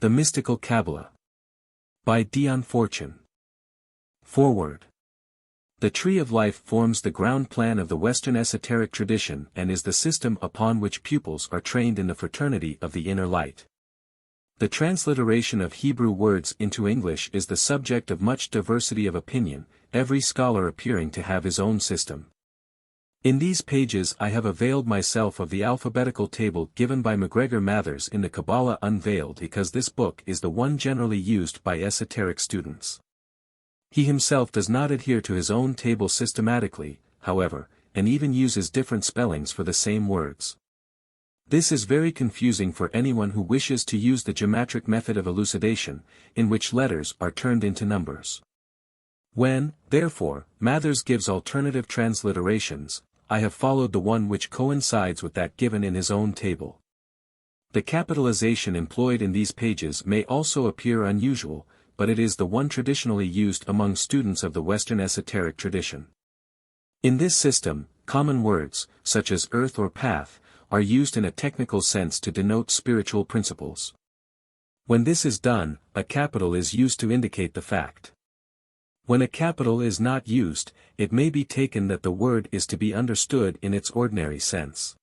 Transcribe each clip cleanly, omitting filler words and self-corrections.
The Mystical Kabbala. By Dion Forchun. Foreword. The Tree of Life forms the ground plan of the Western esoteric tradition and is the system upon which pupils are trained in the fraternity of the inner light. The transliteration of Hebrew words into English is the subject of much diversity of opinion, every scholar appearing to have his own system. In these pages I have availed myself of the alphabetical table given by MacGregor Mathers in the Kabbala Unveiled because this book is the one generally used by esoteric students. He himself does not adhere to his own table systematically, however, and even uses different spellings for the same words. This is very confusing for anyone who wishes to use the geometric method of elucidation, in which letters are turned into numbers. When, therefore, Mathers gives alternative transliterations, I have followed the one which coincides with that given in his own table. The capitalization employed in these pages may also appear unusual, but it is the one traditionally used among students of the Western esoteric tradition. In this system, common words, such as earth or path, are used in a technical sense to denote spiritual principles. When this is done, a capital is used to indicate the fact. When a capital is not used, it may be taken that the word is to be understood in its ordinary sense.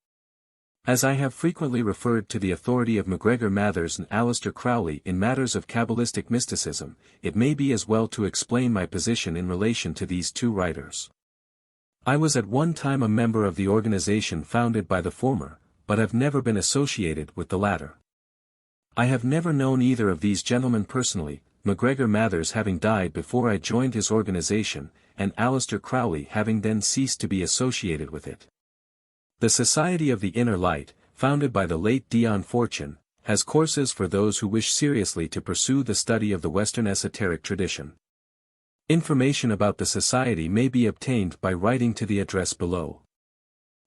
As I have frequently referred to the authority of MacGregor Mathers and Aleister Crowley in matters of Kabbalistic mysticism, it may be as well to explain my position in relation to these two writers. I was at one time a member of the organization founded by the former, but have never been associated with the latter. I have never known either of these gentlemen personally, MacGregor Mathers having died before I joined his organization, and Aleister Crowley having then ceased to be associated with it. The Society of the Inner Light, founded by the late Dion Forchun, has courses for those who wish seriously to pursue the study of the Western esoteric tradition. Information about the Society may be obtained by writing to the address below.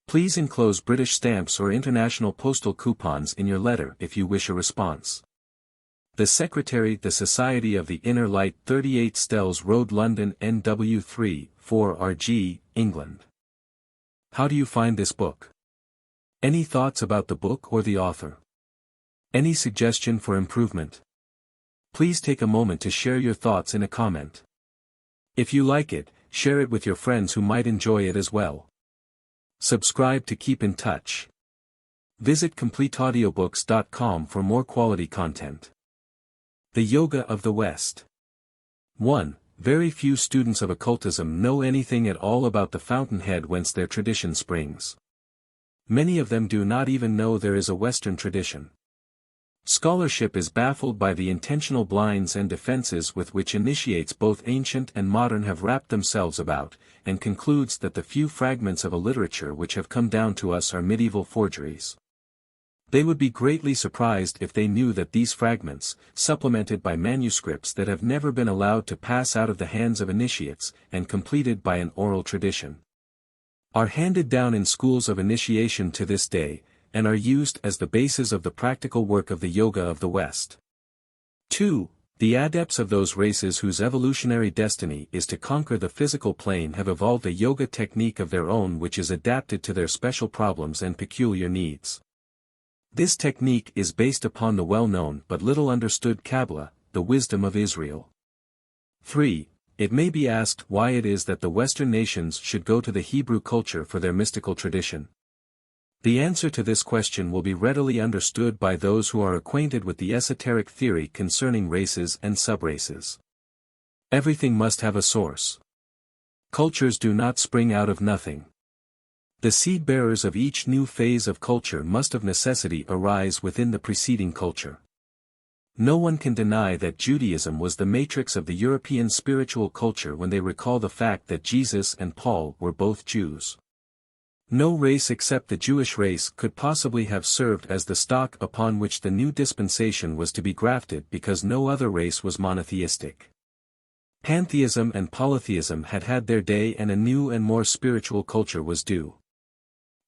Please enclose British stamps or international postal coupons in your letter if you wish a response. The Secretary, The Society of the Inner Light, 38 Stells Road, London, NW3, 4RG, England. How do you find this book? Any thoughts about the book or the author? Any suggestion for improvement? Please take a moment to share your thoughts in a comment. If you like it, share it with your friends who might enjoy it as well. Subscribe to keep in touch. Visit CompleteAudiobooks.com for more quality content. The Yoga of the West. 1. Very few students of occultism know anything at all about the fountainhead whence their tradition springs. Many of them do not even know there is a Western tradition. Scholarship is baffled by the intentional blinds and defenses with which initiates both ancient and modern have wrapped themselves about, and concludes that the few fragments of a literature which have come down to us are medieval forgeries. They would be greatly surprised if they knew that these fragments, supplemented by manuscripts that have never been allowed to pass out of the hands of initiates, and completed by an oral tradition, are handed down in schools of initiation to this day, and are used as the basis of the practical work of the Yoga of the West. 2. The adepts of those races whose evolutionary destiny is to conquer the physical plane have evolved a yoga technique of their own which is adapted to their special problems and peculiar needs. This technique is based upon the well-known but little understood Kabbalah, the wisdom of Israel. 3. It may be asked why it is that the Western nations should go to the Hebrew culture for their mystical tradition. The answer to this question will be readily understood by those who are acquainted with the esoteric theory concerning races and subraces. Everything must have a source. Cultures do not spring out of nothing. The seed-bearers of each new phase of culture must of necessity arise within the preceding culture. No one can deny that Judaism was the matrix of the European spiritual culture when they recall the fact that Jesus and Paul were both Jews. No race except the Jewish race could possibly have served as the stock upon which the new dispensation was to be grafted because no other race was monotheistic. Pantheism and polytheism had had their day and a new and more spiritual culture was due.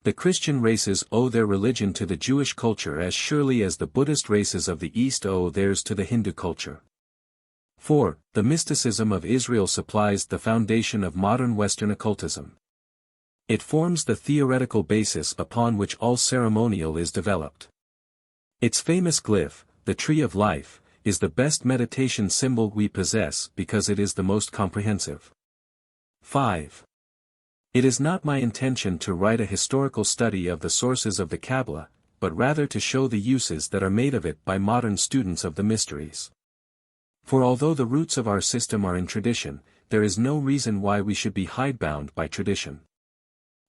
The Christian races owe their religion to the Jewish culture as surely as the Buddhist races of the East owe theirs to the Hindu culture. 4. The mysticism of Israel supplies the foundation of modern Western occultism. It forms the theoretical basis upon which all ceremonial is developed. Its famous glyph, the Tree of Life, is the best meditation symbol we possess because it is the most comprehensive. 5. It is not my intention to write a historical study of the sources of the Kabbalah, but rather to show the uses that are made of it by modern students of the mysteries. For although the roots of our system are in tradition, there is no reason why we should be hidebound by tradition.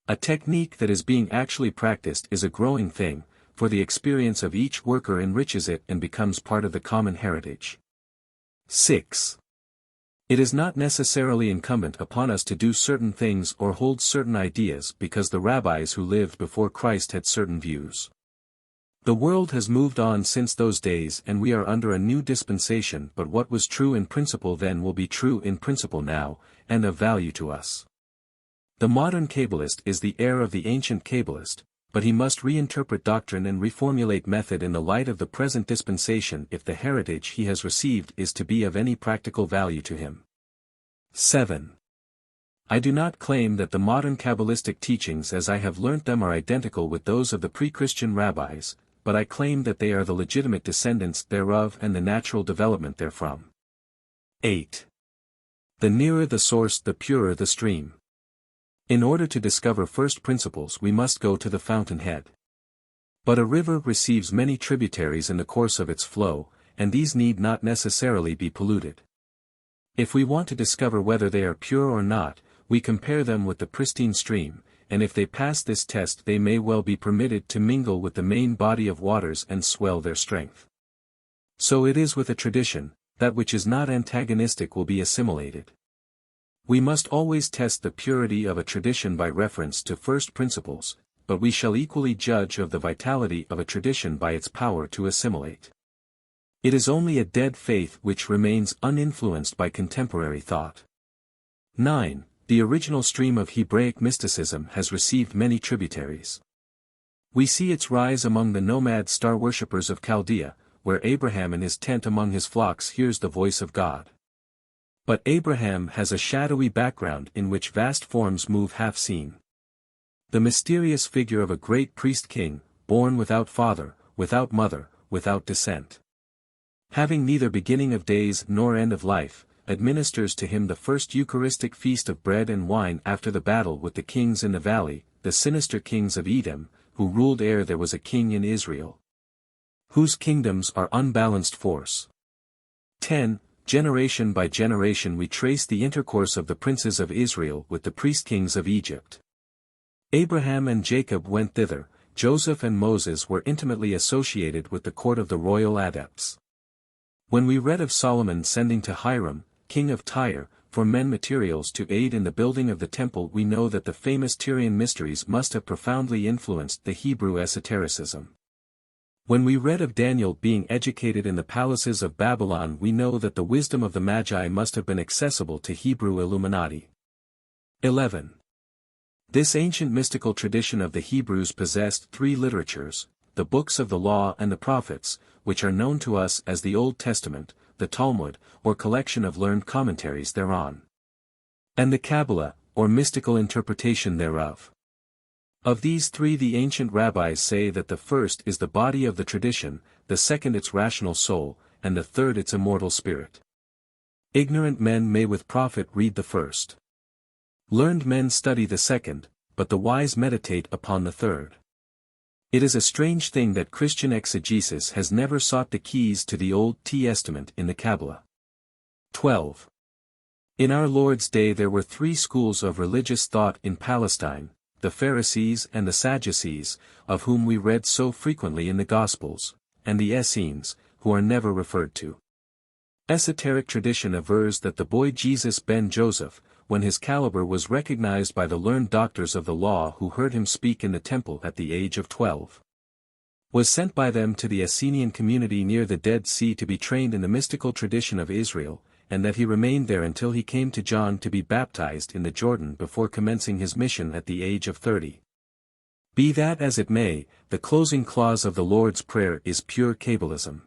A technique that is being actually practiced is a growing thing, for the experience of each worker enriches it and becomes part of the common heritage. 6. It is not necessarily incumbent upon us to do certain things or hold certain ideas because the rabbis who lived before Christ had certain views. The world has moved on since those days and we are under a new dispensation, but what was true in principle then will be true in principle now, and of value to us. The modern Kabbalist is the heir of the ancient Kabbalist, but he must reinterpret doctrine and reformulate method in the light of the present dispensation if the heritage he has received is to be of any practical value to him. 7. I do not claim that the modern Kabbalistic teachings as I have learnt them are identical with those of the pre-Christian rabbis, but I claim that they are the legitimate descendants thereof and the natural development therefrom. 8. The nearer the source the purer the stream. In order to discover first principles we must go to the fountainhead. But a river receives many tributaries in the course of its flow, and these need not necessarily be polluted. If we want to discover whether they are pure or not, we compare them with the pristine stream, and if they pass this test they may well be permitted to mingle with the main body of waters and swell their strength. So it is with a tradition, that which is not antagonistic will be assimilated. We must always test the purity of a tradition by reference to first principles, but we shall equally judge of the vitality of a tradition by its power to assimilate. It is only a dead faith which remains uninfluenced by contemporary thought. 9. The original stream of Hebraic mysticism has received many tributaries. We see its rise among the nomad star worshippers of Chaldea, where Abraham in his tent among his flocks hears the voice of God. But Abraham has a shadowy background in which vast forms move half-seen. The mysterious figure of a great priest-king, born without father, without mother, without descent. Having neither beginning of days nor end of life, administers to him the first Eucharistic feast of bread and wine after the battle with the kings in the valley, the sinister kings of Edom, who ruled ere there was a king in Israel. Whose kingdoms are unbalanced force. 10. Generation by generation we trace the intercourse of the princes of Israel with the priest-kings of Egypt. Abraham and Jacob went thither, Joseph and Moses were intimately associated with the court of the royal adepts. When we read of Solomon sending to Hiram, king of Tyre, for men materials to aid in the building of the temple, we know that the famous Tyrian mysteries must have profoundly influenced the Hebrew esotericism. When we read of Daniel being educated in the palaces of Babylon, we know that the wisdom of the Magi must have been accessible to Hebrew Illuminati. 11. This ancient mystical tradition of the Hebrews possessed three literatures, the books of the Law and the Prophets, which are known to us as the Old Testament, the Talmud, or collection of learned commentaries thereon, and the Kabbalah, or mystical interpretation thereof. Of these three the ancient rabbis say that the first is the body of the tradition, the second its rational soul, and the third its immortal spirit. Ignorant men may with profit read the first. Learned men study the second, but the wise meditate upon the third. It is a strange thing that Christian exegesis has never sought the keys to the Old Testament in the Kabbalah. 12. In our Lord's day there were three schools of religious thought in Palestine, the Pharisees and the Sadducees, of whom we read so frequently in the Gospels, and the Essenes, who are never referred to. Esoteric tradition avers that the boy Jesus ben Joseph, when his caliber was recognized by the learned doctors of the law who heard him speak in the temple at the age of 12, was sent by them to the Essenian community near the Dead Sea to be trained in the mystical tradition of Israel, and that he remained there until he came to John to be baptized in the Jordan before commencing his mission at the age of 30. Be that as it may, the closing clause of the Lord's Prayer is pure Kabbalism.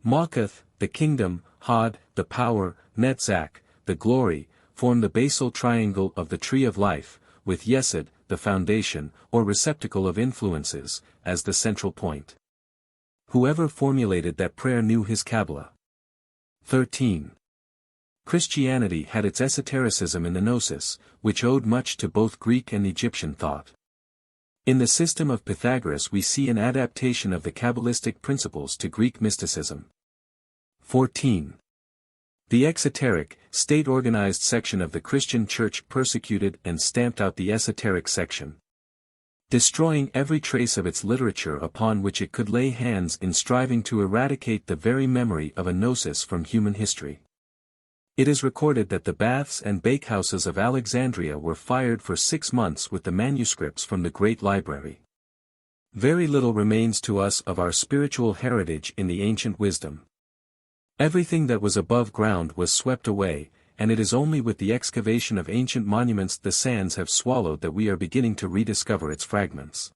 Malkuth, the kingdom, Hod, the power, Netzach, the glory, form the basal triangle of the tree of life, with Yesod, the foundation, or receptacle of influences, as the central point. Whoever formulated that prayer knew his Kabbalah. 13. Christianity had its esotericism in the Gnosis, which owed much to both Greek and Egyptian thought. In the system of Pythagoras we see an adaptation of the Kabbalistic principles to Greek mysticism. 14. The exoteric, state-organized section of the Christian Church persecuted and stamped out the esoteric section, destroying every trace of its literature upon which it could lay hands in striving to eradicate the very memory of a gnosis from human history. It is recorded that the baths and bakehouses of Alexandria were fired for 6 months with the manuscripts from the Great Library. Very little remains to us of our spiritual heritage in the ancient wisdom. Everything that was above ground was swept away, and it is only with the excavation of ancient monuments the sands have swallowed that we are beginning to rediscover its fragments.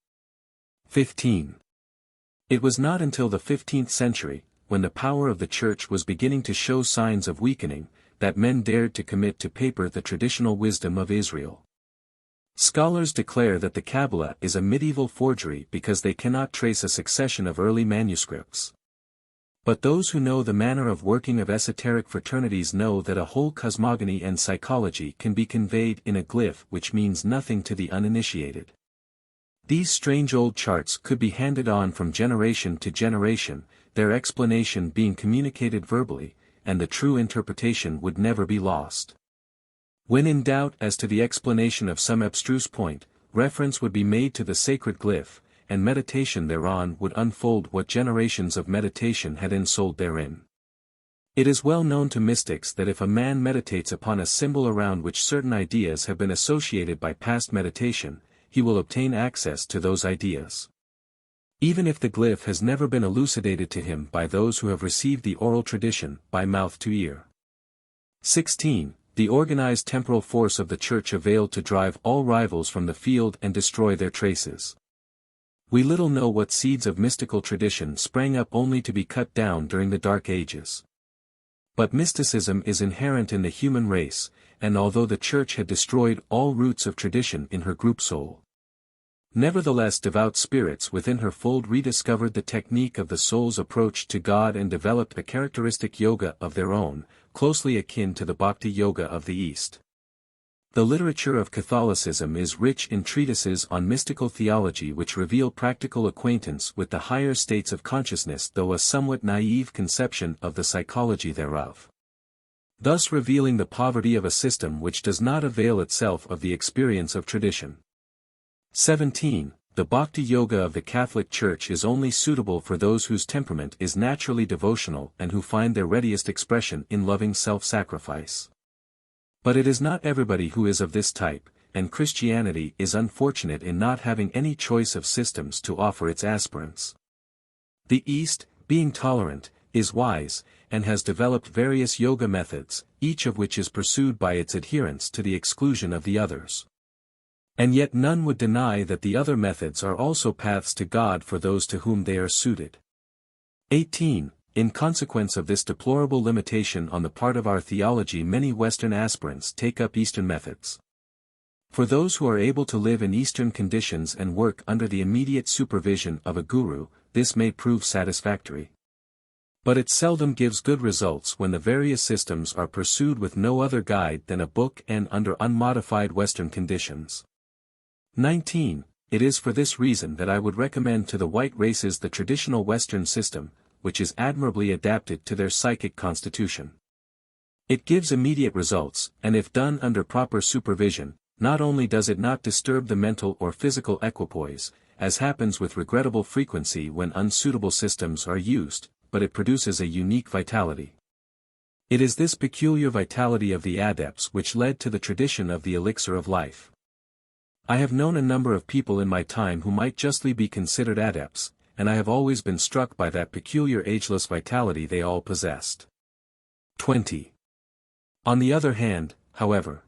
15. It was not until the 15th century, when the power of the Church was beginning to show signs of weakening, that men dared to commit to paper the traditional wisdom of Israel. Scholars declare that the Kabbalah is a medieval forgery because they cannot trace a succession of early manuscripts. But those who know the manner of working of esoteric fraternities know that a whole cosmogony and psychology can be conveyed in a glyph which means nothing to the uninitiated. These strange old charts could be handed on from generation to generation, their explanation being communicated verbally, and the true interpretation would never be lost. When in doubt as to the explanation of some abstruse point, reference would be made to the sacred glyph, and meditation thereon would unfold what generations of meditation had ensouled therein. It is well known to mystics that if a man meditates upon a symbol around which certain ideas have been associated by past meditation, he will obtain access to those ideas, even if the glyph has never been elucidated to him by those who have received the oral tradition, by mouth to ear. 16. The organized temporal force of the Church availed to drive all rivals from the field and destroy their traces. We little know what seeds of mystical tradition sprang up only to be cut down during the Dark Ages. But mysticism is inherent in the human race, and although the Church had destroyed all roots of tradition in her group soul, nevertheless devout spirits within her fold rediscovered the technique of the soul's approach to God and developed a characteristic yoga of their own, closely akin to the bhakti yoga of the East. The literature of Catholicism is rich in treatises on mystical theology which reveal practical acquaintance with the higher states of consciousness, though a somewhat naive conception of the psychology thereof, thus revealing the poverty of a system which does not avail itself of the experience of tradition. 17. The Bhakti Yoga of the Catholic Church is only suitable for those whose temperament is naturally devotional and who find their readiest expression in loving self-sacrifice. But it is not everybody who is of this type, and Christianity is unfortunate in not having any choice of systems to offer its aspirants. The East, being tolerant, is wise, and has developed various yoga methods, each of which is pursued by its adherents to the exclusion of the others. And yet none would deny that the other methods are also paths to God for those to whom they are suited. 18. In consequence of this deplorable limitation on the part of our theology, many Western aspirants take up Eastern methods. For those who are able to live in Eastern conditions and work under the immediate supervision of a guru, this may prove satisfactory. But it seldom gives good results when the various systems are pursued with no other guide than a book and under unmodified Western conditions. 19. It is for this reason that I would recommend to the white races the traditional Western system, which is admirably adapted to their psychic constitution. It gives immediate results, and if done under proper supervision, not only does it not disturb the mental or physical equipoise, as happens with regrettable frequency when unsuitable systems are used, but it produces a unique vitality. It is this peculiar vitality of the adepts which led to the tradition of the elixir of life. I have known a number of people in my time who might justly be considered adepts, and I have always been struck by that peculiar ageless vitality they all possessed. 20. On the other hand, however,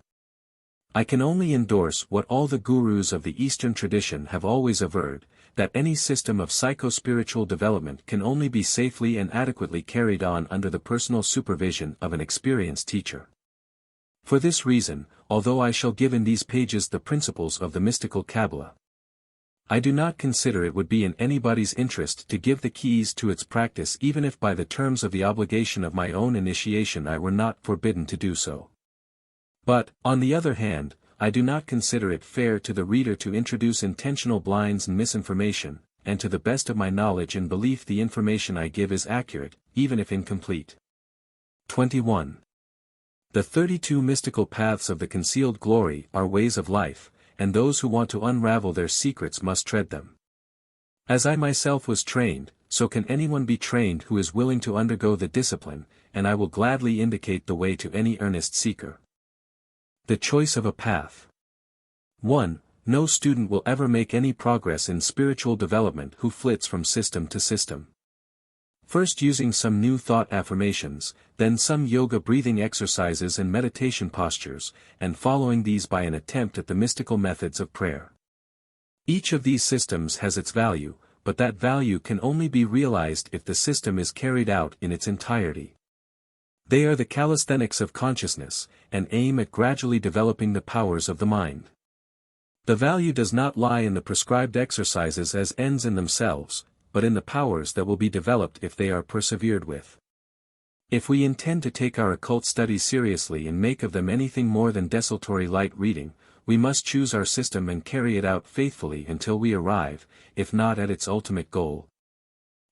I can only endorse what all the gurus of the Eastern tradition have always averred, that any system of psycho-spiritual development can only be safely and adequately carried on under the personal supervision of an experienced teacher. For this reason, although I shall give in these pages the principles of the mystical Kabbalah, I do not consider it would be in anybody's interest to give the keys to its practice even if by the terms of the obligation of my own initiation I were not forbidden to do so. But, on the other hand, I do not consider it fair to the reader to introduce intentional blinds and misinformation, and to the best of my knowledge and belief the information I give is accurate, even if incomplete. 21. The 32 mystical paths of the concealed glory are ways of life, and those who want to unravel their secrets must tread them. As I myself was trained, so can anyone be trained who is willing to undergo the discipline, and I will gladly indicate the way to any earnest seeker. The choice of a path. 1. No student will ever make any progress in spiritual development who flits from system to system. First using some new thought affirmations, then some yoga breathing exercises and meditation postures, and following these by an attempt at the mystical methods of prayer. Each of these systems has its value, but that value can only be realized if the system is carried out in its entirety. They are the calisthenics of consciousness, and aim at gradually developing the powers of the mind. The value does not lie in the prescribed exercises as ends in themselves, but in the powers that will be developed if they are persevered with. If we intend to take our occult studies seriously and make of them anything more than desultory light reading, we must choose our system and carry it out faithfully until we arrive, if not at its ultimate goal,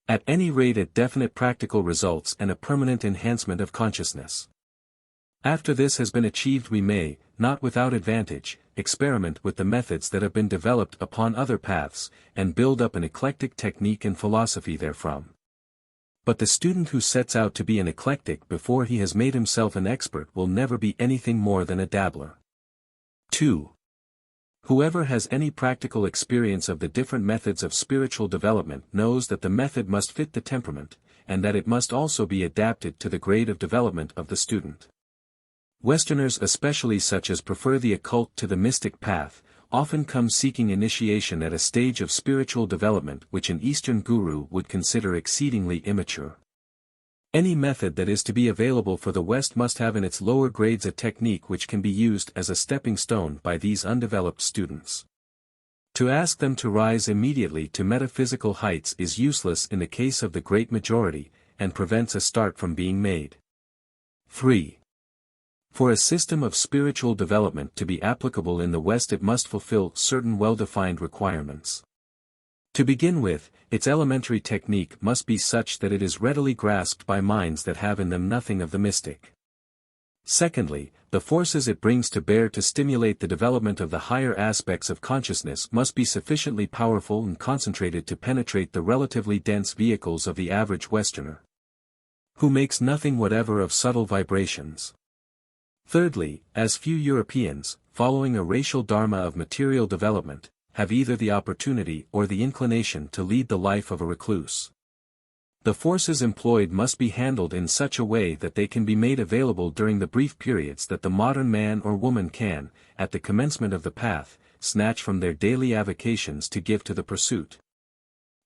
at any rate at definite practical results and a permanent enhancement of consciousness. After this has been achieved we may, not without advantage, experiment with the methods that have been developed upon other paths, and build up an eclectic technique and philosophy therefrom. But the student who sets out to be an eclectic before he has made himself an expert will never be anything more than a dabbler. 2. Whoever has any practical experience of the different methods of spiritual development knows that the method must fit the temperament, and that it must also be adapted to the grade of development of the student. Westerners especially such as prefer the occult to the mystic path, often come seeking initiation at a stage of spiritual development which an Eastern guru would consider exceedingly immature. Any method that is to be available for the West must have in its lower grades a technique which can be used as a stepping stone by these undeveloped students. To ask them to rise immediately to metaphysical heights is useless in the case of the great majority, and prevents a start from being made. 3. For a system of spiritual development to be applicable in the West it must fulfill certain well-defined requirements. To begin with, its elementary technique must be such that it is readily grasped by minds that have in them nothing of the mystic. Secondly, the forces it brings to bear to stimulate the development of the higher aspects of consciousness must be sufficiently powerful and concentrated to penetrate the relatively dense vehicles of the average Westerner, who makes nothing whatever of subtle vibrations. Thirdly, as few Europeans, following a racial dharma of material development, have either the opportunity or the inclination to lead the life of a recluse. The forces employed must be handled in such a way that they can be made available during the brief periods that the modern man or woman can, at the commencement of the path, snatch from their daily avocations to give to the pursuit.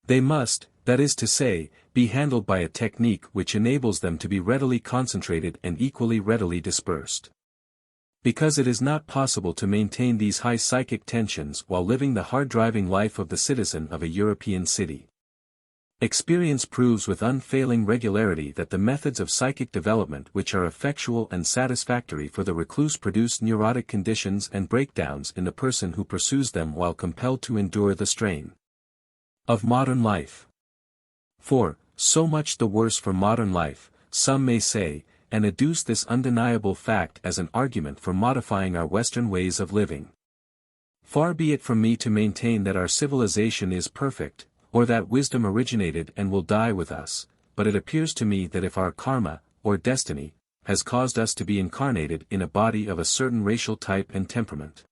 They must, that is to say, be handled by a technique which enables them to be readily concentrated and equally readily dispersed. Because it is not possible to maintain these high psychic tensions while living the hard-driving life of the citizen of a European city. Experience proves with unfailing regularity that the methods of psychic development which are effectual and satisfactory for the recluse produce neurotic conditions and breakdowns in the person who pursues them while compelled to endure the strain of modern life. 4. So much the worse for modern life, some may say, and adduce this undeniable fact as an argument for modifying our Western ways of living. Far be it from me to maintain that our civilization is perfect, or that wisdom originated and will die with us, but it appears to me that if our karma, or destiny, has caused us to be incarnated in a body of a certain racial type and temperament,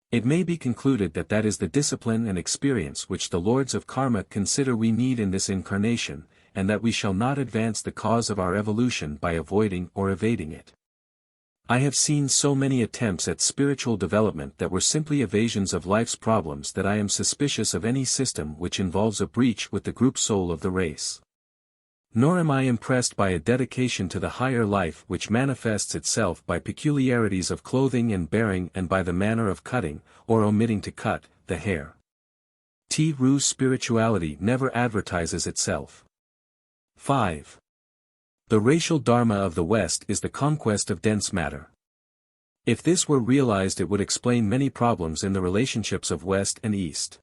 it may be concluded that that is the discipline and experience which the lords of karma consider we need in this incarnation, and that we shall not advance the cause of our evolution by avoiding or evading it. I have seen so many attempts at spiritual development that were simply evasions of life's problems that I am suspicious of any system which involves a breach with the group soul of the race. Nor am I impressed by a dedication to the higher life which manifests itself by peculiarities of clothing and bearing and by the manner of cutting, or omitting to cut, the hair. True spirituality never advertises itself. 5. The racial dharma of the West is the conquest of dense matter. If this were realized, it would explain many problems in the relationships of West and East.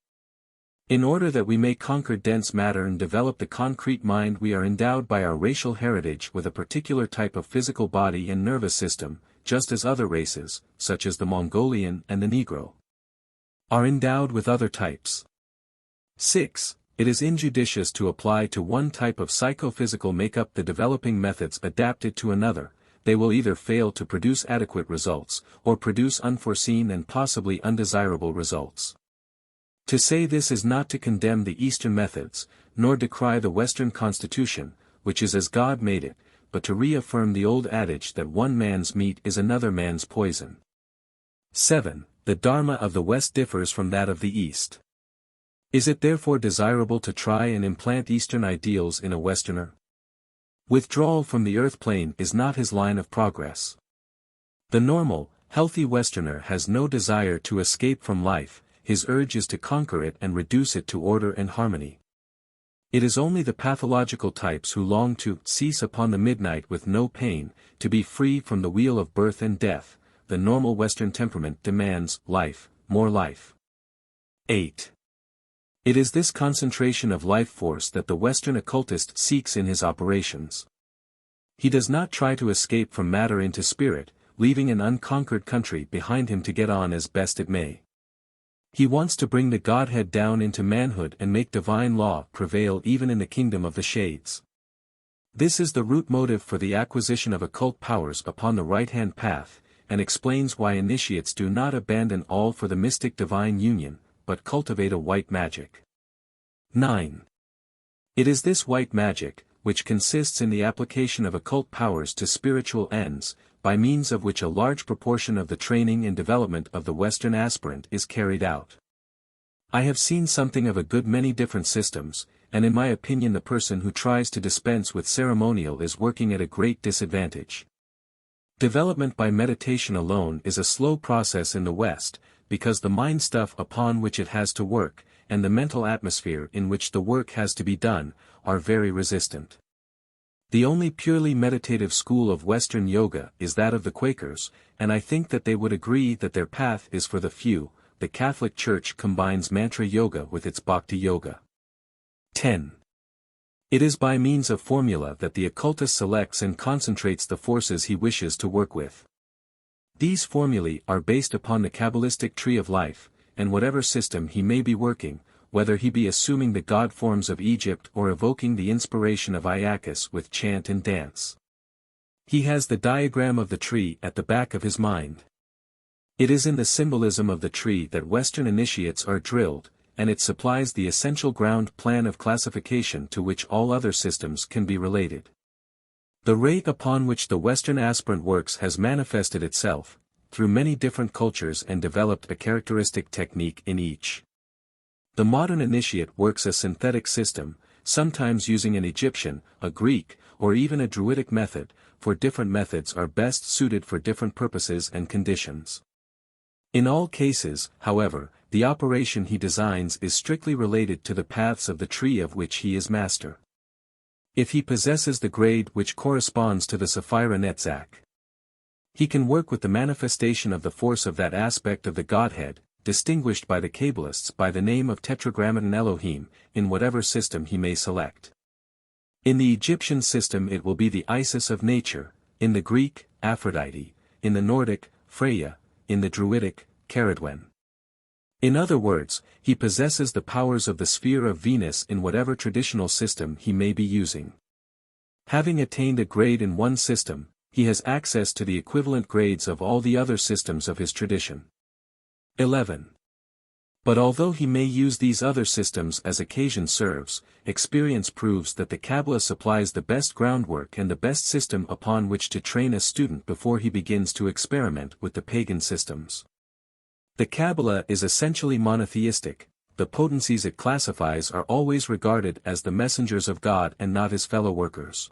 In order that we may conquer dense matter and develop the concrete mind, we are endowed by our racial heritage with a particular type of physical body and nervous system, just as other races, such as the Mongolian and the Negro, are endowed with other types. 6. It is injudicious to apply to one type of psychophysical makeup the developing methods adapted to another. They will either fail to produce adequate results, or produce unforeseen and possibly undesirable results. To say this is not to condemn the Eastern methods, nor decry the Western constitution, which is as God made it, but to reaffirm the old adage that one man's meat is another man's poison. 7. The Dharma of the West differs from that of the East. Is it therefore desirable to try and implant Eastern ideals in a Westerner? Withdrawal from the earth plane is not his line of progress. The normal, healthy Westerner has no desire to escape from life, his urge is to conquer it and reduce it to order and harmony. It is only the pathological types who long to cease upon the midnight with no pain, to be free from the wheel of birth and death. The normal Western temperament demands life, more life. 8. It is this concentration of life force that the Western occultist seeks in his operations. He does not try to escape from matter into spirit, leaving an unconquered country behind him to get on as best it may. He wants to bring the Godhead down into manhood and make divine law prevail even in the kingdom of the shades. This is the root motive for the acquisition of occult powers upon the right-hand path, and explains why initiates do not abandon all for the mystic divine union, but cultivate a white magic. 9. It is this white magic, which consists in the application of occult powers to spiritual ends, by means of which a large proportion of the training and development of the Western aspirant is carried out. I have seen something of a good many different systems, and in my opinion the person who tries to dispense with ceremonial is working at a great disadvantage. Development by meditation alone is a slow process in the West, because the mind stuff upon which it has to work, and the mental atmosphere in which the work has to be done, are very resistant. The only purely meditative school of Western yoga is that of the Quakers, and I think that they would agree that their path is for the few. The Catholic Church combines mantra yoga with its bhakti yoga. 10. It is by means of formula that the occultist selects and concentrates the forces he wishes to work with. These formulae are based upon the Kabbalistic tree of life, and whatever system he may be working, whether he be assuming the god forms of Egypt or evoking the inspiration of Iacchus with chant and dance. He has the diagram of the tree at the back of his mind. It is in the symbolism of the tree that Western initiates are drilled, and it supplies the essential ground plan of classification to which all other systems can be related. The rate upon which the Western aspirant works has manifested itself, through many different cultures, and developed a characteristic technique in each. The modern initiate works a synthetic system, sometimes using an Egyptian, a Greek, or even a Druidic method, for different methods are best suited for different purposes and conditions. In all cases, however, the operation he designs is strictly related to the paths of the tree of which he is master. If he possesses the grade which corresponds to the Sephira Netzach, he can work with the manifestation of the force of that aspect of the Godhead, distinguished by the Kabbalists by the name of Tetragrammaton Elohim, in whatever system he may select. In the Egyptian system it will be the Isis of nature, in the Greek, Aphrodite, in the Nordic, Freya, in the Druidic, Caradwen. In other words, he possesses the powers of the sphere of Venus in whatever traditional system he may be using. Having attained a grade in one system, he has access to the equivalent grades of all the other systems of his tradition. 11. But although he may use these other systems as occasion serves, experience proves that the Kabbalah supplies the best groundwork and the best system upon which to train a student before he begins to experiment with the pagan systems. The Kabbalah is essentially monotheistic. The potencies it classifies are always regarded as the messengers of God and not his fellow workers.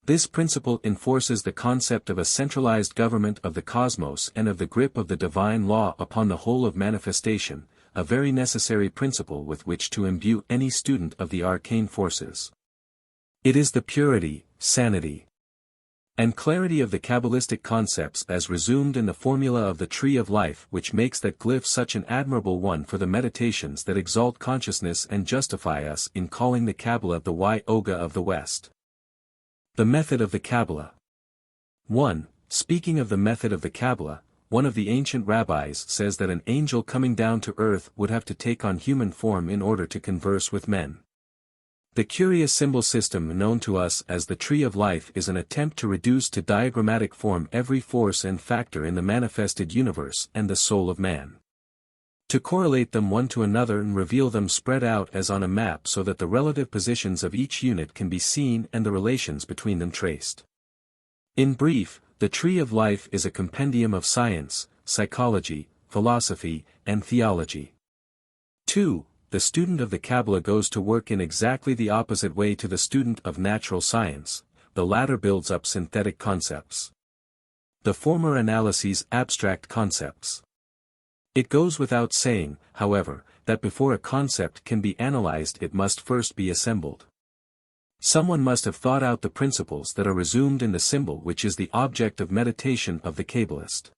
This principle enforces the concept of a centralized government of the cosmos and of the grip of the divine law upon the whole of manifestation, a very necessary principle with which to imbue any student of the arcane forces. It is the purity, sanity, and clarity of the Kabbalistic concepts as resumed in the formula of the Tree of Life which makes that glyph such an admirable one for the meditations that exalt consciousness and justify us in calling the Kabbalah the Yoga of the West. The method of the Kabbalah. 1. Speaking of the method of the Kabbalah, one of the ancient rabbis says that an angel coming down to earth would have to take on human form in order to converse with men. The curious symbol system known to us as the Tree of Life is an attempt to reduce to diagrammatic form every force and factor in the manifested universe and the soul of man. To correlate them one to another and reveal them spread out as on a map so that the relative positions of each unit can be seen and the relations between them traced. In brief, the Tree of Life is a compendium of science, psychology, philosophy, and theology. 2. The student of the Kabbalah goes to work in exactly the opposite way to the student of natural science, the latter builds up synthetic concepts. The former analyses abstract concepts. It goes without saying, however, that before a concept can be analyzed it must first be assembled. Someone must have thought out the principles that are resumed in the symbol which is the object of meditation of the Kabbalist.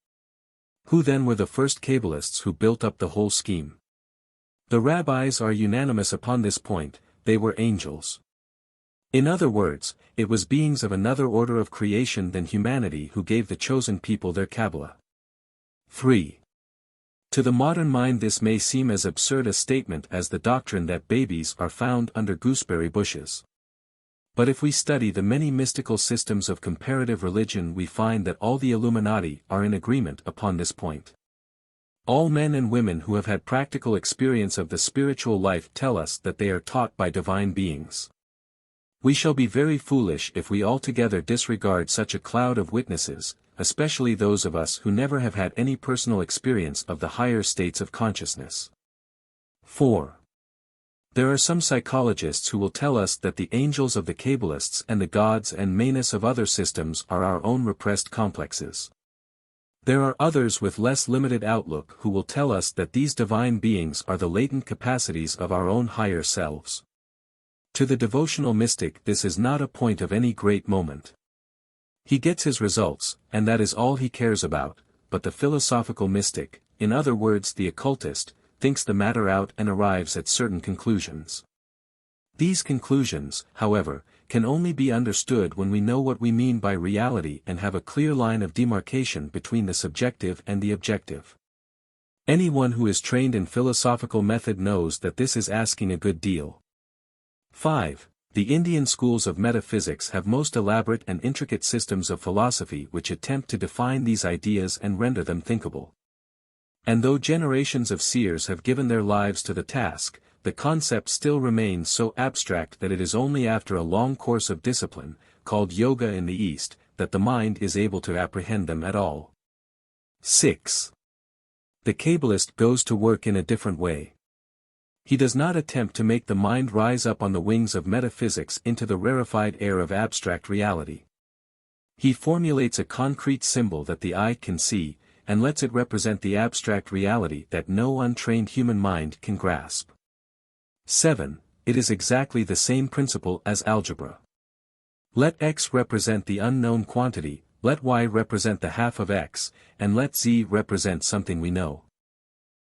Who then were the first Kabbalists who built up the whole scheme? The rabbis are unanimous upon this point, they were angels. In other words, it was beings of another order of creation than humanity who gave the chosen people their Kabbalah. 3. To the modern mind this may seem as absurd a statement as the doctrine that babies are found under gooseberry bushes. But if we study the many mystical systems of comparative religion we find that all the Illuminati are in agreement upon this point. All men and women who have had practical experience of the spiritual life tell us that they are taught by divine beings. We shall be very foolish if we altogether disregard such a cloud of witnesses, especially those of us who never have had any personal experience of the higher states of consciousness. 4. There are some psychologists who will tell us that the angels of the Kabbalists and the gods and manes of other systems are our own repressed complexes. There are others with less limited outlook who will tell us that these divine beings are the latent capacities of our own higher selves. To the devotional mystic this is not a point of any great moment. He gets his results, and that is all he cares about, but the philosophical mystic, in other words the occultist, thinks the matter out and arrives at certain conclusions. These conclusions, however, can only be understood when we know what we mean by reality and have a clear line of demarcation between the subjective and the objective. Anyone who is trained in philosophical method knows that this is asking a good deal. 5. The Indian schools of metaphysics have most elaborate and intricate systems of philosophy which attempt to define these ideas and render them thinkable. And though generations of seers have given their lives to the task, the concept still remains so abstract that it is only after a long course of discipline, called yoga in the East, that the mind is able to apprehend them at all. 6. The Kabbalist goes to work in a different way. He does not attempt to make the mind rise up on the wings of metaphysics into the rarefied air of abstract reality. He formulates a concrete symbol that the eye can see, and lets it represent the abstract reality that no untrained human mind can grasp. 7. It is exactly the same principle as algebra. Let x represent the unknown quantity, let y represent the half of x, and let z represent something we know.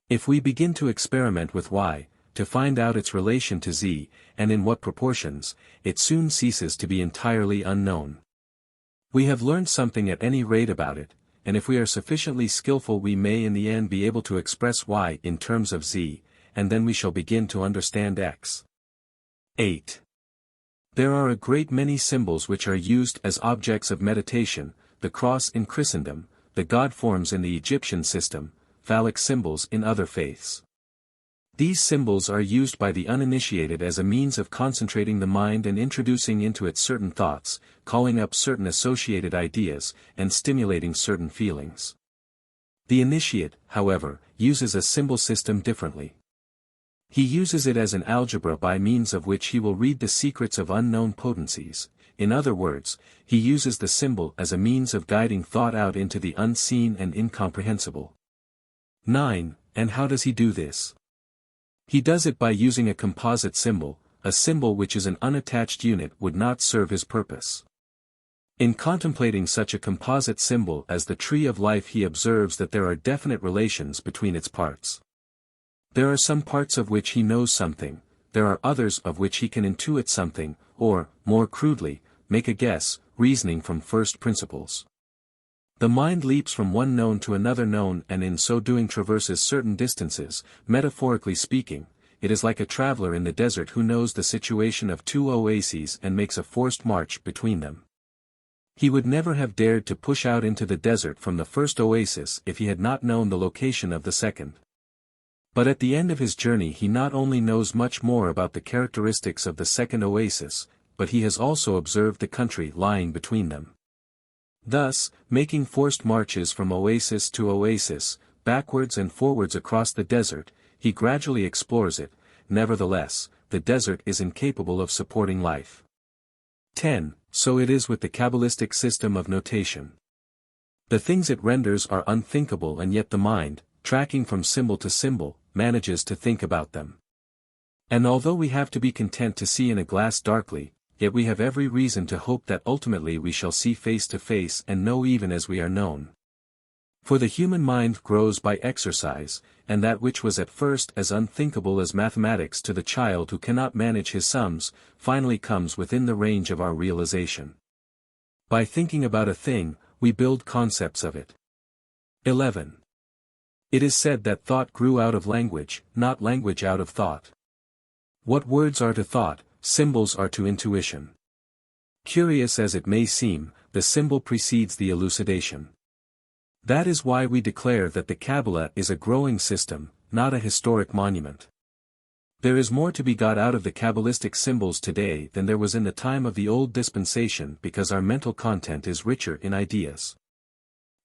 If we begin to experiment with y, to find out its relation to z, and in what proportions, it soon ceases to be entirely unknown. We have learned something at any rate about it, and if we are sufficiently skillful we may in the end be able to express y in terms of z, and then we shall begin to understand x. 8. There are a great many symbols which are used as objects of meditation, the cross in Christendom, the god forms in the Egyptian system, phallic symbols in other faiths. These symbols are used by the uninitiated as a means of concentrating the mind and introducing into it certain thoughts, calling up certain associated ideas, and stimulating certain feelings. The initiate, however, uses a symbol system differently. He uses it as an algebra by means of which he will read the secrets of unknown potencies. In other words, he uses the symbol as a means of guiding thought out into the unseen and incomprehensible. 9. And how does he do this? He does it by using a composite symbol. A symbol which is an unattached unit would not serve his purpose. In contemplating such a composite symbol as the tree of life, he observes that there are definite relations between its parts. There are some parts of which he knows something, there are others of which he can intuit something, or, more crudely, make a guess, reasoning from first principles. The mind leaps from one known to another known, and in so doing traverses certain distances. Metaphorically speaking, it is like a traveler in the desert who knows the situation of two oases and makes a forced march between them. He would never have dared to push out into the desert from the first oasis if he had not known the location of the second. But at the end of his journey he not only knows much more about the characteristics of the second oasis, but he has also observed the country lying between them. Thus, making forced marches from oasis to oasis, backwards and forwards across the desert, he gradually explores it. Nevertheless, the desert is incapable of supporting life. 10. So it is with the Kabbalistic system of notation. The things it renders are unthinkable, and yet the mind, tracking from symbol to symbol, manages to think about them. And although we have to be content to see in a glass darkly, yet we have every reason to hope that ultimately we shall see face to face and know even as we are known. For the human mind grows by exercise, and that which was at first as unthinkable as mathematics to the child who cannot manage his sums, finally comes within the range of our realization. By thinking about a thing, we build concepts of it. 11. It is said that thought grew out of language, not language out of thought. What words are to thought, symbols are to intuition. Curious as it may seem, the symbol precedes the elucidation. That is why we declare that the Kabbalah is a growing system, not a historic monument. There is more to be got out of the Kabbalistic symbols today than there was in the time of the old dispensation, because our mental content is richer in ideas.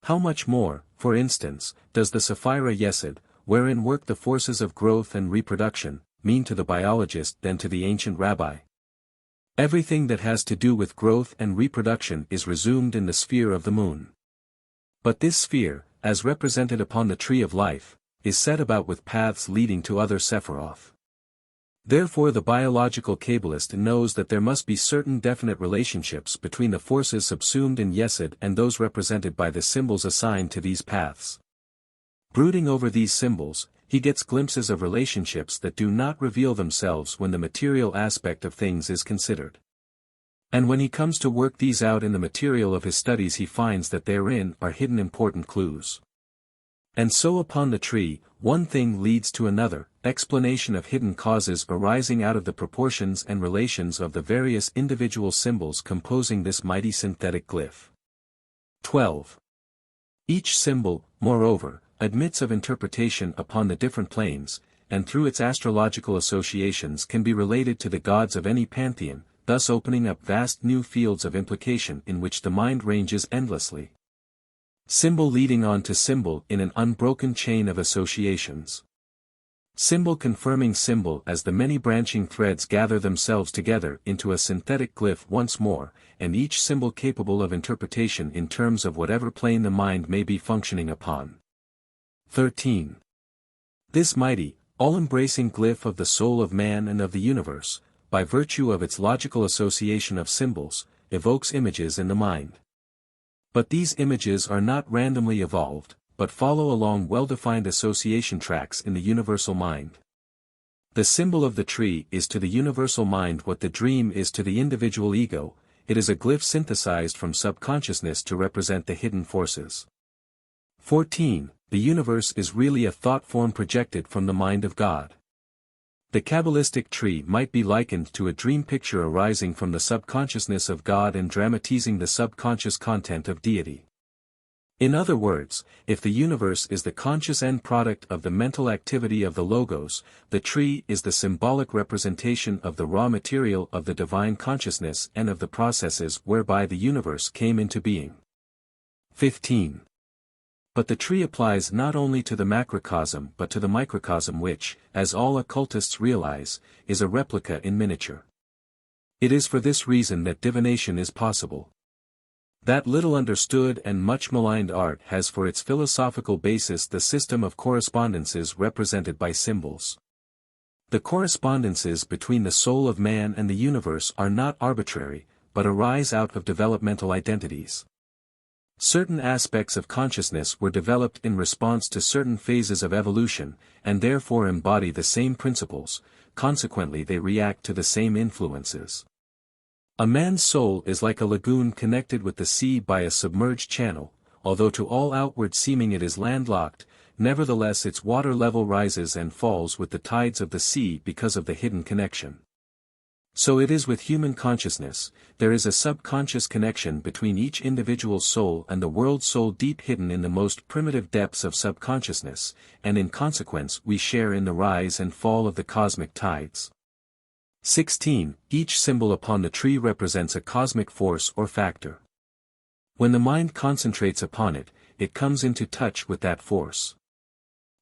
How much more, for instance, does the Sephira Yesod, wherein work the forces of growth and reproduction, mean to the biologist than to the ancient rabbi? Everything that has to do with growth and reproduction is resumed in the sphere of the moon. But this sphere, as represented upon the tree of life, is set about with paths leading to other Sephiroth. Therefore the biological Kabbalist knows that there must be certain definite relationships between the forces subsumed in Yesod and those represented by the symbols assigned to these paths. Brooding over these symbols, he gets glimpses of relationships that do not reveal themselves when the material aspect of things is considered. And when he comes to work these out in the material of his studies, he finds that therein are hidden important clues. And so upon the tree, one thing leads to another, explanation of hidden causes arising out of the proportions and relations of the various individual symbols composing this mighty synthetic glyph. 12. Each symbol, moreover, admits of interpretation upon the different planes, and through its astrological associations can be related to the gods of any pantheon, thus opening up vast new fields of implication in which the mind ranges endlessly. Symbol leading on to symbol in an unbroken chain of associations. Symbol confirming symbol as the many branching threads gather themselves together into a synthetic glyph once more, and each symbol capable of interpretation in terms of whatever plane the mind may be functioning upon. 13. This mighty, all-embracing glyph of the soul of man and of the universe, by virtue of its logical association of symbols, evokes images in the mind. But these images are not randomly evolved, but follow along well-defined association tracks in the universal mind. The symbol of the tree is to the universal mind what the dream is to the individual ego. It is a glyph synthesized from subconsciousness to represent the hidden forces. 14. The universe is really a thought form projected from the mind of God. The Kabbalistic tree might be likened to a dream picture arising from the subconsciousness of God and dramatizing the subconscious content of deity. In other words, if the universe is the conscious end product of the mental activity of the Logos, the tree is the symbolic representation of the raw material of the divine consciousness and of the processes whereby the universe came into being. 15. But the tree applies not only to the macrocosm but to the microcosm which, as all occultists realize, is a replica in miniature. It is for this reason that divination is possible. That little understood and much maligned art has for its philosophical basis the system of correspondences represented by symbols. The correspondences between the soul of man and the universe are not arbitrary, but arise out of developmental identities. Certain aspects of consciousness were developed in response to certain phases of evolution, and therefore embody the same principles, consequently they react to the same influences. A man's soul is like a lagoon connected with the sea by a submerged channel, although to all outward seeming it is landlocked, nevertheless its water level rises and falls with the tides of the sea because of the hidden connection. So it is with human consciousness, there is a subconscious connection between each individual soul and the world soul deep hidden in the most primitive depths of subconsciousness, and in consequence we share in the rise and fall of the cosmic tides. 16. Each symbol upon the tree represents a cosmic force or factor. When the mind concentrates upon it, it comes into touch with that force.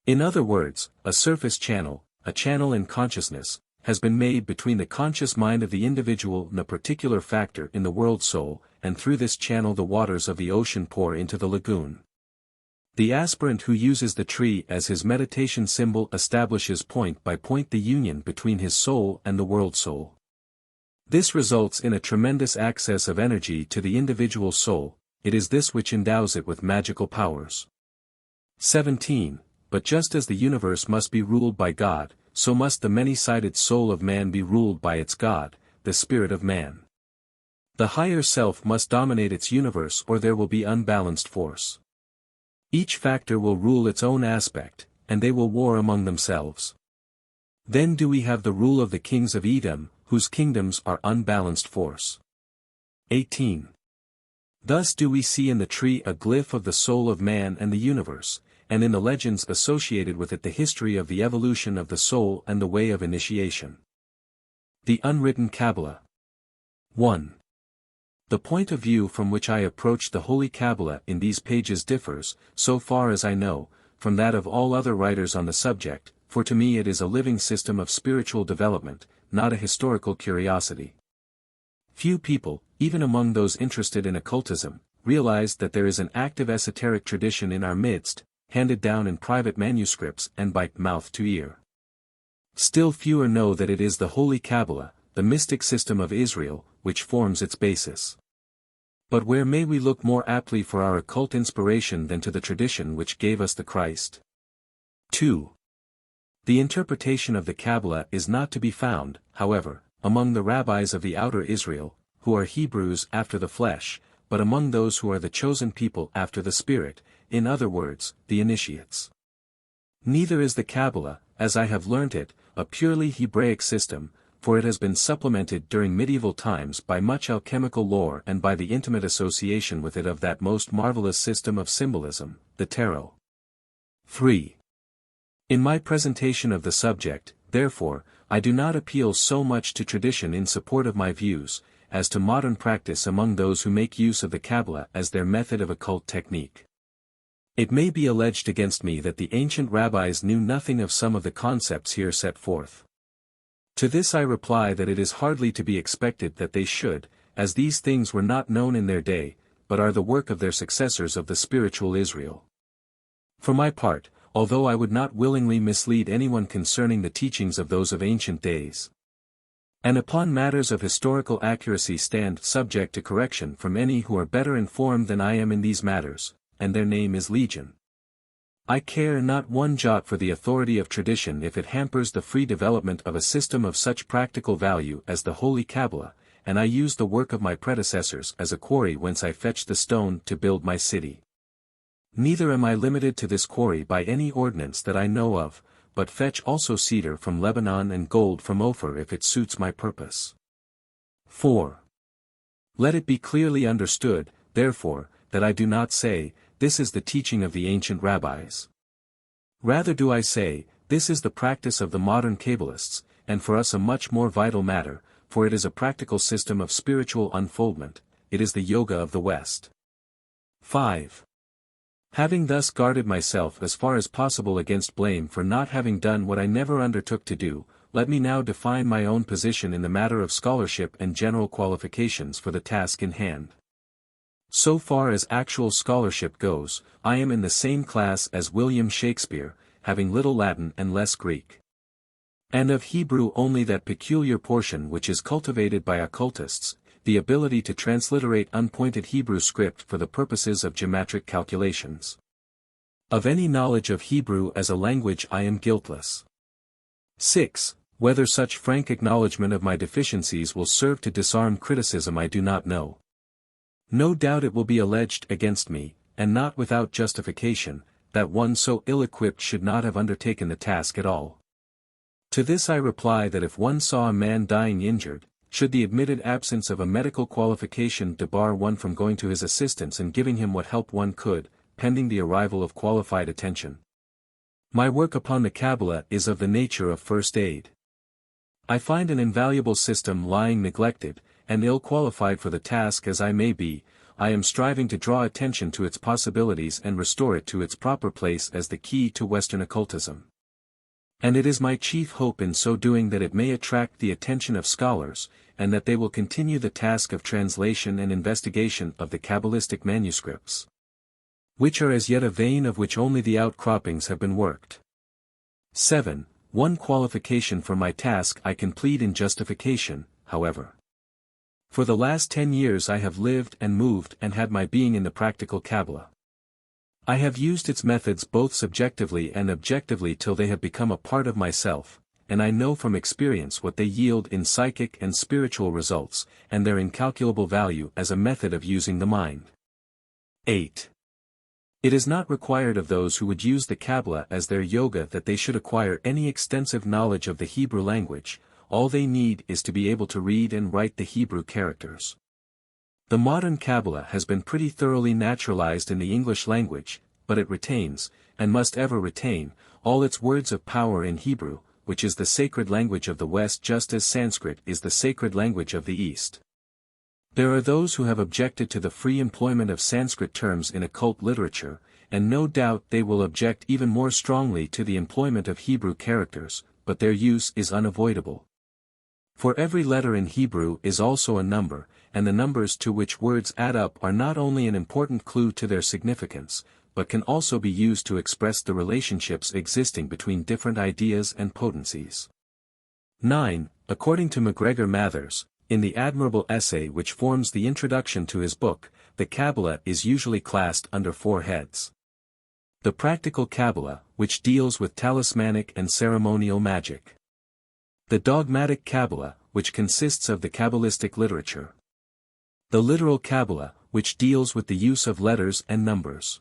In other words, a surface channel, a channel in consciousness, has been made between the conscious mind of the individual and a particular factor in the world soul, and through this channel the waters of the ocean pour into the lagoon. The aspirant who uses the tree as his meditation symbol establishes point by point the union between his soul and the world soul. This results in a tremendous access of energy to the individual soul, it is this which endows it with magical powers. 17. But just as the universe must be ruled by God, so must the many-sided soul of man be ruled by its God, the spirit of man. The higher self must dominate its universe or there will be unbalanced force. Each factor will rule its own aspect, and they will war among themselves. Then do we have the rule of the kings of Edom, whose kingdoms are unbalanced force. 18. Thus do we see in the tree a glyph of the soul of man and the universe, and in the legends associated with it the history of the evolution of the soul and the way of initiation. The unwritten Kabbalah. 1. The point of view from which I approach the Holy Kabbalah in these pages differs, so far as I know, from that of all other writers on the subject, for to me it is a living system of spiritual development, not a historical curiosity. Few people, even among those interested in occultism, realize that there is an active esoteric tradition in our midst, handed down in private manuscripts and by mouth to ear. Still fewer know that it is the Holy Kabbalah, the mystic system of Israel, which forms its basis. But where may we look more aptly for our occult inspiration than to the tradition which gave us the Christ? 2. The interpretation of the Kabbalah is not to be found, however, among the rabbis of the outer Israel, who are Hebrews after the flesh, but among those who are the chosen people after the Spirit, in other words, the initiates. Neither is the Kabbalah, as I have learnt it, a purely Hebraic system, for it has been supplemented during medieval times by much alchemical lore and by the intimate association with it of that most marvelous system of symbolism, the tarot. 3. In my presentation of the subject, therefore, I do not appeal so much to tradition in support of my views, as to modern practice among those who make use of the Kabbalah as their method of occult technique. It may be alleged against me that the ancient rabbis knew nothing of some of the concepts here set forth. To this I reply that it is hardly to be expected that they should, as these things were not known in their day, but are the work of their successors of the spiritual Israel. For my part, although I would not willingly mislead anyone concerning the teachings of those of ancient days, and upon matters of historical accuracy stand subject to correction from any who are better informed than I am in these matters, and their name is legion. I care not one jot for the authority of tradition if it hampers the free development of a system of such practical value as the Holy Kabbalah, and I use the work of my predecessors as a quarry whence I fetched the stone to build my city. Neither am I limited to this quarry by any ordinance that I know of, but fetch also cedar from Lebanon and gold from Ophir if it suits my purpose. 4. Let it be clearly understood, therefore, that I do not say, this is the teaching of the ancient rabbis. Rather do I say, this is the practice of the modern Kabbalists, and for us a much more vital matter, for it is a practical system of spiritual unfoldment, it is the yoga of the West. 5. Having thus guarded myself as far as possible against blame for not having done what I never undertook to do, let me now define my own position in the matter of scholarship and general qualifications for the task in hand. So far as actual scholarship goes, I am in the same class as William Shakespeare, having little Latin and less Greek. and of Hebrew only that peculiar portion which is cultivated by occultists, the ability to transliterate unpointed Hebrew script for the purposes of geometric calculations. Of any knowledge of Hebrew as a language I am guiltless. 6. Whether such frank acknowledgment of my deficiencies will serve to disarm criticism I do not know. No doubt it will be alleged against me, and not without justification, that one so ill-equipped should not have undertaken the task at all. To this I reply that if one saw a man dying injured, should the admitted absence of a medical qualification debar one from going to his assistance and giving him what help one could, pending the arrival of qualified attention. My work upon the Kabbalah is of the nature of first aid. I find an invaluable system lying neglected, and ill-qualified for the task as I may be. I am striving to draw attention to its possibilities and restore it to its proper place as the key to Western occultism. And it is my chief hope in so doing that it may attract the attention of scholars, and that they will continue the task of translation and investigation of the Kabbalistic manuscripts, which are as yet a vein of which only the outcroppings have been worked. 7. One qualification for my task I can plead in justification, however. For the last 10 years I have lived and moved and had my being in the practical Kabbalah. I have used its methods both subjectively and objectively till they have become a part of myself, and I know from experience what they yield in psychic and spiritual results, and their incalculable value as a method of using the mind. 8. It is not required of those who would use the Kabbalah as their yoga that they should acquire any extensive knowledge of the Hebrew language. All they need is to be able to read and write the Hebrew characters. The modern Kabbalah has been pretty thoroughly naturalized in the English language, but it retains, and must ever retain, all its words of power in Hebrew, which is the sacred language of the West just as Sanskrit is the sacred language of the East. There are those who have objected to the free employment of Sanskrit terms in occult literature, and no doubt they will object even more strongly to the employment of Hebrew characters, but their use is unavoidable. For every letter in Hebrew is also a number, and the numbers to which words add up are not only an important clue to their significance, but can also be used to express the relationships existing between different ideas and potencies. 9. According to MacGregor Mathers, in the admirable essay which forms the introduction to his book, the Kabbalah is usually classed under 4 heads. The practical Kabbalah, which deals with talismanic and ceremonial magic. The dogmatic Kabbalah, which consists of the Kabbalistic literature. The literal Kabbalah, which deals with the use of letters and numbers.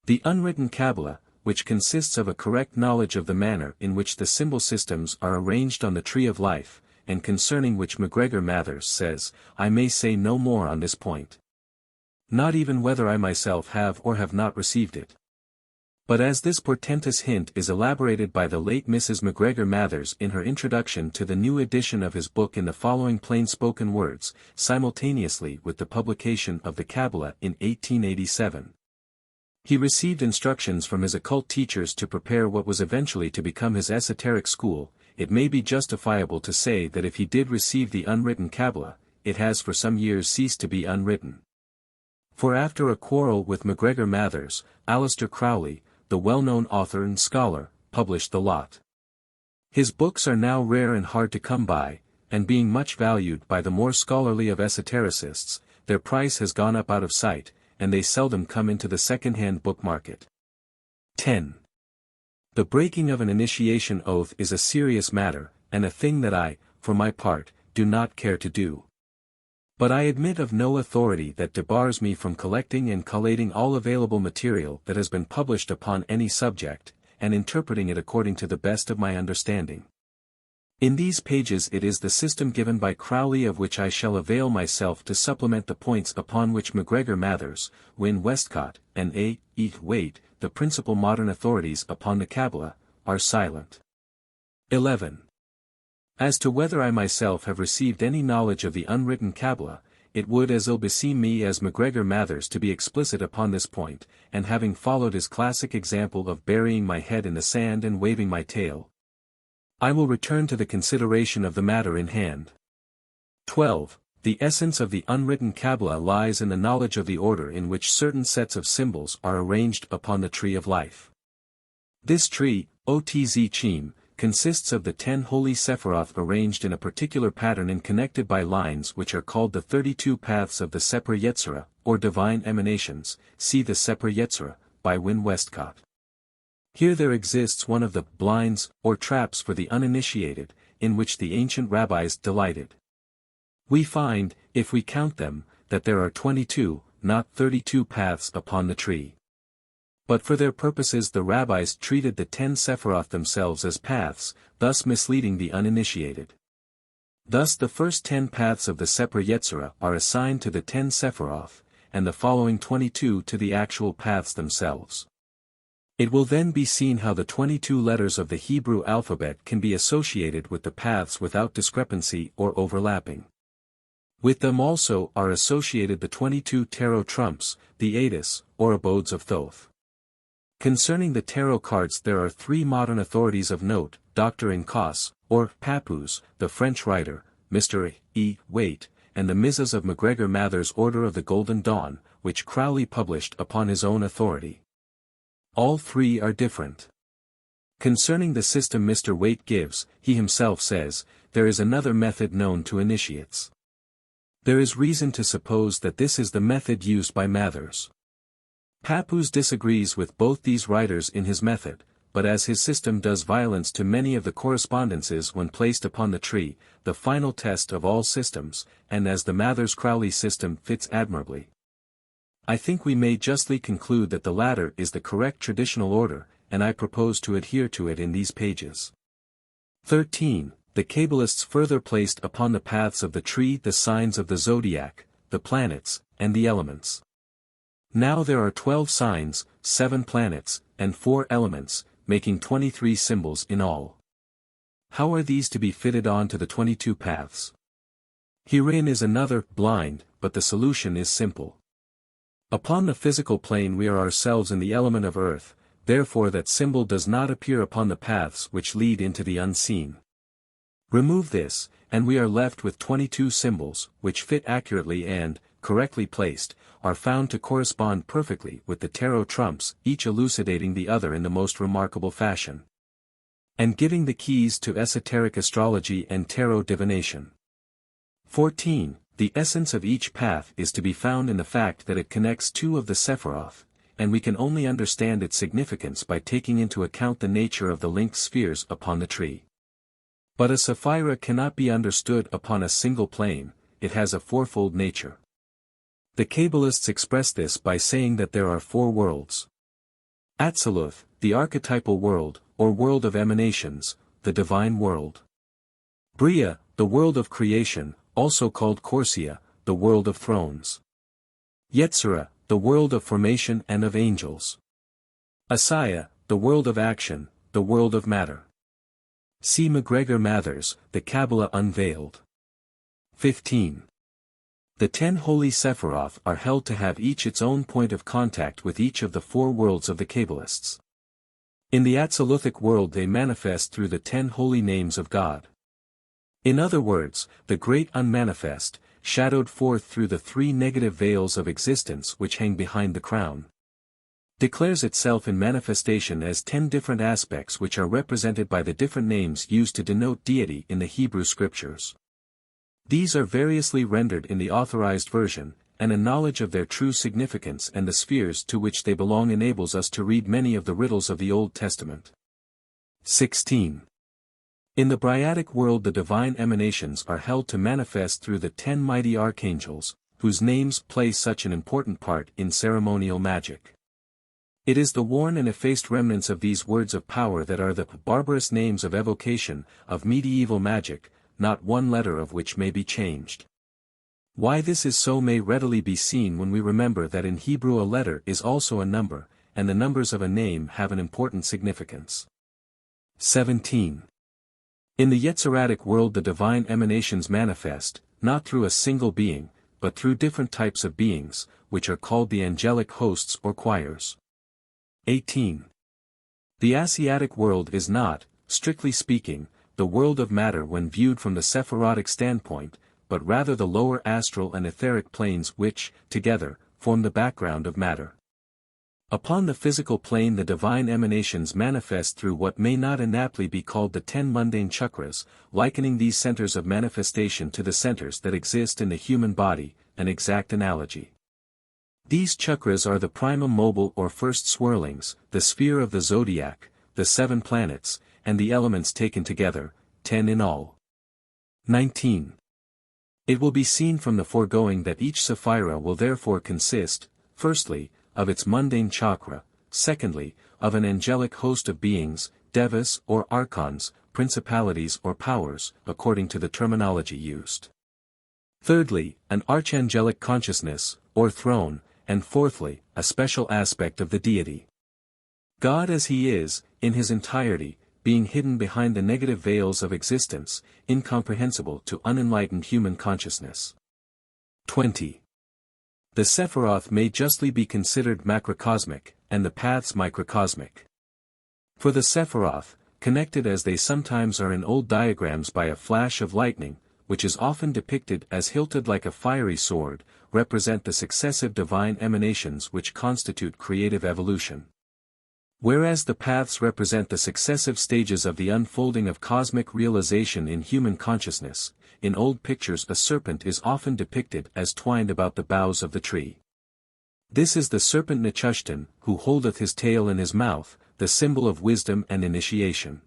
The unwritten Kabbalah, which consists of a correct knowledge of the manner in which the symbol systems are arranged on the tree of life, and concerning which MacGregor Mathers says, I may say no more on this point. Not even whether I myself have or have not received it. But as this portentous hint is elaborated by the late Mrs. MacGregor Mathers in her introduction to the new edition of his book in the following plain-spoken words, simultaneously with the publication of the Kabbalah in 1887. He received instructions from his occult teachers to prepare what was eventually to become his esoteric school. It may be justifiable to say that if he did receive the unwritten Kabbalah, it has for some years ceased to be unwritten. For after a quarrel with MacGregor Mathers, Aleister Crowley, the well-known author and scholar, published the lot. His books are now rare and hard to come by, and being much valued by the more scholarly of esotericists, their price has gone up out of sight, and they seldom come into the second-hand book market. 10. The breaking of an initiation oath is a serious matter, and a thing that I, for my part, do not care to do. But I admit of no authority that debars me from collecting and collating all available material that has been published upon any subject, and interpreting it according to the best of my understanding. In these pages it is the system given by Crowley of which I shall avail myself to supplement the points upon which MacGregor Mathers, Wynne Westcott, and A. E. Waite, the principal modern authorities upon the Kabbalah, are silent. 11. As to whether I myself have received any knowledge of the unwritten Kabbalah, it would as ill beseem me as MacGregor Mathers to be explicit upon this point, and having followed his classic example of burying my head in the sand and waving my tail, I will return to the consideration of the matter in hand. 12. The essence of the unwritten Kabbalah lies in the knowledge of the order in which certain sets of symbols are arranged upon the tree of life. This tree, Otz Chim, consists of the 10 holy Sephiroth arranged in a particular pattern and connected by lines which are called the 32 paths of the Seper Yetzirah, or divine emanations. See the Seper Yetzirah, by Wynne Westcott. Here there exists one of the blinds, or traps for the uninitiated, in which the ancient rabbis delighted. We find, if we count them, that there are 22, not 32 paths upon the tree. But for their purposes the rabbis treated the 10 Sephiroth themselves as paths, thus misleading the uninitiated. Thus the first 10 paths of the Seper Yetzirah are assigned to the 10 Sephiroth, and the following 22 to the actual paths themselves. It will then be seen how the 22 letters of the Hebrew alphabet can be associated with the paths without discrepancy or overlapping. With them also are associated the 22 tarot trumps, the Adis, or abodes of Thoth. Concerning the tarot cards there are 3 modern authorities of note: Dr. Incas, or Papoose, the French writer, Mr. E. Waite, and the Mrs. of MacGregor Mather's Order of the Golden Dawn, which Crowley published upon his own authority. All 3 are different. Concerning the system Mr. Waite gives, he himself says, there is another method known to initiates. There is reason to suppose that this is the method used by Mathers. Papoose disagrees with both these writers in his method, but as his system does violence to many of the correspondences when placed upon the tree, the final test of all systems, and as the Mathers-Crowley system fits admirably, I think we may justly conclude that the latter is the correct traditional order, and I propose to adhere to it in these pages. 13. The Kabbalists further placed upon the paths of the tree the signs of the zodiac, the planets, and the elements. Now there are 12 signs, 7 planets, and 4 elements, making 23 symbols in all. How are these to be fitted on to the 22 paths? Herein is another blind, but the solution is simple. Upon the physical plane we are ourselves in the element of earth, therefore that symbol does not appear upon the paths which lead into the unseen. Remove this, and we are left with 22 symbols, which fit accurately and, correctly placed, are found to correspond perfectly with the tarot trumps, each elucidating the other in the most remarkable fashion, and giving the keys to esoteric astrology and tarot divination. 14. The essence of each path is to be found in the fact that it connects 2 of the Sephiroth, and we can only understand its significance by taking into account the nature of the linked spheres upon the tree. But a Sephira cannot be understood upon a single plane, it has a fourfold nature. The Kabbalists express this by saying that there are 4 worlds. Atziluth, the archetypal world, or world of emanations, the divine world. Bria, the world of creation, also called Corsia, the world of thrones. Yetzirah, the world of formation and of angels. Asaya, the world of action, the world of matter. See MacGregor Mathers, The Kabbalah Unveiled. 15. The 10 holy Sephiroth are held to have each its own point of contact with each of the 4 worlds of the Kabbalists. In the Atziluthic world they manifest through the 10 holy names of God. In other words, the great unmanifest, shadowed forth through the 3 negative veils of existence which hang behind the crown, declares itself in manifestation as 10 different aspects which are represented by the different names used to denote deity in the Hebrew scriptures. These are variously rendered in the authorized version, and a knowledge of their true significance and the spheres to which they belong enables us to read many of the riddles of the Old Testament. 16. In the Briatic world the divine emanations are held to manifest through the 10 mighty archangels, whose names play such an important part in ceremonial magic. It is the worn and effaced remnants of these words of power that are the barbarous names of evocation, of medieval magic, not one letter of which may be changed. Why this is so may readily be seen when we remember that in Hebrew a letter is also a number, and the numbers of a name have an important significance. 17. In the Yetziratic world the divine emanations manifest, not through a single being, but through different types of beings, which are called the angelic hosts or choirs. 18. The Asiatic world is not, strictly speaking, the world of matter when viewed from the Sephirotic standpoint, but rather the lower astral and etheric planes which, together, form the background of matter. Upon the physical plane the divine emanations manifest through what may not inaptly be called the 10 mundane chakras, likening these centers of manifestation to the centers that exist in the human body, an exact analogy. These chakras are the prima mobile or first swirlings, the sphere of the zodiac, the 7 planets, and the elements taken together, 10 in all. 19. It will be seen from the foregoing that each Saphira will therefore consist, firstly, of its mundane chakra, secondly, of an angelic host of beings, devas or archons, principalities or powers, according to the terminology used. Thirdly, an archangelic consciousness, or throne, and fourthly, a special aspect of the deity. God as he is, in his entirety, being hidden behind the negative veils of existence, incomprehensible to unenlightened human consciousness. 20. The Sephiroth may justly be considered macrocosmic, and the paths microcosmic. For the Sephiroth, connected as they sometimes are in old diagrams by a flash of lightning, which is often depicted as hilted like a fiery sword, represent the successive divine emanations which constitute creative evolution. Whereas the paths represent the successive stages of the unfolding of cosmic realization in human consciousness, in old pictures a serpent is often depicted as twined about the boughs of the tree. This is the serpent Nechushtan, who holdeth his tail in his mouth, the symbol of wisdom and initiation.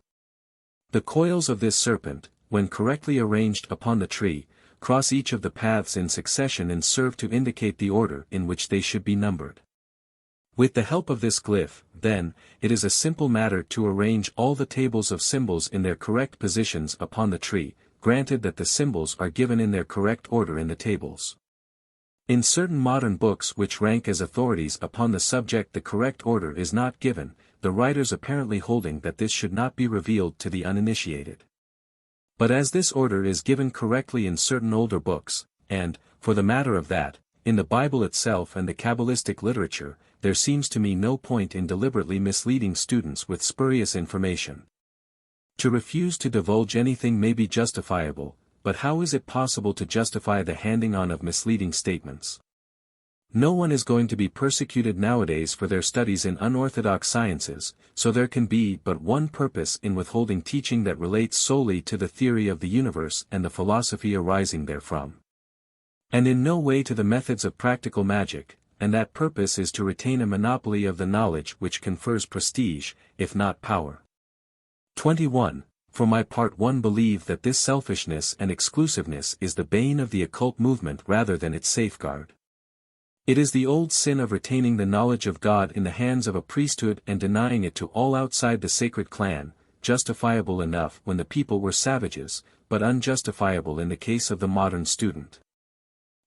The coils of this serpent, when correctly arranged upon the tree, cross each of the paths in succession and serve to indicate the order in which they should be numbered. With the help of this glyph, then, it is a simple matter to arrange all the tables of symbols in their correct positions upon the tree, granted that the symbols are given in their correct order in the tables. In certain modern books which rank as authorities upon the subject the correct order is not given, the writers apparently holding that this should not be revealed to the uninitiated. But as this order is given correctly in certain older books, and, for the matter of that, in the Bible itself and the Kabbalistic literature, there seems to me no point in deliberately misleading students with spurious information. To refuse to divulge anything may be justifiable, but how is it possible to justify the handing on of misleading statements? No one is going to be persecuted nowadays for their studies in unorthodox sciences, so there can be but one purpose in withholding teaching that relates solely to the theory of the universe and the philosophy arising therefrom. And in no way to the methods of practical magic, and that purpose is to retain a monopoly of the knowledge which confers prestige, if not power. 21. For my part one believe that this selfishness and exclusiveness is the bane of the occult movement rather than its safeguard. It is the old sin of retaining the knowledge of God in the hands of a priesthood and denying it to all outside the sacred clan, justifiable enough when the people were savages, but unjustifiable in the case of the modern student.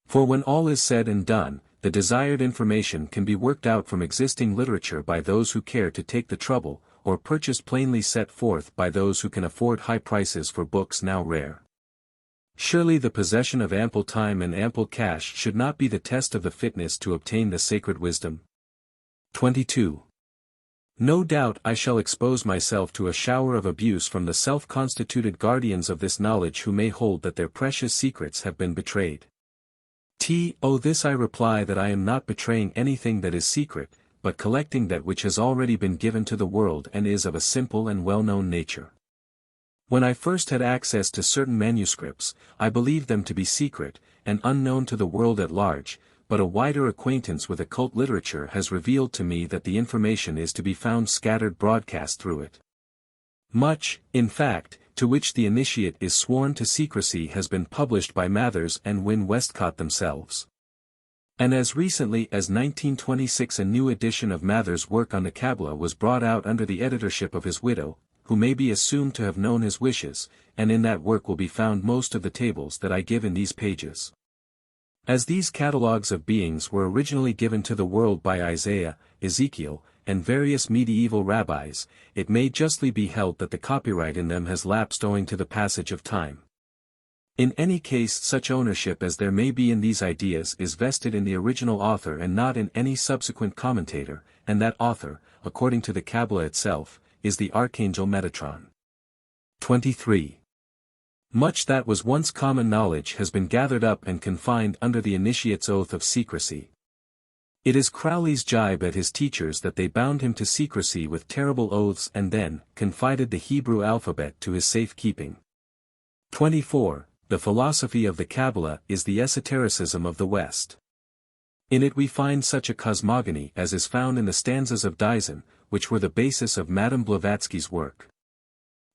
For when all is said and done, the desired information can be worked out from existing literature by those who care to take the trouble, or purchased plainly set forth by those who can afford high prices for books now rare. Surely the possession of ample time and ample cash should not be the test of the fitness to obtain the sacred wisdom. 22. No doubt I shall expose myself to a shower of abuse from the self-constituted guardians of this knowledge who may hold that their precious secrets have been betrayed. This I reply that I am not betraying anything that is secret, but collecting that which has already been given to the world and is of a simple and well-known nature. When I first had access to certain manuscripts, I believed them to be secret, and unknown to the world at large, but a wider acquaintance with occult literature has revealed to me that the information is to be found scattered broadcast through it. Much, in fact, to which the initiate is sworn to secrecy has been published by Mathers and Wynne Westcott themselves. And as recently as 1926 a new edition of Mathers' work on the Kabbalah was brought out under the editorship of his widow, who may be assumed to have known his wishes, and in that work will be found most of the tables that I give in these pages. As these catalogues of beings were originally given to the world by Isaiah, Ezekiel, and various medieval rabbis, it may justly be held that the copyright in them has lapsed owing to the passage of time. In any case, such ownership as there may be in these ideas is vested in the original author and not in any subsequent commentator, and that author, according to the Kabbalah itself, is the Archangel Metatron. 23. Much that was once common knowledge has been gathered up and confined under the initiate's oath of secrecy. It is Crowley's jibe at his teachers that they bound him to secrecy with terrible oaths and then confided the Hebrew alphabet to his safekeeping. 24. The philosophy of the Kabbalah is the esotericism of the West. In it we find such a cosmogony as is found in the stanzas of Dion, which were the basis of Madame Blavatsky's work.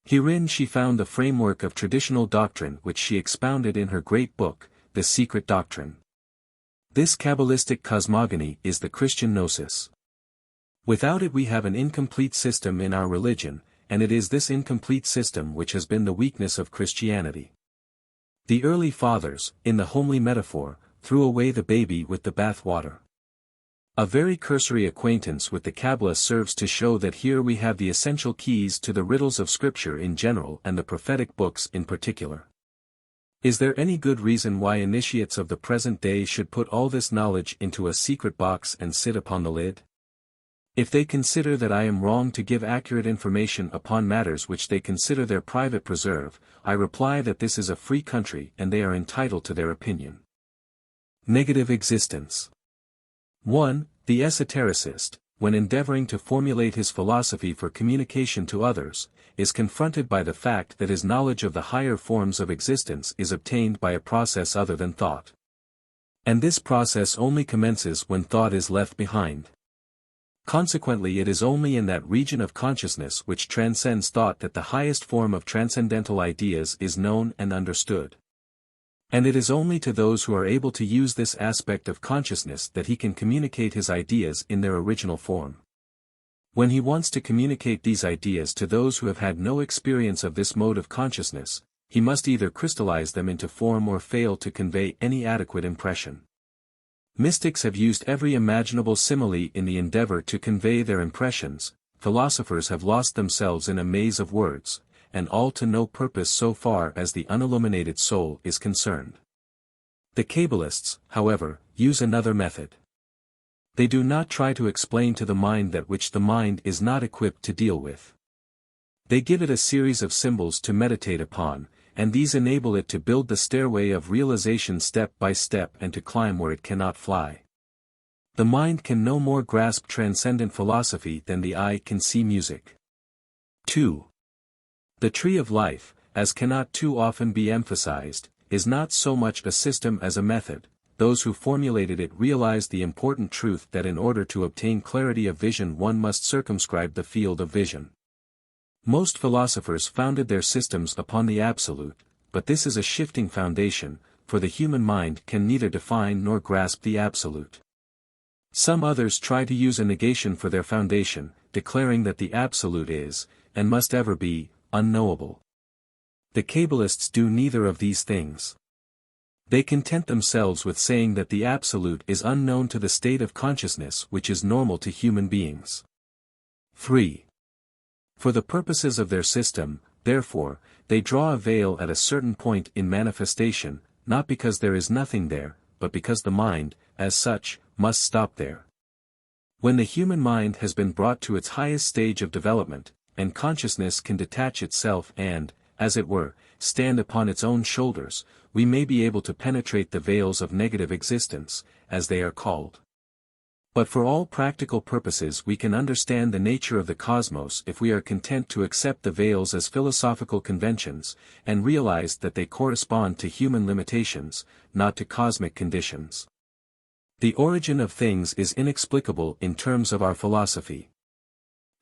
Herein she found the framework of traditional doctrine which she expounded in her great book, The Secret Doctrine. This Kabbalistic cosmogony is the Christian gnosis. Without it we have an incomplete system in our religion, and it is this incomplete system which has been the weakness of Christianity. The early fathers, in the homely metaphor, threw away the baby with the bathwater. A very cursory acquaintance with the Kabbalah serves to show that here we have the essential keys to the riddles of Scripture in general and the prophetic books in particular. Is there any good reason why initiates of the present day should put all this knowledge into a secret box and sit upon the lid? If they consider that I am wrong to give accurate information upon matters which they consider their private preserve, I reply that this is a free country and they are entitled to their opinion. Negative existence. 1. The esotericist, when endeavoring to formulate his philosophy for communication to others, is confronted by the fact that his knowledge of the higher forms of existence is obtained by a process other than thought. And this process only commences when thought is left behind. Consequently it is only in that region of consciousness which transcends thought that the highest form of transcendental ideas is known and understood. And it is only to those who are able to use this aspect of consciousness that he can communicate his ideas in their original form. When he wants to communicate these ideas to those who have had no experience of this mode of consciousness, he must either crystallize them into form or fail to convey any adequate impression. Mystics have used every imaginable simile in the endeavor to convey their impressions, philosophers have lost themselves in a maze of words, and all to no purpose so far as the unilluminated soul is concerned. The Kabbalists, however, use another method. They do not try to explain to the mind that which the mind is not equipped to deal with. They give it a series of symbols to meditate upon, and these enable it to build the stairway of realization step by step and to climb where it cannot fly. The mind can no more grasp transcendent philosophy than the eye can see music. 2. The tree of life, as cannot too often be emphasized, is not so much a system as a method. Those who formulated it realized the important truth that in order to obtain clarity of vision one must circumscribe the field of vision. Most philosophers founded their systems upon the absolute, but this is a shifting foundation, for the human mind can neither define nor grasp the absolute. Some others try to use a negation for their foundation, declaring that the absolute is, and must ever be, unknowable. The Kabbalists do neither of these things. They content themselves with saying that the absolute is unknown to the state of consciousness which is normal to human beings. 3. For the purposes of their system, therefore, they draw a veil at a certain point in manifestation, not because there is nothing there, but because the mind, as such, must stop there. When the human mind has been brought to its highest stage of development, and consciousness can detach itself and, as it were, stand upon its own shoulders, we may be able to penetrate the veils of negative existence, as they are called. But for all practical purposes we can understand the nature of the cosmos if we are content to accept the veils as philosophical conventions, and realize that they correspond to human limitations, not to cosmic conditions. The origin of things is inexplicable in terms of our philosophy.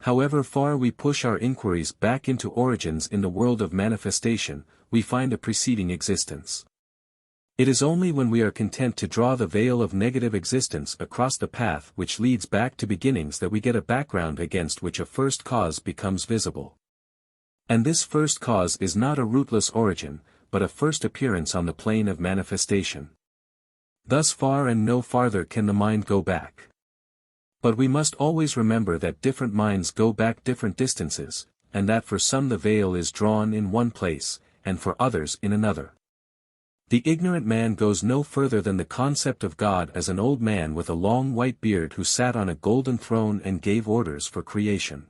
However far we push our inquiries back into origins in the world of manifestation, we find a preceding existence. It is only when we are content to draw the veil of negative existence across the path which leads back to beginnings that we get a background against which a first cause becomes visible. And this first cause is not a rootless origin, but a first appearance on the plane of manifestation. Thus far and no farther can the mind go back. But we must always remember that different minds go back different distances, and that for some the veil is drawn in one place, and for others in another. The ignorant man goes no further than the concept of God as an old man with a long white beard who sat on a golden throne and gave orders for creation.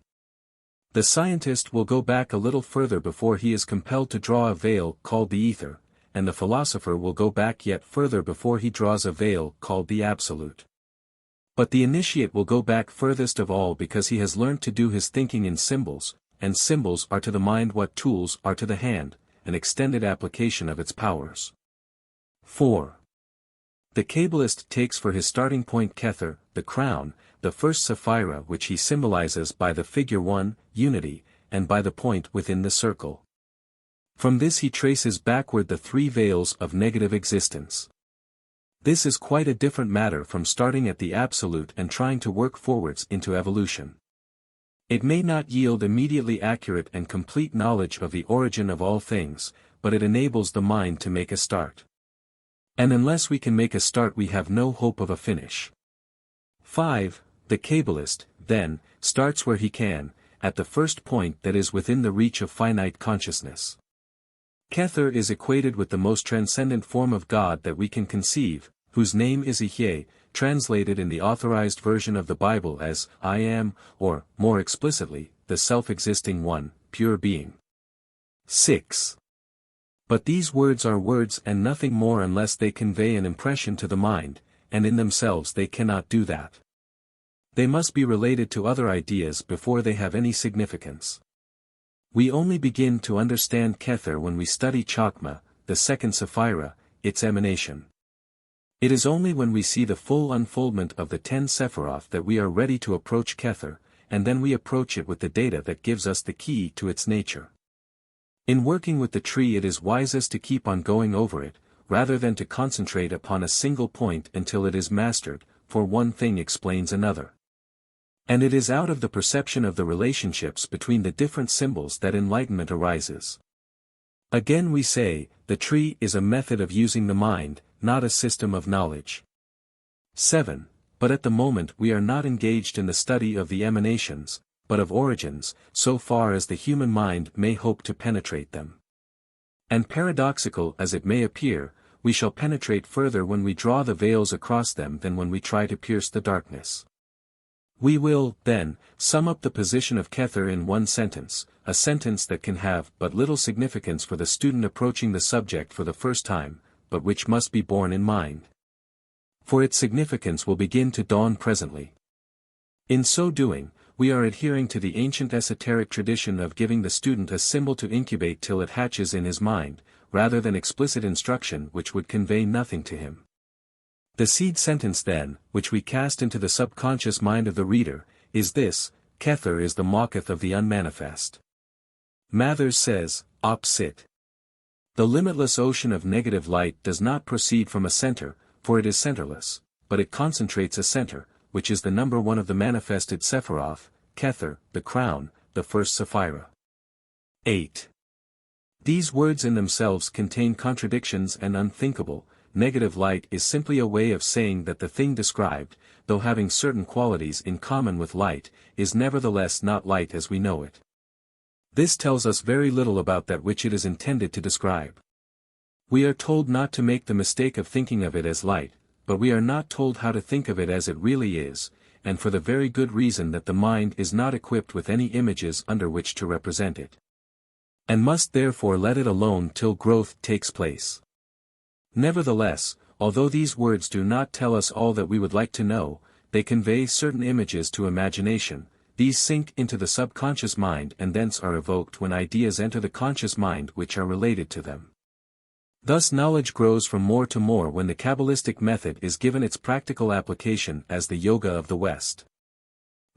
The scientist will go back a little further before he is compelled to draw a veil called the ether, and the philosopher will go back yet further before he draws a veil called the absolute. But the initiate will go back furthest of all because he has learnt to do his thinking in symbols, and symbols are to the mind what tools are to the hand, an extended application of its powers. 4. The Kabbalist takes for his starting point Kether, the crown, the first Sephira which he symbolizes by the figure 1, unity, and by the point within the circle. From this he traces backward the three veils of negative existence. This is quite a different matter from starting at the absolute and trying to work forwards into evolution. It may not yield immediately accurate and complete knowledge of the origin of all things, but it enables the mind to make a start. And unless we can make a start we have no hope of a finish. 5. The Kabbalist, then, starts where he can, at the first point that is within the reach of finite consciousness. Kether is equated with the most transcendent form of God that we can conceive, whose name is Ihye, translated in the authorized version of the Bible as, I am, or, more explicitly, the self-existing one, pure being. 6. But these words are words and nothing more unless they convey an impression to the mind, and in themselves they cannot do that. They must be related to other ideas before they have any significance. We only begin to understand Kether when we study Chakma, the second Sephira, its emanation. It is only when we see the full unfoldment of the 10 Sephiroth that we are ready to approach Kether, and then we approach it with the data that gives us the key to its nature. In working with the tree it is wisest to keep on going over it, rather than to concentrate upon a single point until it is mastered, for one thing explains another. And it is out of the perception of the relationships between the different symbols that enlightenment arises. Again we say, the tree is a method of using the mind, not a system of knowledge. 7. But at the moment we are not engaged in the study of the emanations, but of origins, so far as the human mind may hope to penetrate them. And paradoxical as it may appear, we shall penetrate further when we draw the veils across them than when we try to pierce the darkness. We will, then, sum up the position of Kether in one sentence, a sentence that can have but little significance for the student approaching the subject for the first time, but which must be borne in mind. For its significance will begin to dawn presently. In so doing, we are adhering to the ancient esoteric tradition of giving the student a symbol to incubate till it hatches in his mind, rather than explicit instruction which would convey nothing to him. The seed sentence then, which we cast into the subconscious mind of the reader, is this: Kether is the Moketh of the unmanifest. Mathers says, Op Sit. The limitless ocean of negative light does not proceed from a center, for it is centerless, but it concentrates a center, which is the number 1 of the manifested Sephiroth, Kether, the crown, the first Sephira. 8. These words in themselves contain contradictions and unthinkable. Negative light is simply a way of saying that the thing described, though having certain qualities in common with light, is nevertheless not light as we know it. This tells us very little about that which it is intended to describe. We are told not to make the mistake of thinking of it as light, but we are not told how to think of it as it really is, and for the very good reason that the mind is not equipped with any images under which to represent it. And must therefore let it alone till growth takes place. Nevertheless, although these words do not tell us all that we would like to know, they convey certain images to imagination. These sink into the subconscious mind and thence are evoked when ideas enter the conscious mind which are related to them. Thus knowledge grows from more to more when the Kabbalistic method is given its practical application as the Yoga of the West.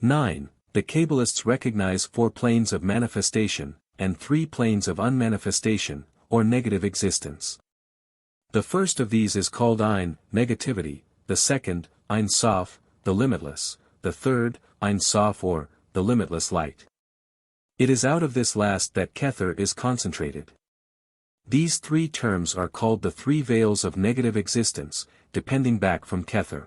9. The Kabbalists recognize 4 planes of manifestation, and 3 planes of unmanifestation, or negative existence. The first of these is called Ein, negativity, the second, Ein Sof, the limitless, the third, Ein Sof or, the limitless light. It is out of this last that Kether is concentrated. These 3 terms are called the 3 veils of negative existence, depending back from Kether.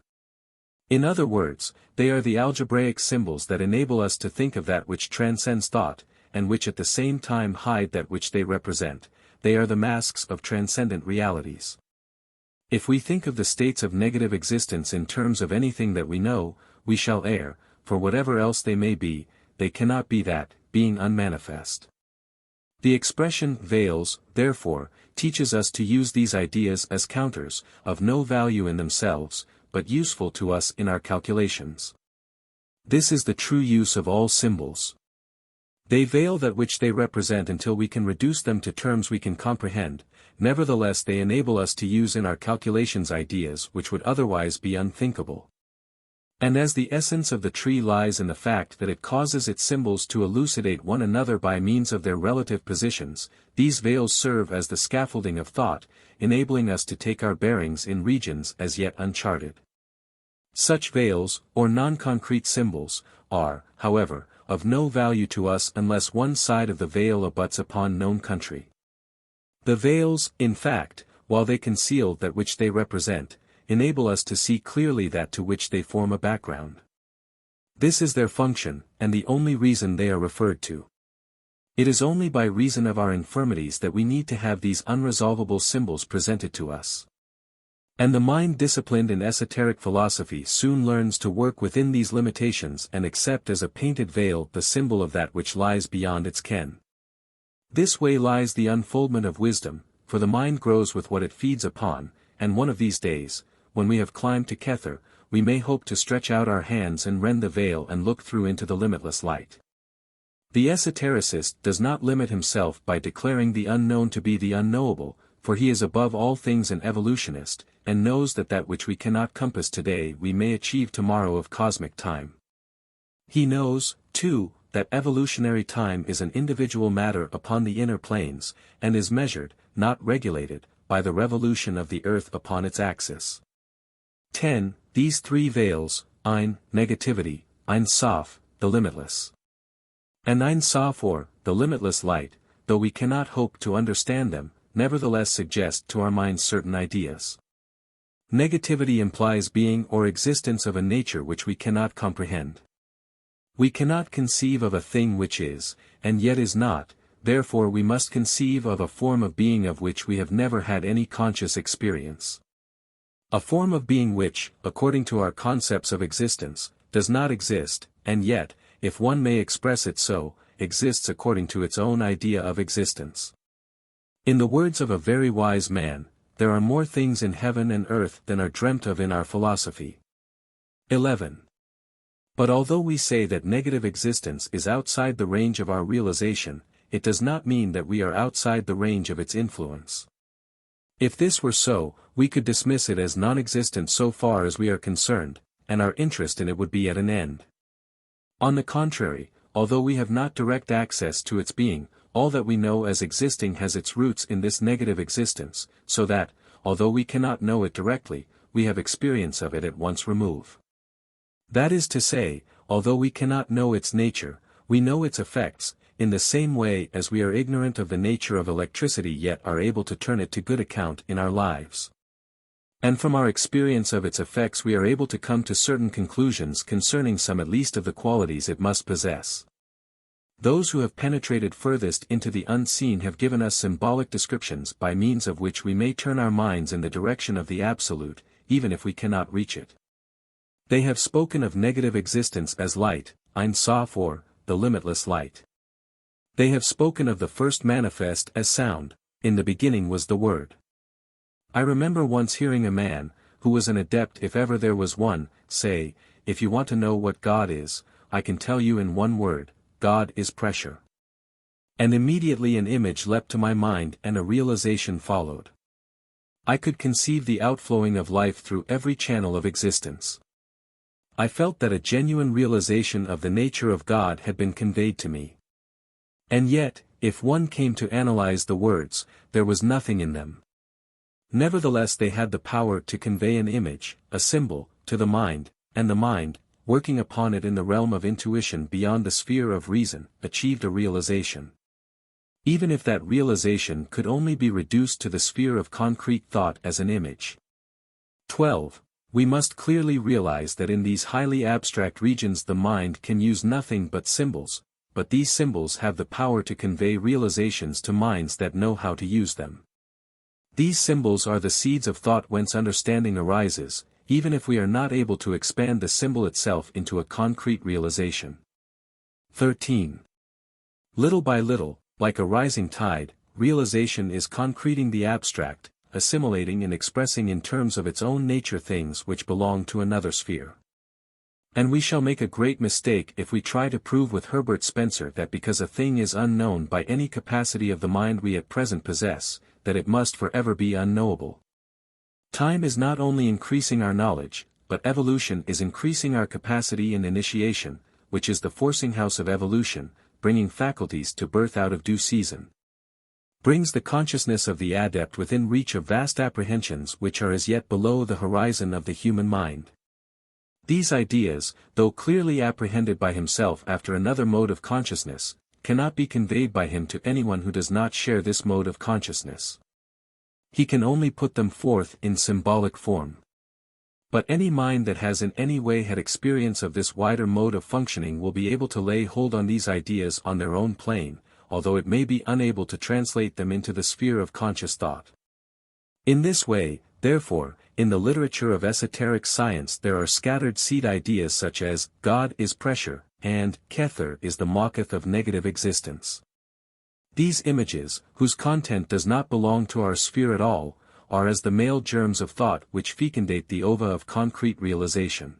In other words, they are the algebraic symbols that enable us to think of that which transcends thought, and which at the same time hide that which they represent. They are the masks of transcendent realities. If we think of the states of negative existence in terms of anything that we know, we shall err, for whatever else they may be, they cannot be that, being unmanifest. The expression veils, therefore, teaches us to use these ideas as counters, of no value in themselves, but useful to us in our calculations. This is the true use of all symbols. They veil that which they represent until we can reduce them to terms we can comprehend, nevertheless they enable us to use in our calculations ideas which would otherwise be unthinkable. And as the essence of the tree lies in the fact that it causes its symbols to elucidate one another by means of their relative positions, these veils serve as the scaffolding of thought, enabling us to take our bearings in regions as yet uncharted. Such veils, or non-concrete symbols, are, however, of no value to us unless one side of the veil abuts upon known country. The veils, in fact, while they conceal that which they represent, enable us to see clearly that to which they form a background. This is their function, and the only reason they are referred to. It is only by reason of our infirmities that we need to have these unresolvable symbols presented to us. And the mind disciplined in esoteric philosophy soon learns to work within these limitations and accept as a painted veil the symbol of that which lies beyond its ken. This way lies the unfoldment of wisdom, for the mind grows with what it feeds upon, and one of these days, when we have climbed to Kether, we may hope to stretch out our hands and rend the veil and look through into the limitless light. The esotericist does not limit himself by declaring the unknown to be the unknowable, for he is above all things an evolutionist, and knows that that which we cannot compass today we may achieve tomorrow of cosmic time. He knows, too, that evolutionary time is an individual matter upon the inner planes, and is measured, not regulated, by the revolution of the earth upon its axis. 10. These three veils, Ein, negativity, Ein Sof, the limitless. And Ein Sof or, the limitless light, though we cannot hope to understand them, nevertheless suggest to our minds certain ideas. Negativity implies being or existence of a nature which we cannot comprehend. We cannot conceive of a thing which is, and yet is not, therefore we must conceive of a form of being of which we have never had any conscious experience. A form of being which, according to our concepts of existence, does not exist, and yet, if one may express it so, exists according to its own idea of existence. In the words of a very wise man, there are more things in heaven and earth than are dreamt of in our philosophy. 11. But although we say that negative existence is outside the range of our realization, it does not mean that we are outside the range of its influence. If this were so, we could dismiss it as non-existent so far as we are concerned, and our interest in it would be at an end. On the contrary, although we have not direct access to its being, all that we know as existing has its roots in this negative existence, so that, although we cannot know it directly, we have experience of it at once remove. That is to say, although we cannot know its nature, we know its effects, in the same way as we are ignorant of the nature of electricity yet are able to turn it to good account in our lives. And from our experience of its effects we are able to come to certain conclusions concerning some at least of the qualities it must possess. Those who have penetrated furthest into the unseen have given us symbolic descriptions by means of which we may turn our minds in the direction of the Absolute, even if we cannot reach it. They have spoken of negative existence as light, Ein Sof or, the limitless light. They have spoken of the first manifest as sound, in the beginning was the Word. I remember once hearing a man, who was an adept if ever there was one, say, if you want to know what God is, I can tell you in one word, God is pressure. And immediately an image leapt to my mind and a realization followed. I could conceive the outflowing of life through every channel of existence. I felt that a genuine realization of the nature of God had been conveyed to me. And yet, if one came to analyze the words, there was nothing in them. Nevertheless they had the power to convey an image, a symbol, to the mind, and the mind, working upon it in the realm of intuition beyond the sphere of reason, achieved a realization. Even if that realization could only be reduced to the sphere of concrete thought as an image. 12. We must clearly realize that in these highly abstract regions the mind can use nothing but symbols, but these symbols have the power to convey realizations to minds that know how to use them. These symbols are the seeds of thought whence understanding arises, even if we are not able to expand the symbol itself into a concrete realization. 13. Little by little, like a rising tide, realization is concreting the abstract, assimilating and expressing in terms of its own nature things which belong to another sphere. And we shall make a great mistake if we try to prove with Herbert Spencer that because a thing is unknown by any capacity of the mind we at present possess, that it must forever be unknowable. Time is not only increasing our knowledge, but evolution is increasing our capacity and initiation, which is the forcing house of evolution, bringing faculties to birth out of due season. Brings the consciousness of the adept within reach of vast apprehensions which are as yet below the horizon of the human mind. These ideas, though clearly apprehended by himself after another mode of consciousness, cannot be conveyed by him to anyone who does not share this mode of consciousness. He can only put them forth in symbolic form. But any mind that has in any way had experience of this wider mode of functioning will be able to lay hold on these ideas on their own plane, although it may be unable to translate them into the sphere of conscious thought. In this way, therefore, in the literature of esoteric science there are scattered seed ideas such as, God is pressure, and, Kether is the mocketh of negative existence. These images, whose content does not belong to our sphere at all, are as the male germs of thought which fecundate the ova of concrete realization.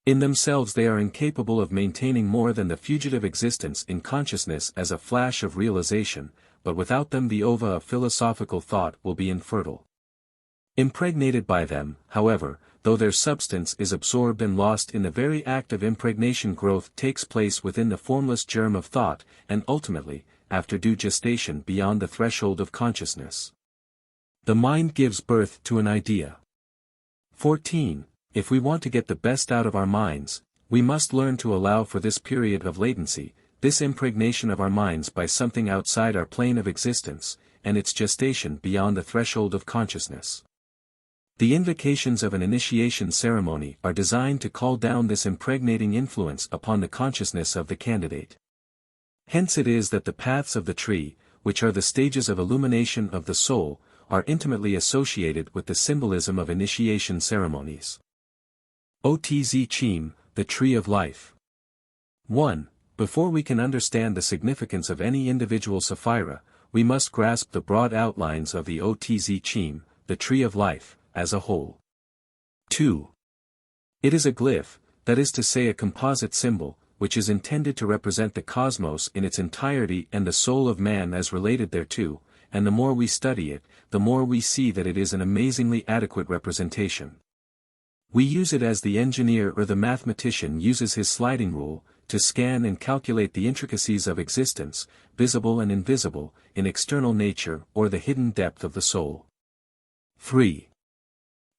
In themselves they are incapable of maintaining more than the fugitive existence in consciousness as a flash of realization, but without them the ova of philosophical thought will be infertile. Impregnated by them, however, though their substance is absorbed and lost in the very act of impregnation, growth takes place within the formless germ of thought, and ultimately, after due gestation beyond the threshold of consciousness, the mind gives birth to an idea. 14. If we want to get the best out of our minds, we must learn to allow for this period of latency, this impregnation of our minds by something outside our plane of existence, and its gestation beyond the threshold of consciousness. The invocations of an initiation ceremony are designed to call down this impregnating influence upon the consciousness of the candidate. Hence it is that the paths of the tree, which are the stages of illumination of the soul, are intimately associated with the symbolism of initiation ceremonies. Otz Chim, the Tree of Life. 1. Before we can understand the significance of any individual Sapphira, we must grasp the broad outlines of the Otz Chim, the Tree of Life, as a whole. 2. It is a glyph, that is to say a composite symbol, which is intended to represent the cosmos in its entirety and the soul of man as related thereto, and the more we study it, the more we see that it is an amazingly adequate representation. We use it as the engineer or the mathematician uses his sliding rule, to scan and calculate the intricacies of existence, visible and invisible, in external nature or the hidden depth of the soul. 3.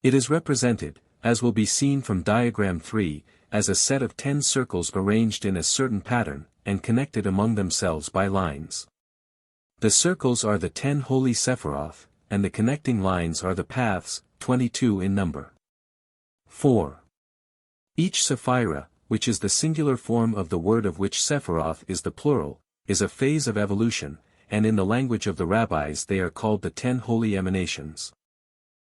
It is represented, as will be seen from diagram 3, as a set of 10 circles arranged in a certain pattern, and connected among themselves by lines. The circles are the 10 holy Sephiroth, and the connecting lines are the paths, 22 in number. 4. Each Sapphira, which is the singular form of the word of which Sephiroth is the plural, is a phase of evolution, and in the language of the rabbis they are called the 10 holy emanations.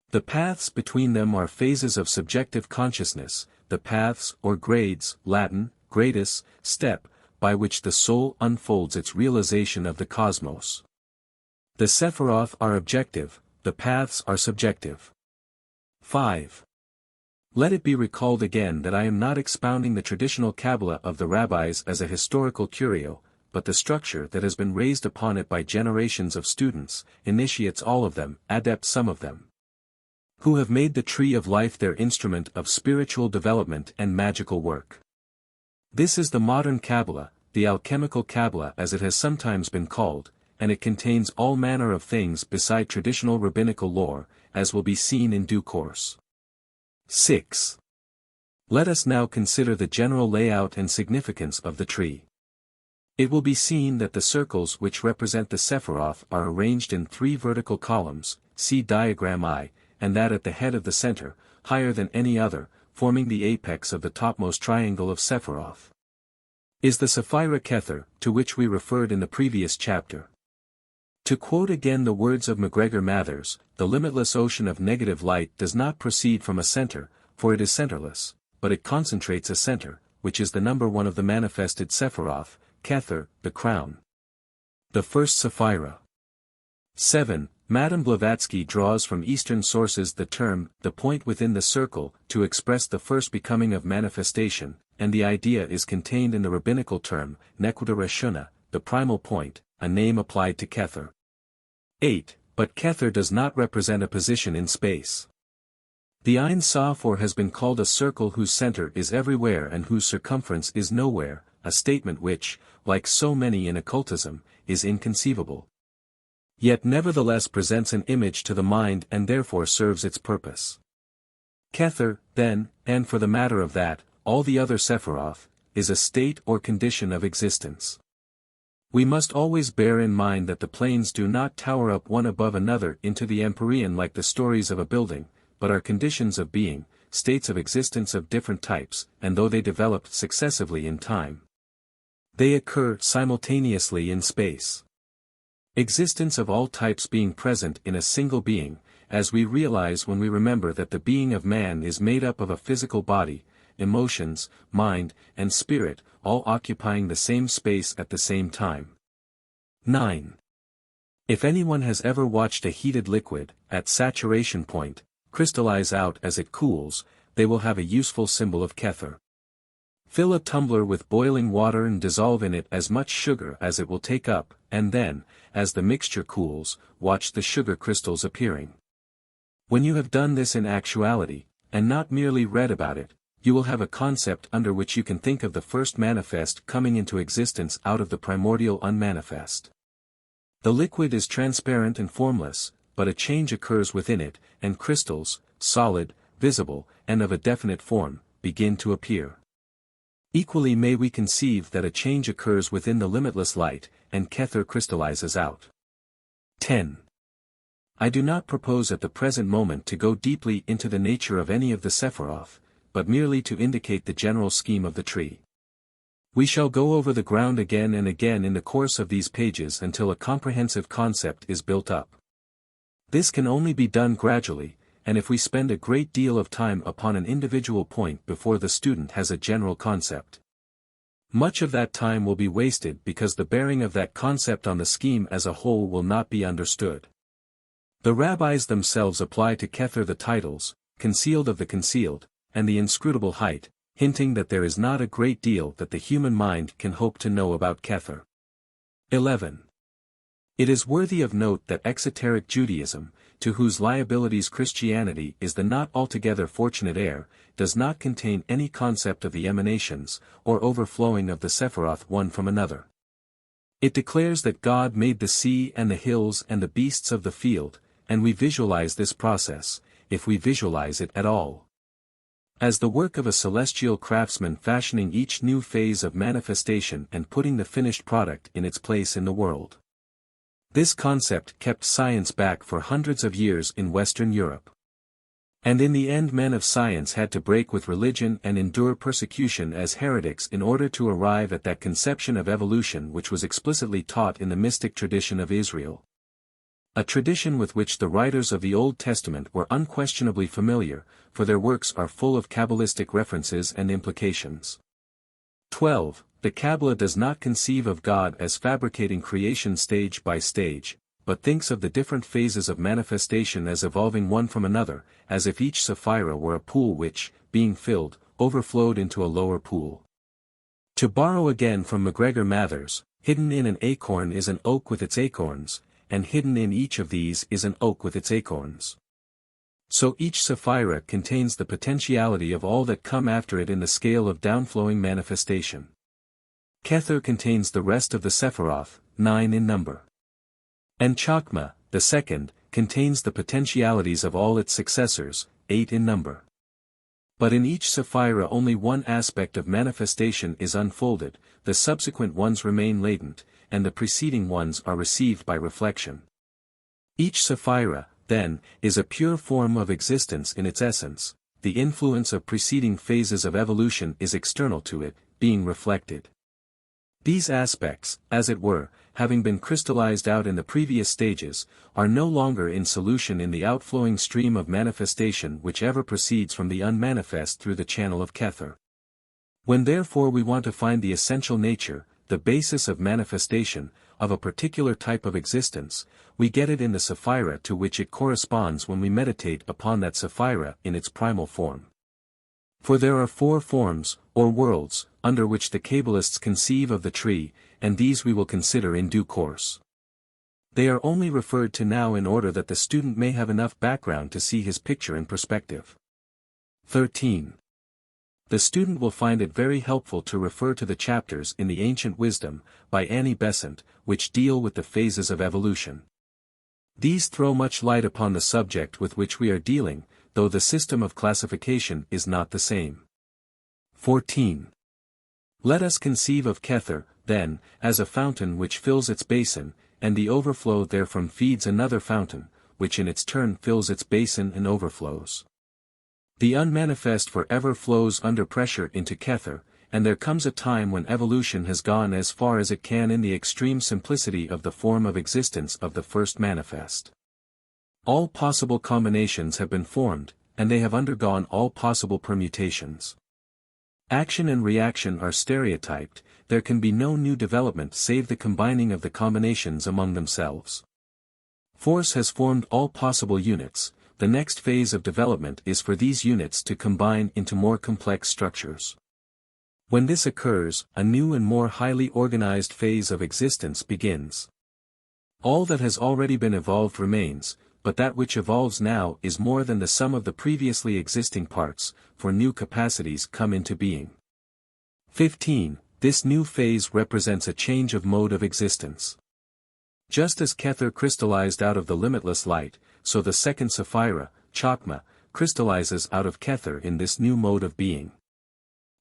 The paths between them are phases of subjective consciousness, the paths or grades, Latin, gradus, step, by which the soul unfolds its realization of the cosmos. The Sephiroth are objective, the paths are subjective. 5. Let it be recalled again that I am not expounding the traditional Kabbalah of the rabbis as a historical curio, but the structure that has been raised upon it by generations of students, initiates all of them, adepts some of them, who have made the tree of life their instrument of spiritual development and magical work. This is the modern Kabbalah, the alchemical Kabbalah as it has sometimes been called, and it contains all manner of things beside traditional rabbinical lore, as will be seen in due course. 6. Let us now consider the general layout and significance of the tree. It will be seen that the circles which represent the Sephiroth are arranged in 3 vertical columns, see diagram I, and that at the head of the center, higher than any other, forming the apex of the topmost triangle of Sephiroth, is the Sapphira Kether, to which we referred in the previous chapter. To quote again the words of MacGregor Mathers, the limitless ocean of negative light does not proceed from a center, for it is centerless, but it concentrates a center, which is the number 1 of the manifested Sephiroth, Kether, the crown. The first Sapphira. 7. Madame Blavatsky draws from Eastern sources the term, the point within the circle, to express the first becoming of manifestation, and the idea is contained in the rabbinical term, Nekuda Rashuna, the primal point, a name applied to Kether. 8. But Kether does not represent a position in space. The Ein Sof has been called a circle whose center is everywhere and whose circumference is nowhere, a statement which, like so many in occultism, is inconceivable. Yet nevertheless presents an image to the mind and therefore serves its purpose. Kether, then, and for the matter of that, all the other Sephiroth, is a state or condition of existence. We must always bear in mind that the planes do not tower up one above another into the empyrean like the stories of a building, but are conditions of being, states of existence of different types, and though they develop successively in time, they occur simultaneously in space. Existence of all types being present in a single being, as we realize when we remember that the being of man is made up of a physical body, emotions, mind, and spirit, all occupying the same space at the same time. 9. If anyone has ever watched a heated liquid, at saturation point, crystallize out as it cools, they will have a useful symbol of Kether. Fill a tumbler with boiling water and dissolve in it as much sugar as it will take up, and then, as the mixture cools, watch the sugar crystals appearing. When you have done this in actuality, and not merely read about it, you will have a concept under which you can think of the first manifest coming into existence out of the primordial unmanifest. The liquid is transparent and formless, but a change occurs within it, and crystals, solid, visible, and of a definite form, begin to appear. Equally may we conceive that a change occurs within the limitless light, and Kether crystallizes out. 10. I do not propose at the present moment to go deeply into the nature of any of the Sephiroth, but merely to indicate the general scheme of the tree. We shall go over the ground again and again in the course of these pages until a comprehensive concept is built up. This can only be done gradually, and if we spend a great deal of time upon an individual point before the student has a general concept. Much of that time will be wasted because the bearing of that concept on the scheme as a whole will not be understood. The rabbis themselves apply to Kether the titles, concealed of the concealed, and the inscrutable height, hinting that there is not a great deal that the human mind can hope to know about Kether. 11. It is worthy of note that exoteric Judaism, to whose liabilities Christianity is the not altogether fortunate heir, does not contain any concept of the emanations, or overflowing of the Sephiroth one from another. It declares that God made the sea and the hills and the beasts of the field, and we visualize this process, if we visualize it at all, as the work of a celestial craftsman fashioning each new phase of manifestation and putting the finished product in its place in the world. This concept kept science back for hundreds of years in Western Europe. And in the end men of science had to break with religion and endure persecution as heretics in order to arrive at that conception of evolution which was explicitly taught in the mystic tradition of Israel. A tradition with which the writers of the Old Testament were unquestionably familiar, for their works are full of Kabbalistic references and implications. 12. The Kabbalah does not conceive of God as fabricating creation stage by stage, but thinks of the different phases of manifestation as evolving one from another, as if each Sephira were a pool which, being filled, overflowed into a lower pool. To borrow again from MacGregor Mathers, hidden in an acorn is an oak with its acorns, and hidden in each of these is an oak with its acorns. So each Sephira contains the potentiality of all that come after it in the scale of downflowing manifestation. Kether contains the rest of the Sephiroth, 9 in number. And Chokmah, the second, contains the potentialities of all its successors, 8 in number. But in each Sephira only one aspect of manifestation is unfolded, the subsequent ones remain latent, and the preceding ones are received by reflection. Each Sephira, then, is a pure form of existence in its essence, the influence of preceding phases of evolution is external to it, being reflected. These aspects, as it were, having been crystallized out in the previous stages, are no longer in solution in the outflowing stream of manifestation which ever proceeds from the unmanifest through the channel of Kether. When therefore we want to find the essential nature, the basis of manifestation, of a particular type of existence, we get it in the Sephira to which it corresponds when we meditate upon that Sephira in its primal form. For there are 4 forms, or worlds, under which the Kabbalists conceive of the tree, and these we will consider in due course. They are only referred to now in order that the student may have enough background to see his picture in perspective. 13. The student will find it very helpful to refer to the chapters in The Ancient Wisdom, by Annie Besant, which deal with the phases of evolution. These throw much light upon the subject with which we are dealing, though the system of classification is not the same. 14. Let us conceive of Kether, then, as a fountain which fills its basin, and the overflow therefrom feeds another fountain, which in its turn fills its basin and overflows. The unmanifest forever flows under pressure into Kether, and there comes a time when evolution has gone as far as it can in the extreme simplicity of the form of existence of the first manifest. All possible combinations have been formed, and they have undergone all possible permutations. Action and reaction are stereotyped, there can be no new development save the combining of the combinations among themselves. Force has formed all possible units. The next phase of development is for these units to combine into more complex structures. When this occurs, a new and more highly organized phase of existence begins. All that has already been evolved remains, but that which evolves now is more than the sum of the previously existing parts, for new capacities come into being. 15. This new phase represents a change of mode of existence. Just as Kether crystallized out of the limitless light, so the second Sephira, Chakma, crystallizes out of Kether in this new mode of being.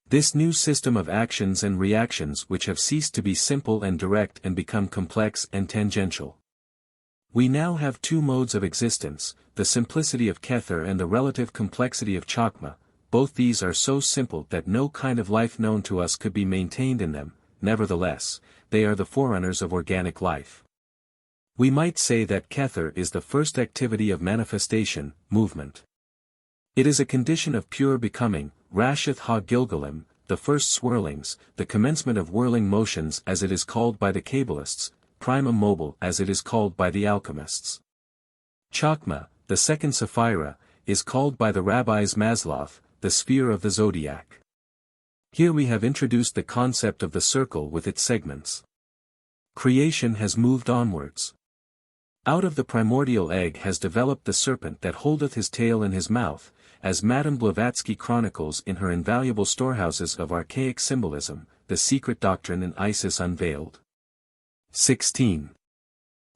This new system of actions and reactions which have ceased to be simple and direct and become complex and tangential. We now have 2 modes of existence, the simplicity of Kether and the relative complexity of Chakma. Both these are so simple that no kind of life known to us could be maintained in them, nevertheless, they are the forerunners of organic life. We might say that Kether is the first activity of manifestation, movement. It is a condition of pure becoming, Rashith ha-Gilgalim, the first swirlings, the commencement of whirling motions as it is called by the Kabbalists, prima mobile as it is called by the alchemists. Chakma, the second Sephira, is called by the rabbis Masloth, the sphere of the zodiac. Here we have introduced the concept of the circle with its segments. Creation has moved onwards. Out of the primordial egg has developed the serpent that holdeth his tail in his mouth, as Madame Blavatsky chronicles in her invaluable storehouses of archaic symbolism, the secret doctrine in Isis unveiled. 16.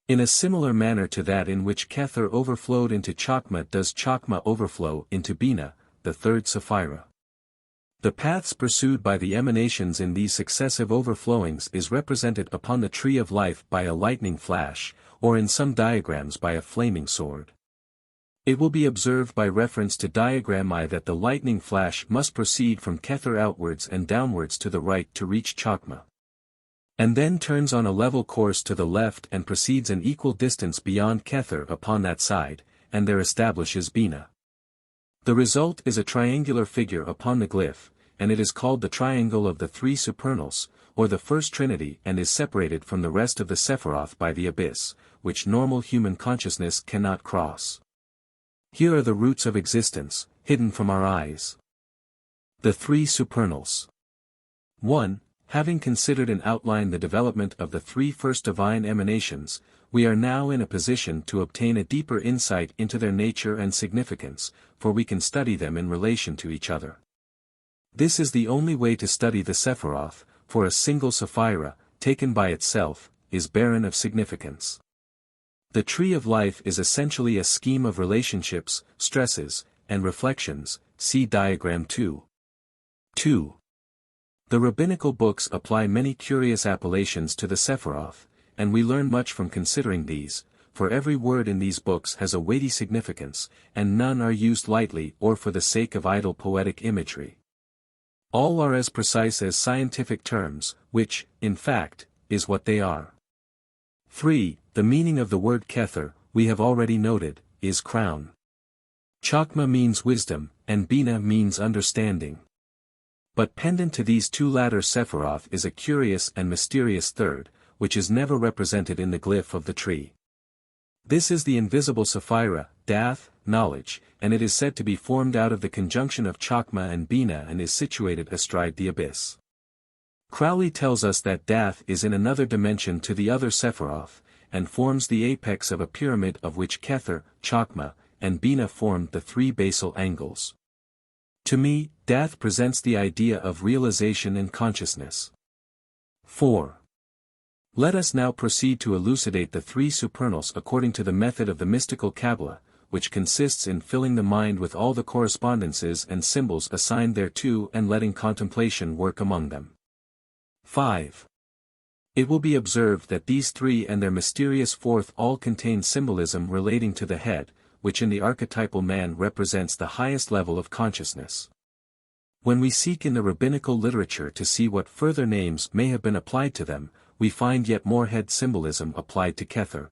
In a similar manner to that in which Kether overflowed into Chakma does Chakma overflow into Bina, the third Sephira. The paths pursued by the emanations in these successive overflowings is represented upon the tree of life by a lightning flash, or in some diagrams by a flaming sword. It will be observed by reference to diagram I that the lightning flash must proceed from Kether outwards and downwards to the right to reach Chakma. And then turns on a level course to the left and proceeds an equal distance beyond Kether upon that side, and there establishes Bina. The result is a triangular figure upon the glyph, and it is called the triangle of the 3 supernals, or the first trinity, and is separated from the rest of the Sephiroth by the abyss, which normal human consciousness cannot cross. Here are the roots of existence, hidden from our eyes. The 3 supernals. 1. Having considered and outlined the development of the 3 first divine emanations, we are now in a position to obtain a deeper insight into their nature and significance, for we can study them in relation to each other. This is the only way to study the Sephiroth, for a single Sephira, taken by itself, is barren of significance. The tree of life is essentially a scheme of relationships, stresses, and reflections, see diagram 2. 2. The rabbinical books apply many curious appellations to the Sephiroth, and we learn much from considering these, for every word in these books has a weighty significance, and none are used lightly or for the sake of idle poetic imagery. All are as precise as scientific terms, which, in fact, is what they are. 3. The meaning of the word Kether, we have already noted, is crown. Chakma means wisdom, and Bina means understanding. But pendant to these 2 latter Sephiroth is a curious and mysterious third, which is never represented in the glyph of the tree. This is the invisible Sapphira, Dath, knowledge, and it is said to be formed out of the conjunction of Chakma and Bina and is situated astride the abyss. Crowley tells us that Dath is in another dimension to the other Sephiroth, and forms the apex of a pyramid of which Kether, Chakma, and Bina formed the three basal angles. To me, Dath presents the idea of realization and consciousness. 4. Let us now proceed to elucidate the three supernals according to the method of the mystical Kabbalah, which consists in filling the mind with all the correspondences and symbols assigned thereto and letting contemplation work among them. 5. It will be observed that these three and their mysterious fourth all contain symbolism relating to the head, which in the archetypal man represents the highest level of consciousness. When we seek in the rabbinical literature to see what further names may have been applied to them, we find yet more head symbolism applied to Kether.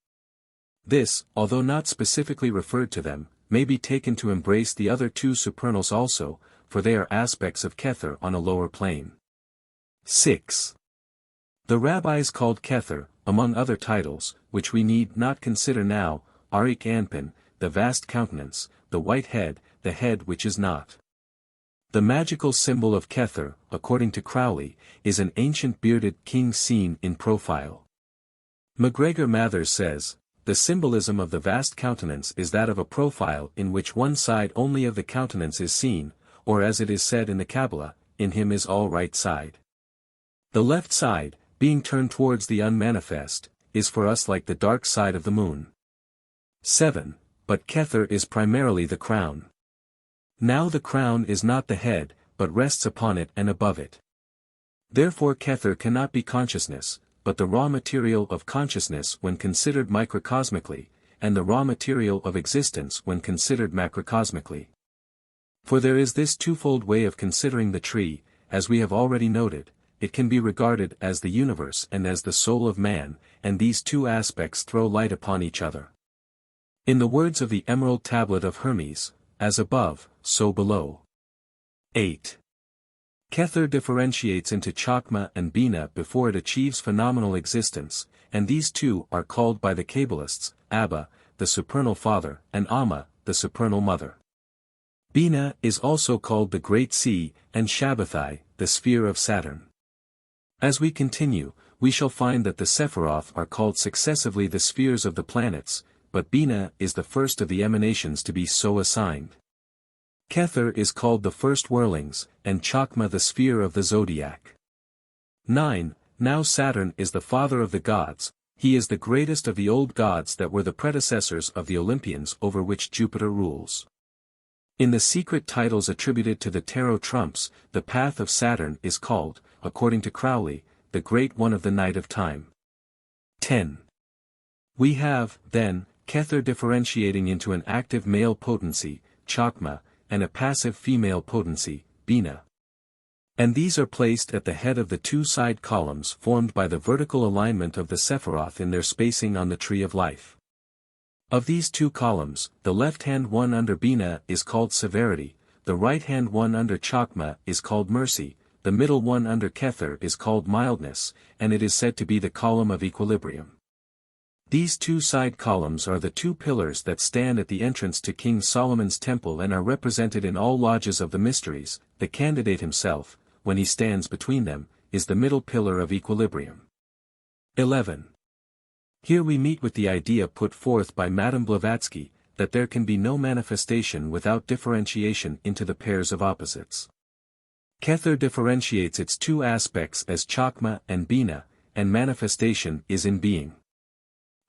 This, although not specifically referred to them, may be taken to embrace the other two supernals also, for they are aspects of Kether on a lower plane. 6. The rabbis called Kether, among other titles, which we need not consider now, Arik Anpin, the vast countenance, the white head, the head which is not. The magical symbol of Kether, according to Crowley, is an ancient bearded king seen in profile. MacGregor Mathers says, the symbolism of the vast countenance is that of a profile in which one side only of the countenance is seen, or as it is said in the Kabbalah, in him is all right side. The left side, being turned towards the unmanifest, is for us like the dark side of the moon. 7. But Kether is primarily the crown. Now the crown is not the head, but rests upon it and above it. Therefore Kether cannot be consciousness, but the raw material of consciousness when considered microcosmically, and the raw material of existence when considered macrocosmically. For there is this twofold way of considering the tree, as we have already noted, it can be regarded as the universe and as the soul of man, and these two aspects throw light upon each other. In the words of the Emerald Tablet of Hermes, as above, so below. 8. Kether differentiates into Chakma and Bina before it achieves phenomenal existence, and these two are called by the Kabbalists, Abba, the supernal father, and Amma, the supernal mother. Bina is also called the Great Sea, and Shabbathai, the sphere of Saturn. As we continue, we shall find that the Sephiroth are called successively the spheres of the planets, but Bina is the first of the emanations to be so assigned. Kether is called the first whirlings, and Chakma the sphere of the zodiac. 9. Now Saturn is the father of the gods, he is the greatest of the old gods that were the predecessors of the Olympians over which Jupiter rules. In the secret titles attributed to the tarot trumps, the path of Saturn is called, according to Crowley, the Great One of the Night of Time. 10. We have, then, Kether differentiating into an active male potency, Chakma, and a passive female potency, Bina. And these are placed at the head of the two side columns formed by the vertical alignment of the Sephiroth in their spacing on the Tree of Life. Of these two columns, the left-hand one under Bina is called Severity, the right-hand one under Chakma is called Mercy, the middle one under Kether is called Mildness, and it is said to be the column of equilibrium. These two side columns are the two pillars that stand at the entrance to King Solomon's temple and are represented in all lodges of the mysteries. The candidate himself, when he stands between them, is the middle pillar of equilibrium. 11. Here we meet with the idea put forth by Madame Blavatsky, that there can be no manifestation without differentiation into the pairs of opposites. Kether differentiates its two aspects as Chakma and Bina, and manifestation is in being.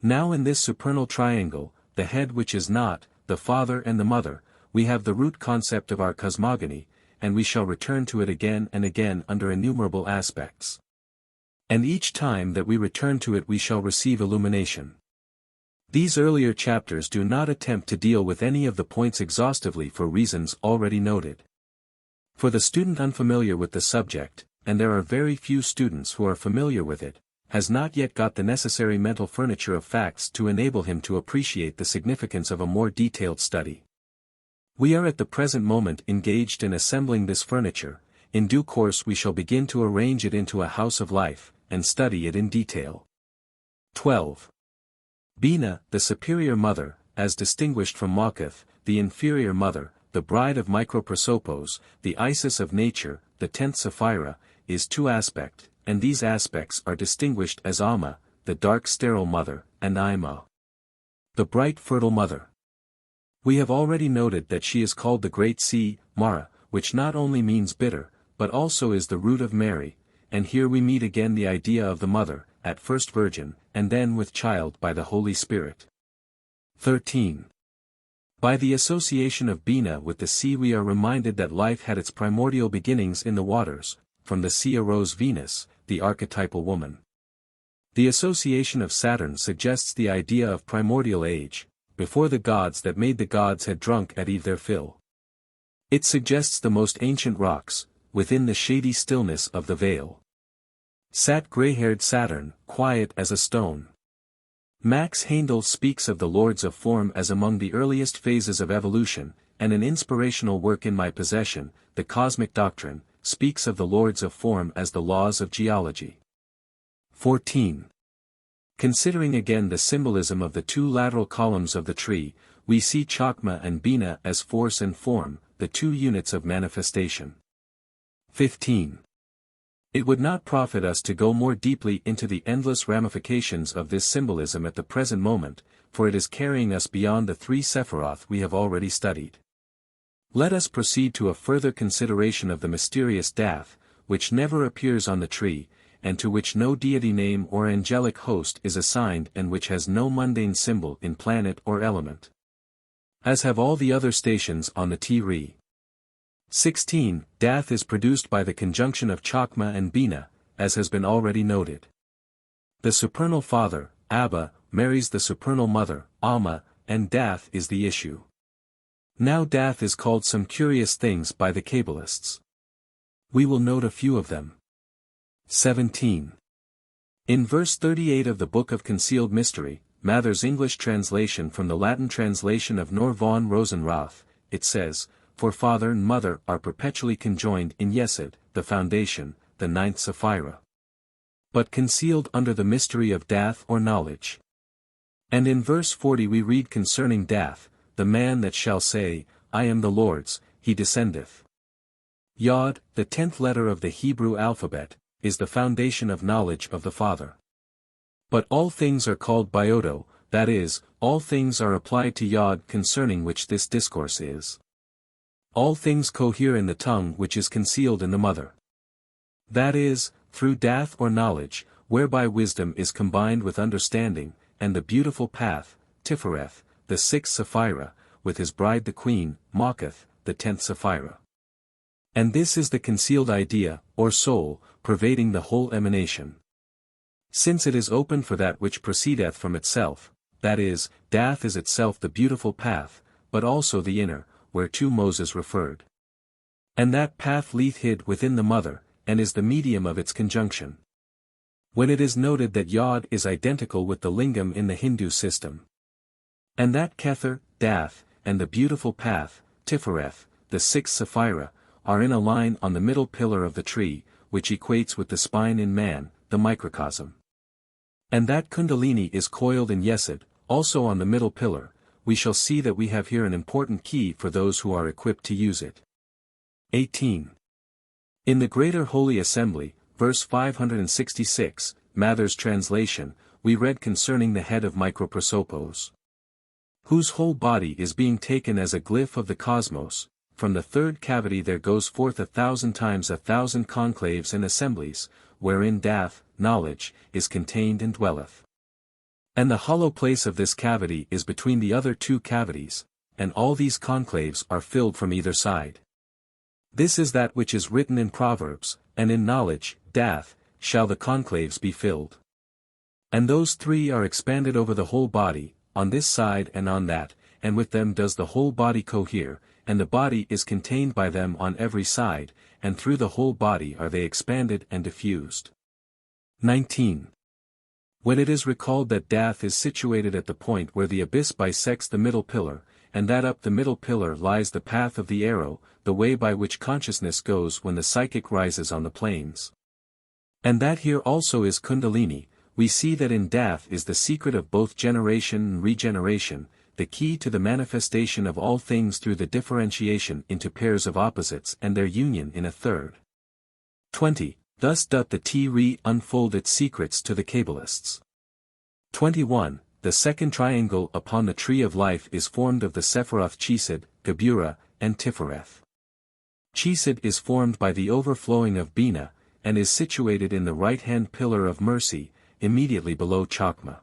Now in this supernal triangle, the head which is not, the father and the mother, we have the root concept of our cosmogony, and we shall return to it again and again under innumerable aspects. And each time that we return to it we shall receive illumination. These earlier chapters do not attempt to deal with any of the points exhaustively for reasons already noted. For the student unfamiliar with the subject, and there are very few students who are familiar with it, has not yet got the necessary mental furniture of facts to enable him to appreciate the significance of a more detailed study. We are at the present moment engaged in assembling this furniture. In due course we shall begin to arrange it into a house of life, and study it in detail. 12. Bina, the superior mother, as distinguished from Mawkuth, the inferior mother, the bride of microprosopos, the Isis of nature, the 10th Sapphira, is two aspect, and these aspects are distinguished as Amma, the dark sterile mother, and Ima, the bright fertile mother. We have already noted that she is called the Great Sea, Mara, which not only means bitter, but also is the root of Mary, and here we meet again the idea of the mother, at first virgin, and then with child by the Holy Spirit. 13. By the association of Bina with the sea we are reminded that life had its primordial beginnings in the waters, from the sea arose Venus, the archetypal woman. The association of Saturn suggests the idea of primordial age, before the gods that made the gods had drunk at eve their fill. It suggests the most ancient rocks, within the shady stillness of the vale. Sat grey-haired Saturn, quiet as a stone. Max Heindel speaks of the lords of form as among the earliest phases of evolution, and an inspirational work in my possession, The Cosmic Doctrine, speaks of the lords of form as the laws of geology. 14. Considering again the symbolism of the two lateral columns of the tree, we see Chakma and Bina as force and form, the two units of manifestation. 15. It would not profit us to go more deeply into the endless ramifications of this symbolism at the present moment, for it is carrying us beyond the three Sephiroth we have already studied. Let us proceed to a further consideration of the mysterious Dath, which never appears on the tree, and to which no deity name or angelic host is assigned and which has no mundane symbol in planet or element, as have all the other stations on the T-Re. 16. Dath is produced by the conjunction of Chakma and Bina, as has been already noted. The supernal father, Abba, marries the supernal mother, Alma, and Dath is the issue. Now Dath is called some curious things by the Kabbalists. We will note a few of them. 17. In verse 38 of the Book of Concealed Mystery, Mather's English translation from the Latin translation of Nor von Rosenroth, it says, "For father and mother are perpetually conjoined in Yesod, the foundation, the 9th Sapphira. But concealed under the mystery of Dath or knowledge." And in verse 40 we read concerning Dath, "The man that shall say, I am the Lord's, he descendeth." Yod, the 10th letter of the Hebrew alphabet, is the foundation of knowledge of the Father. But all things are called Biodo, that is, all things are applied to Yod concerning which this discourse is. All things cohere in the tongue which is concealed in the mother. That is, through Dath or knowledge, whereby wisdom is combined with understanding, and the beautiful path, Tifereth, the 6th Sapphira, with his bride the queen, Mawkuth, the 10th Sapphira. And this is the concealed idea, or soul, pervading the whole emanation. Since it is open for that which proceedeth from itself, that is, Dath is itself the beautiful path, but also the inner, whereto Moses referred. And that path lieth hid within the mother, and is the medium of its conjunction. When it is noted that Yod is identical with the lingam in the Hindu system, and that Kether, Dath, and the beautiful path, Tifereth, the 6th Sapphira, are in a line on the middle pillar of the tree, which equates with the spine in man, the microcosm. And that Kundalini is coiled in Yesod, also on the middle pillar, we shall see that we have here an important key for those who are equipped to use it. 18. In the Greater Holy Assembly, verse 566, Mather's translation, we read concerning the head of microprosopos, whose whole body is being taken as a glyph of the cosmos. From the third cavity there goes forth 1,000 times 1,000 conclaves and assemblies, wherein Dath, knowledge, is contained and dwelleth. And the hollow place of this cavity is between the other two cavities, and all these conclaves are filled from either side. This is that which is written in Proverbs, and in knowledge, Dath, shall the conclaves be filled. And those three are expanded over the whole body, on this side and on that, and with them does the whole body cohere, and the body is contained by them on every side, and through the whole body are they expanded and diffused. 19. When it is recalled that Dath is situated at the point where the abyss bisects the middle pillar, and that up the middle pillar lies the path of the arrow, the way by which consciousness goes when the psychic rises on the planes. And that here also is Kundalini, we see that in death is the secret of both generation and regeneration, the key to the manifestation of all things through the differentiation into pairs of opposites and their union in a third. 20. Thus doth the T-Re unfold its secrets to the Kabbalists. 21. The second triangle upon the tree of life is formed of the Sephiroth Chesed, Geburah, and Tifereth. Chesed is formed by the overflowing of Bina, and is situated in the right-hand pillar of mercy, immediately below Chokmah.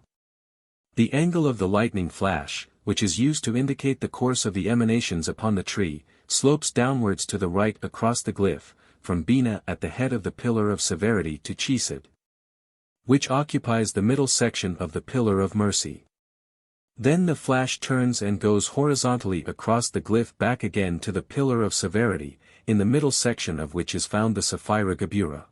The angle of the lightning flash, which is used to indicate the course of the emanations upon the tree, slopes downwards to the right across the glyph, from Bina at the head of the pillar of severity to Chesed, which occupies the middle section of the pillar of mercy. Then the flash turns and goes horizontally across the glyph back again to the pillar of severity, in the middle section of which is found the Sapphira Geburah.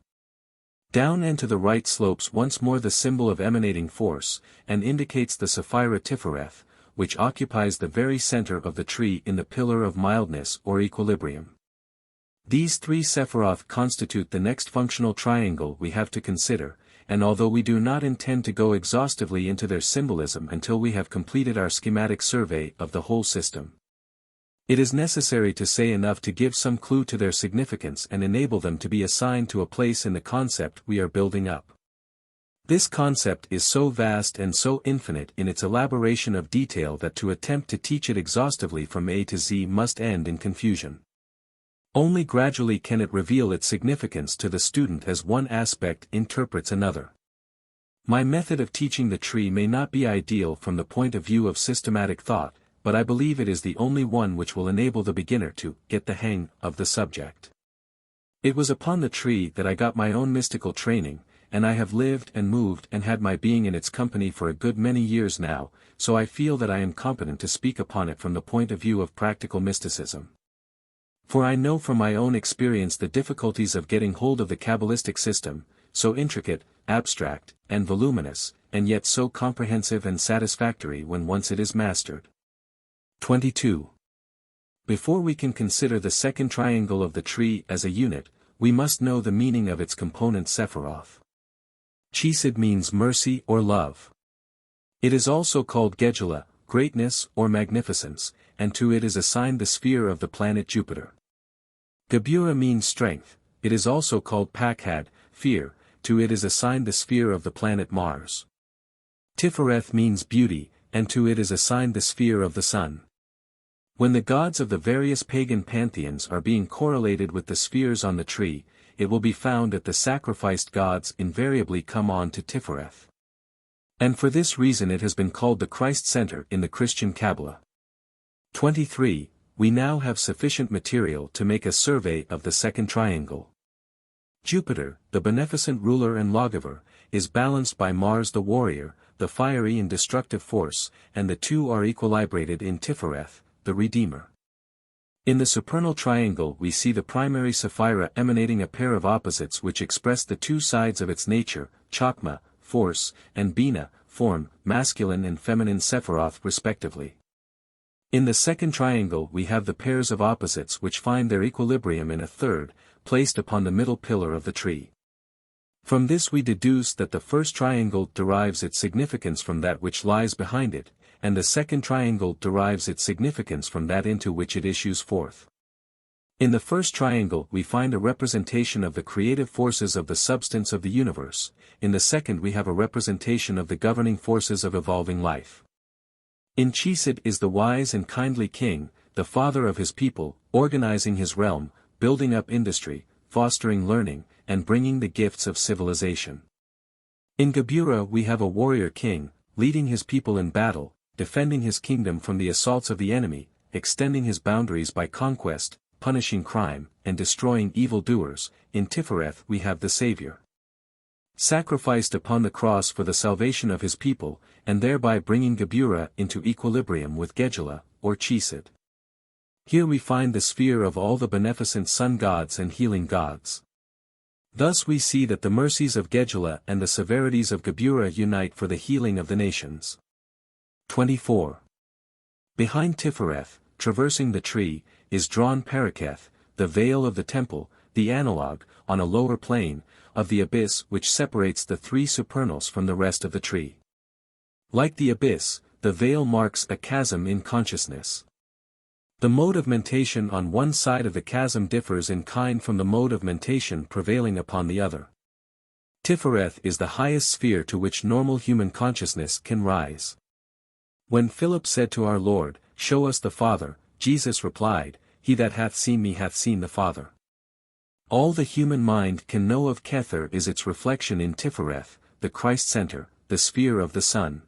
Down and to the right slopes once more the symbol of emanating force, and indicates the Sapphira Tifereth, which occupies the very center of the tree in the pillar of mildness or equilibrium. These three Sephiroth constitute the next functional triangle we have to consider, and although we do not intend to go exhaustively into their symbolism until we have completed our schematic survey of the whole system, it is necessary to say enough to give some clue to their significance and enable them to be assigned to a place in the concept we are building up. This concept is so vast and so infinite in its elaboration of detail that to attempt to teach it exhaustively from A to Z must end in confusion. Only gradually can it reveal its significance to the student as one aspect interprets another. My method of teaching the tree may not be ideal from the point of view of systematic thought, but I believe it is the only one which will enable the beginner to get the hang of the subject. It was upon the tree that I got my own mystical training, and I have lived and moved and had my being in its company for a good many years now, so I feel that I am competent to speak upon it from the point of view of practical mysticism. For I know from my own experience the difficulties of getting hold of the Kabbalistic system, so intricate, abstract, and voluminous, and yet so comprehensive and satisfactory when once it is mastered. 22. Before we can consider the second triangle of the tree as a unit, we must know the meaning of its component Sephiroth. Chesed means mercy or love. It is also called Gedulah, greatness or magnificence, and to it is assigned the sphere of the planet Jupiter. Geburah means strength, it is also called Pakhad, fear, to it is assigned the sphere of the planet Mars. Tifereth means beauty, and to it is assigned the sphere of the sun. When the gods of the various pagan pantheons are being correlated with the spheres on the tree, it will be found that the sacrificed gods invariably come on to Tifereth. And for this reason it has been called the Christ center in the Christian Kabbalah. 23. We now have sufficient material to make a survey of the second triangle. Jupiter, the beneficent ruler and lawgiver, is balanced by Mars the warrior, the fiery and destructive force, and the two are equilibrated in Tifereth, the Redeemer. In the supernal triangle we see the primary Sapphira emanating a pair of opposites which express the two sides of its nature, Chokmah, force, and Bina, form, masculine and feminine Sephiroth respectively. In the second triangle we have the pairs of opposites which find their equilibrium in a third, placed upon the middle pillar of the tree. From this we deduce that the first triangle derives its significance from that which lies behind it, and the second triangle derives its significance from that into which it issues forth. In the first triangle we find a representation of the creative forces of the substance of the universe, in the second we have a representation of the governing forces of evolving life. In Chesed is the wise and kindly king, the father of his people, organizing his realm, building up industry, fostering learning, and bringing the gifts of civilization. In Geburah we have a warrior king, leading his people in battle, defending his kingdom from the assaults of the enemy, extending his boundaries by conquest, punishing crime, and destroying evildoers. In Tifereth we have the Savior, sacrificed upon the cross for the salvation of his people, and thereby bringing Geburah into equilibrium with Gedulah, or Chesed. Here we find the sphere of all the beneficent sun gods and healing gods. Thus we see that the mercies of Gedulah and the severities of Geburah unite for the healing of the nations. 24. Behind Tifereth, traversing the tree, is drawn Paraketh, the veil of the temple, the analog, on a lower plane, of the abyss which separates the three supernals from the rest of the tree. Like the abyss, the veil marks a chasm in consciousness. The mode of mentation on one side of the chasm differs in kind from the mode of mentation prevailing upon the other. Tifereth is the highest sphere to which normal human consciousness can rise. When Philip said to our Lord, "Show us the Father," Jesus replied, "He that hath seen me hath seen the Father." All the human mind can know of Kether is its reflection in Tifereth, the Christ center, the sphere of the sun.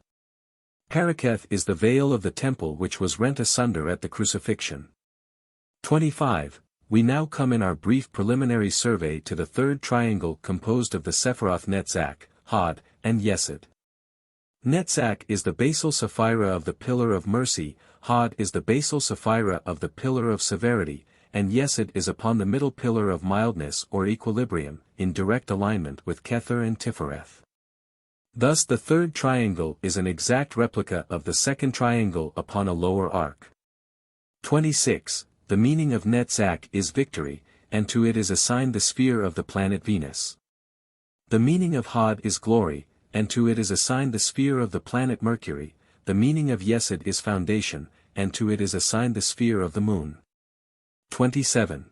Paraketh is the veil of the temple which was rent asunder at the crucifixion. 25. We now come in our brief preliminary survey to the third triangle composed of the Sephiroth Netzach, Hod, and Yesod. Netzach is the basal Sephira of the pillar of mercy, Hod is the basal Sephira of the pillar of severity, and Yesod is upon the middle pillar of mildness or equilibrium, in direct alignment with Kether and Tifereth. Thus the third triangle is an exact replica of the second triangle upon a lower arc. 26. The meaning of Netzach is victory, and to it is assigned the sphere of the planet Venus. The meaning of Hod is glory, and to it is assigned the sphere of the planet Mercury. The meaning of Yesod is foundation, and to it is assigned the sphere of the moon. 27.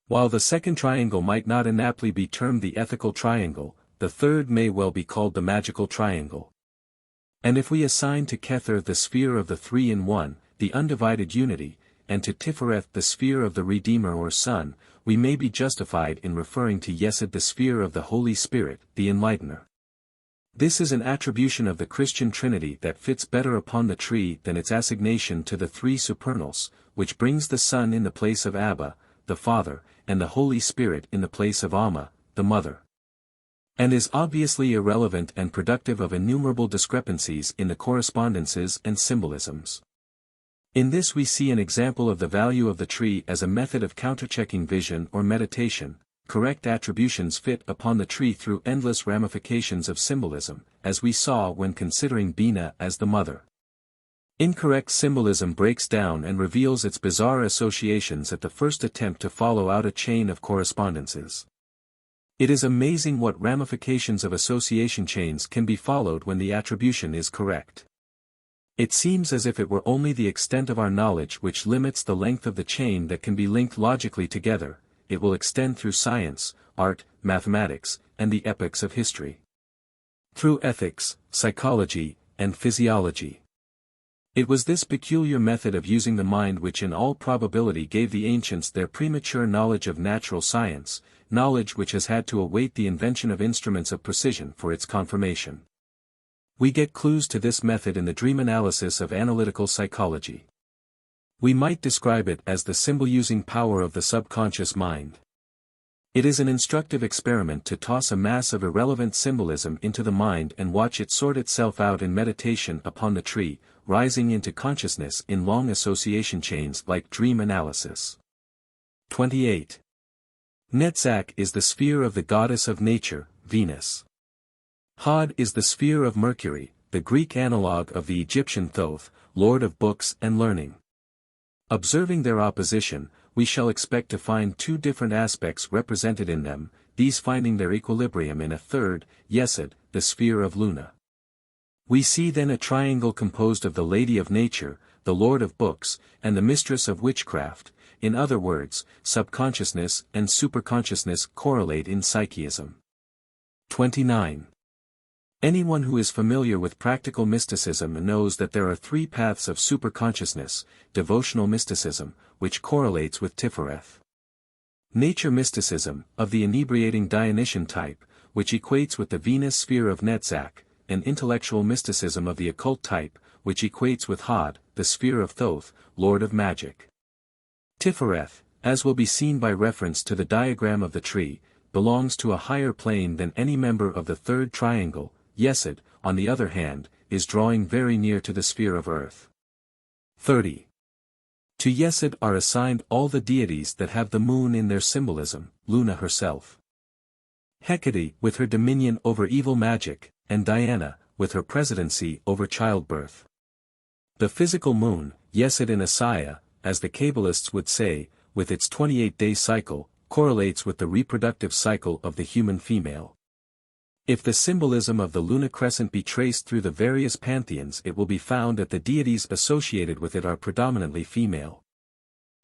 While the second triangle might not inaptly be termed the ethical triangle, the third may well be called the magical triangle. And if we assign to Kether the sphere of the three-in-one, the undivided unity, and to Tifereth the sphere of the Redeemer or Son, we may be justified in referring to Yesod the sphere of the Holy Spirit, the Enlightener. This is an attribution of the Christian Trinity that fits better upon the tree than its assignation to the three supernals, which brings the Son in the place of Abba, the Father, and the Holy Spirit in the place of Amma, the Mother. And is obviously irrelevant and productive of innumerable discrepancies in the correspondences and symbolisms. In this we see an example of the value of the tree as a method of counterchecking vision or meditation. Correct attributions fit upon the tree through endless ramifications of symbolism, as we saw when considering Bina as the mother. Incorrect symbolism breaks down and reveals its bizarre associations at the first attempt to follow out a chain of correspondences. It is amazing what ramifications of association chains can be followed when the attribution is correct. It seems as if it were only the extent of our knowledge which limits the length of the chain that can be linked logically together. It will extend through science, art, mathematics, and the epochs of history. Through ethics, psychology, and physiology. It was this peculiar method of using the mind which in all probability gave the ancients their premature knowledge of natural science, knowledge which has had to await the invention of instruments of precision for its confirmation. We get clues to this method in the dream analysis of analytical psychology. We might describe it as the symbol-using power of the subconscious mind. It is an instructive experiment to toss a mass of irrelevant symbolism into the mind and watch it sort itself out in meditation upon the tree, rising into consciousness in long association chains like dream analysis. 28. Netzach is the sphere of the goddess of nature, Venus. Hod is the sphere of Mercury, the Greek analogue of the Egyptian Thoth, lord of books and learning. Observing their opposition, we shall expect to find two different aspects represented in them, these finding their equilibrium in a third, Yesod, the sphere of Luna. We see then a triangle composed of the Lady of Nature, the Lord of Books, and the Mistress of Witchcraft. In other words, subconsciousness and superconsciousness correlate in psychism. 29. Anyone who is familiar with practical mysticism knows that there are three paths of superconsciousness: devotional mysticism, which correlates with Tifereth; nature mysticism, of the inebriating Dionysian type, which equates with the Venus sphere of Netzach; and intellectual mysticism of the occult type, which equates with Hod, the sphere of Thoth, lord of magic. Tifereth, as will be seen by reference to the diagram of the tree, belongs to a higher plane than any member of the third triangle. Yesod, on the other hand, is drawing very near to the sphere of earth. 30. To Yesod are assigned all the deities that have the moon in their symbolism, Luna herself, Hecate with her dominion over evil magic, and Diana, with her presidency over childbirth. The physical moon, Yesod in Asaya, as the Kabbalists would say, with its 28-day cycle, correlates with the reproductive cycle of the human female. If the symbolism of the lunar crescent be traced through the various pantheons, it will be found that the deities associated with it are predominantly female.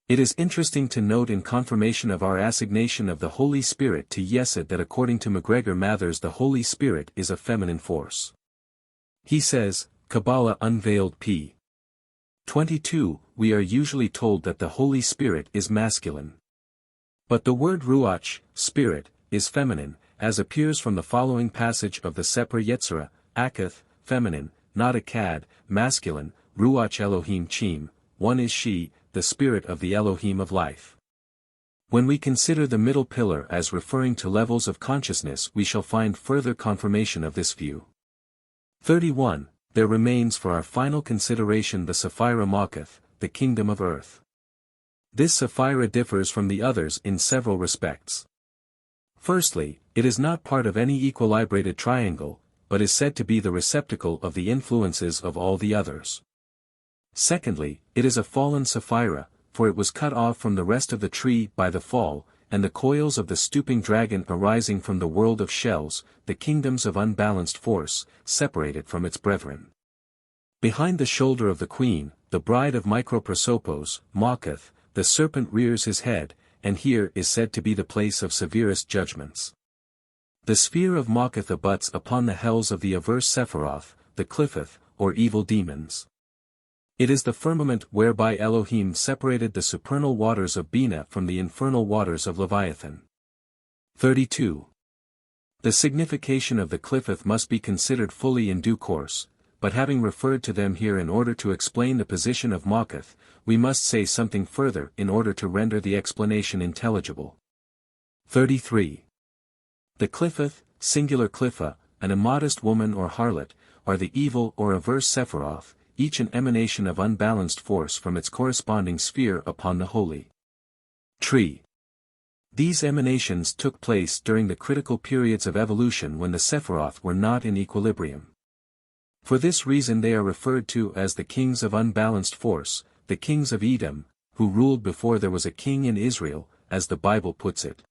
It is interesting to note in confirmation of our assignation of the Holy Spirit to Yesod that according to MacGregor Mathers the Holy Spirit is a feminine force. He says, Kabbala Unveiled p. 22, we are usually told that the Holy Spirit is masculine. But the word ruach, spirit, is feminine, as appears from the following passage of the Sefer Yetzirah, Akath, feminine, not Akkad, masculine, ruach Elohim chim, one is she, the spirit of the Elohim of life. When we consider the middle pillar as referring to levels of consciousness, we shall find further confirmation of this view. 31. There remains for our final consideration the Sephira Malkuth, the kingdom of earth. This Sephira differs from the others in several respects. Firstly, it is not part of any equilibrated triangle, but is said to be the receptacle of the influences of all the others. Secondly, it is a fallen Sephira, for it was cut off from the rest of the tree by the fall, and the coils of the stooping dragon arising from the world of shells, the kingdoms of unbalanced force, separated from its brethren. Behind the shoulder of the queen, the bride of Microprosopos, Malkuth, the serpent rears his head, and here is said to be the place of severest judgments. The sphere of Malkuth abuts upon the hells of the averse Sephiroth, the Cliffeth, or evil demons. It is the firmament whereby Elohim separated the supernal waters of Bina from the infernal waters of Leviathan. 32. The signification of the Cliffeth must be considered fully in due course, but having referred to them here in order to explain the position of Malkuth, we must say something further in order to render the explanation intelligible. 33. The Cliffeth, singular Cliffa, an immodest woman or harlot, are the evil or averse Sephiroth, each an emanation of unbalanced force from its corresponding sphere upon the holy tree. These emanations took place during the critical periods of evolution when the Sephiroth were not in equilibrium. For this reason they are referred to as the kings of unbalanced force, the kings of Edom, who ruled before there was a king in Israel, as the Bible puts it.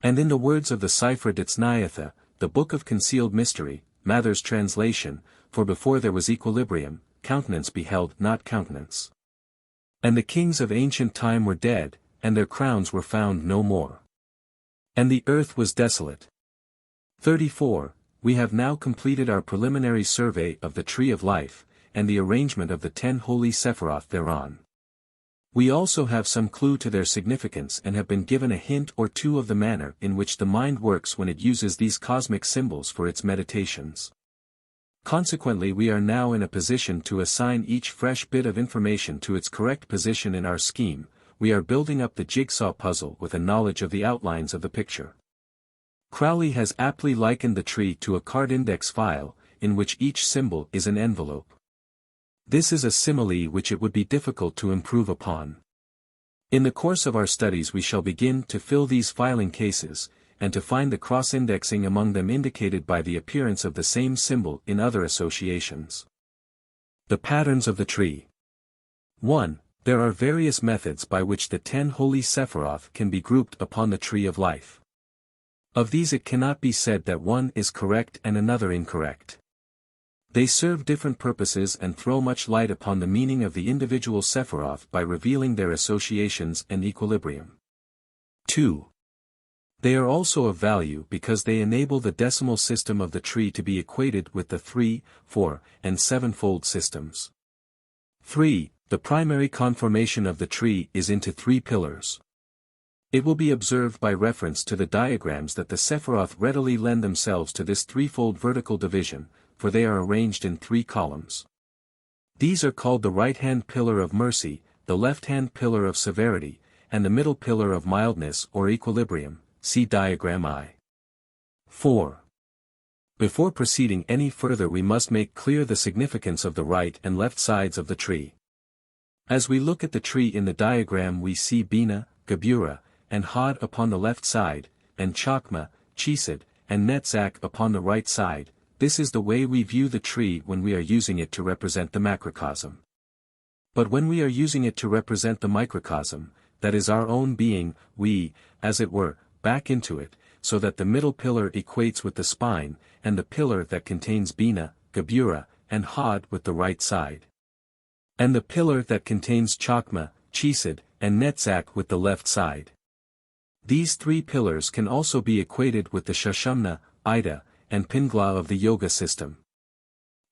And in the words of the Sefer Ditznayatha, the Book of Concealed Mystery, Mather's translation, for before there was equilibrium, countenance beheld not countenance. And the kings of ancient time were dead, and their crowns were found no more. And the earth was desolate. 34. We have now completed our preliminary survey of the Tree of Life, and the arrangement of the 10 holy Sephiroth thereon. We also have some clue to their significance and have been given a hint or two of the manner in which the mind works when it uses these cosmic symbols for its meditations. Consequently, we are now in a position to assign each fresh bit of information to its correct position in our scheme. We are building up the jigsaw puzzle with a knowledge of the outlines of the picture. Crowley has aptly likened the tree to a card index file, in which each symbol is an envelope. This is a simile which it would be difficult to improve upon. In the course of our studies we shall begin to fill these filing cases, and to find the cross-indexing among them indicated by the appearance of the same symbol in other associations. The patterns of the tree. 1. There are various methods by which the 10 holy Sephiroth can be grouped upon the Tree of Life. Of these it cannot be said that one is correct and another incorrect. They serve different purposes and throw much light upon the meaning of the individual Sephiroth by revealing their associations and equilibrium. 2. They are also of value because they enable the decimal system of the tree to be equated with the 3, 4, and 7-fold systems. 3. The primary conformation of the tree is into 3 pillars. It will be observed by reference to the diagrams that the Sephiroth readily lend themselves to this threefold vertical division, for they are arranged in 3 columns. These are called the right-hand pillar of mercy, the left-hand pillar of severity, and the middle pillar of mildness or equilibrium. See diagram I. 4. Before proceeding any further we must make clear the significance of the right and left sides of the tree. As we look at the tree in the diagram we see Bina, Geburah, and Hod upon the left side, and Chokmah, Chesed, and Netzach upon the right side. This is the way we view the tree when we are using it to represent the macrocosm. But when we are using it to represent the microcosm, that is our own being, we, as it were, back into it, so that the middle pillar equates with the spine, and the pillar that contains Bina, Gabura, and Had with the right side. And the pillar that contains Chakma, Chisid, and Netzach with the left side. These three pillars can also be equated with the Shashamna, Ida, and Pingla of the yoga system.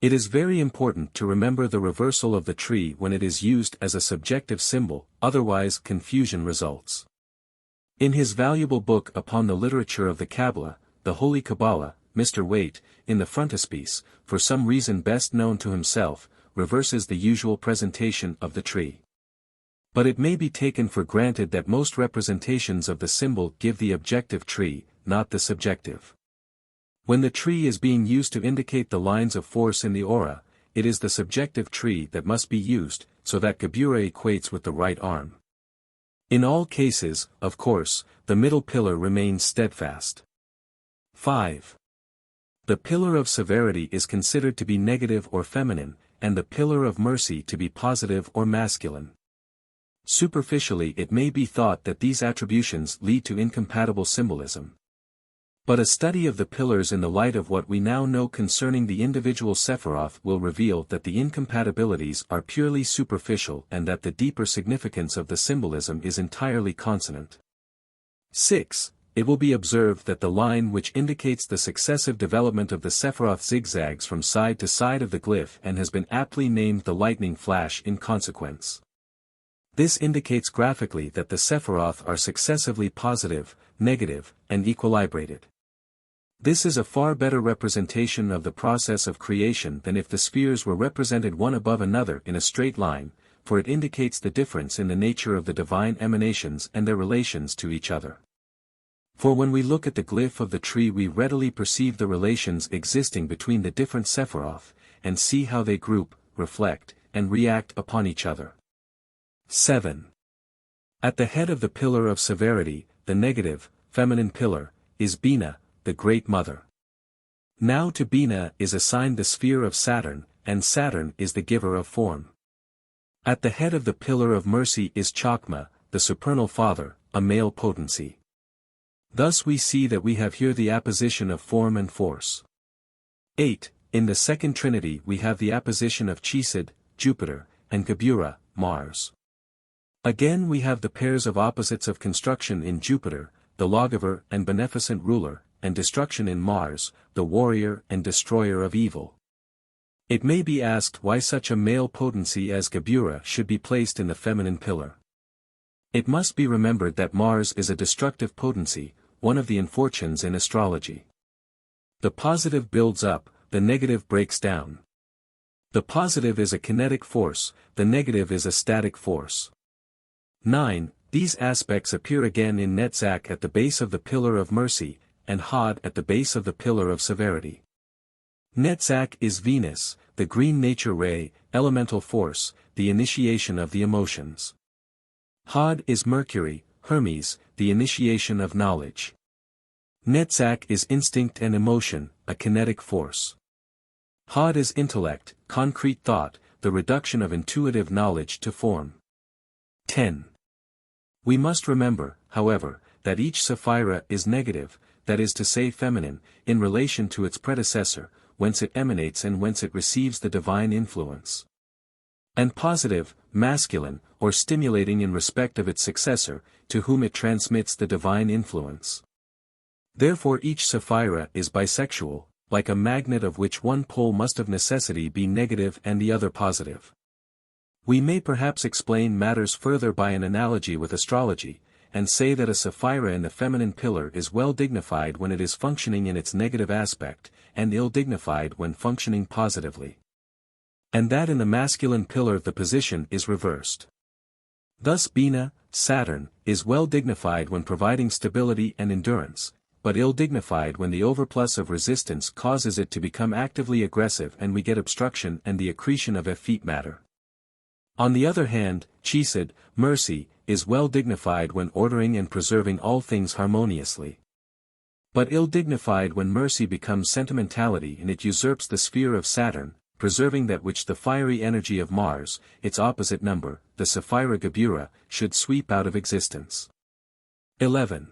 It is very important to remember the reversal of the tree when it is used as a subjective symbol, otherwise confusion results. In his valuable book upon the literature of the Kabbalah, the Holy Kabbalah, Mr. Waite, in the frontispiece, for some reason best known to himself, reverses the usual presentation of the tree. But it may be taken for granted that most representations of the symbol give the objective tree, not the subjective. When the tree is being used to indicate the lines of force in the aura, it is the subjective tree that must be used, so that Gabura equates with the right arm. In all cases, of course, the middle pillar remains steadfast. 5. The pillar of severity is considered to be negative or feminine, and the pillar of mercy to be positive or masculine. Superficially it may be thought that these attributions lead to incompatible symbolism. But a study of the pillars in the light of what we now know concerning the individual Sephiroth will reveal that the incompatibilities are purely superficial and that the deeper significance of the symbolism is entirely consonant. 6. It will be observed that the line which indicates the successive development of the Sephiroth zigzags from side to side of the glyph and has been aptly named the lightning flash in consequence. This indicates graphically that the Sephiroth are successively positive, negative, and equilibrated. This is a far better representation of the process of creation than if the spheres were represented one above another in a straight line, for it indicates the difference in the nature of the divine emanations and their relations to each other. For when we look at the glyph of the tree we readily perceive the relations existing between the different Sephiroth, and see how they group, reflect, and react upon each other. 7. At the head of the pillar of severity, the negative, feminine pillar, is Bina, the Great Mother. Now to Bina is assigned the sphere of Saturn, and Saturn is the giver of form. At the head of the pillar of mercy is Chakma, the supernal father, a male potency. Thus we see that we have here the apposition of form and force. 8. In the second trinity we have the apposition of Chisid, Jupiter, and Gabura, Mars. Again we have the pairs of opposites of construction in Jupiter, the lawgiver and beneficent ruler, and destruction in Mars, the warrior and destroyer of evil. It may be asked why such a male potency as Gabura should be placed in the feminine pillar. It must be remembered that Mars is a destructive potency, one of the infortunes in astrology. The positive builds up, the negative breaks down. The positive is a kinetic force, the negative is a static force. 9. These aspects appear again in Netzach at the base of the pillar of mercy, and Had at the base of the pillar of severity. Netzach is Venus, the green nature ray, elemental force, the initiation of the emotions. Had is Mercury, Hermes, the initiation of knowledge. Netzach is instinct and emotion, a kinetic force. Had is intellect, concrete thought, the reduction of intuitive knowledge to form. 10. We must remember, however, that each Sapphira is negative, that is to say feminine, in relation to its predecessor, whence it emanates and whence it receives the divine influence. And positive, masculine, or stimulating in respect of its successor, to whom it transmits the divine influence. Therefore each Sapphira is bisexual, like a magnet of which one pole must of necessity be negative and the other positive. We may perhaps explain matters further by an analogy with astrology, and say that a Sapphira in the feminine pillar is well dignified when it is functioning in its negative aspect, and ill dignified when functioning positively. And that in the masculine pillar the position is reversed. Thus Bina, Saturn, is well dignified when providing stability and endurance, but ill dignified when the overplus of resistance causes it to become actively aggressive and we get obstruction and the accretion of effete matter. On the other hand, Chisid, mercy, is well dignified when ordering and preserving all things harmoniously. But ill dignified when mercy becomes sentimentality and it usurps the sphere of Saturn, preserving that which the fiery energy of Mars, its opposite number, the Sapphira Gabura, should sweep out of existence. 11.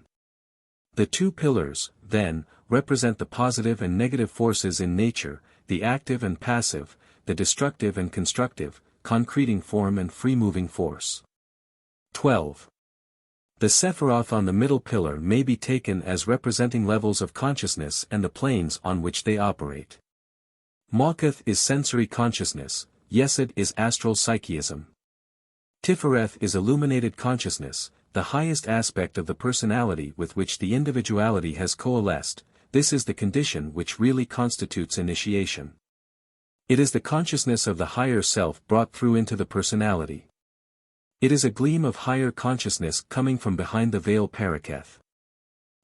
The two pillars, then, represent the positive and negative forces in nature, the active and passive, the destructive and constructive, concreting form and free-moving force. 12. The Sephiroth on the middle pillar may be taken as representing levels of consciousness and the planes on which they operate. Mawkuth is sensory consciousness, Yesod is astral psychism. Tifereth is illuminated consciousness, the highest aspect of the personality with which the individuality has coalesced. This is the condition which really constitutes initiation. It is the consciousness of the higher self brought through into the personality. It is a gleam of higher consciousness coming from behind the veil Paraketh.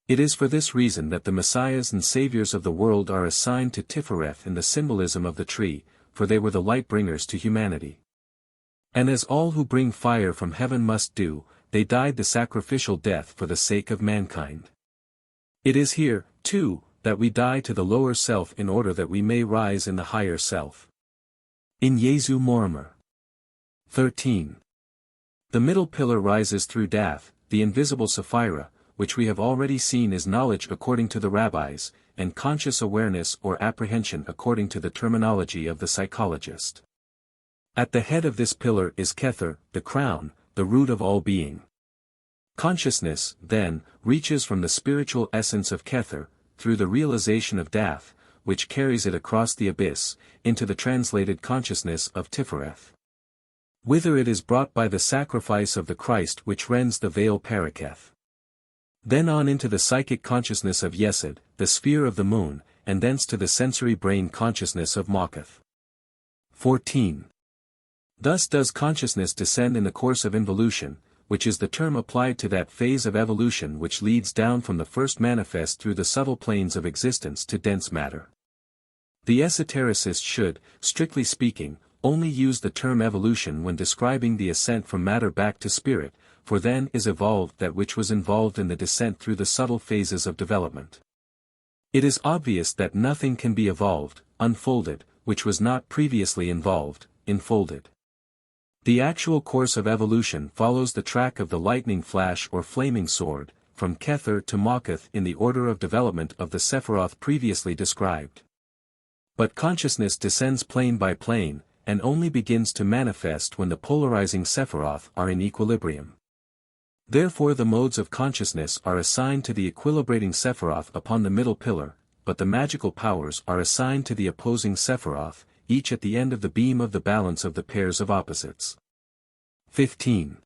It is for this reason that the messiahs and saviors of the world are assigned to Tifereth in the symbolism of the tree, for they were the light bringers to humanity. And as all who bring fire from heaven must do, they died the sacrificial death for the sake of mankind. It is here, too, that we die to the lower self in order that we may rise in the higher self. In Jesu Morimer. 13. The middle pillar rises through Dath, the invisible Sapphira, which we have already seen is knowledge according to the rabbis, and conscious awareness or apprehension according to the terminology of the psychologist. At the head of this pillar is Kether, the crown, the root of all being. Consciousness, then, reaches from the spiritual essence of Kether, through the realization of Dath, which carries it across the abyss, into the translated consciousness of Tifereth. Whither it is brought by the sacrifice of the Christ which rends the veil Paraketh. Then on into the psychic consciousness of Yesod, the sphere of the moon, and thence to the sensory brain consciousness of Mawkuth. 14. Thus does consciousness descend in the course of involution, which is the term applied to that phase of evolution which leads down from the first manifest through the subtle planes of existence to dense matter. The esotericist should, strictly speaking, only use the term evolution when describing the ascent from matter back to spirit, for then is evolved that which was involved in the descent through the subtle phases of development. It is obvious that nothing can be evolved, unfolded, which was not previously involved, enfolded. The actual course of evolution follows the track of the lightning flash or flaming sword, from Kether to Mawkuth in the order of development of the Sephiroth previously described. But consciousness descends plane by plane, and only begins to manifest when the polarizing Sephiroth are in equilibrium. Therefore the modes of consciousness are assigned to the equilibrating Sephiroth upon the middle pillar, but the magical powers are assigned to the opposing Sephiroth, each at the end of the beam of the balance of the pairs of opposites. 15.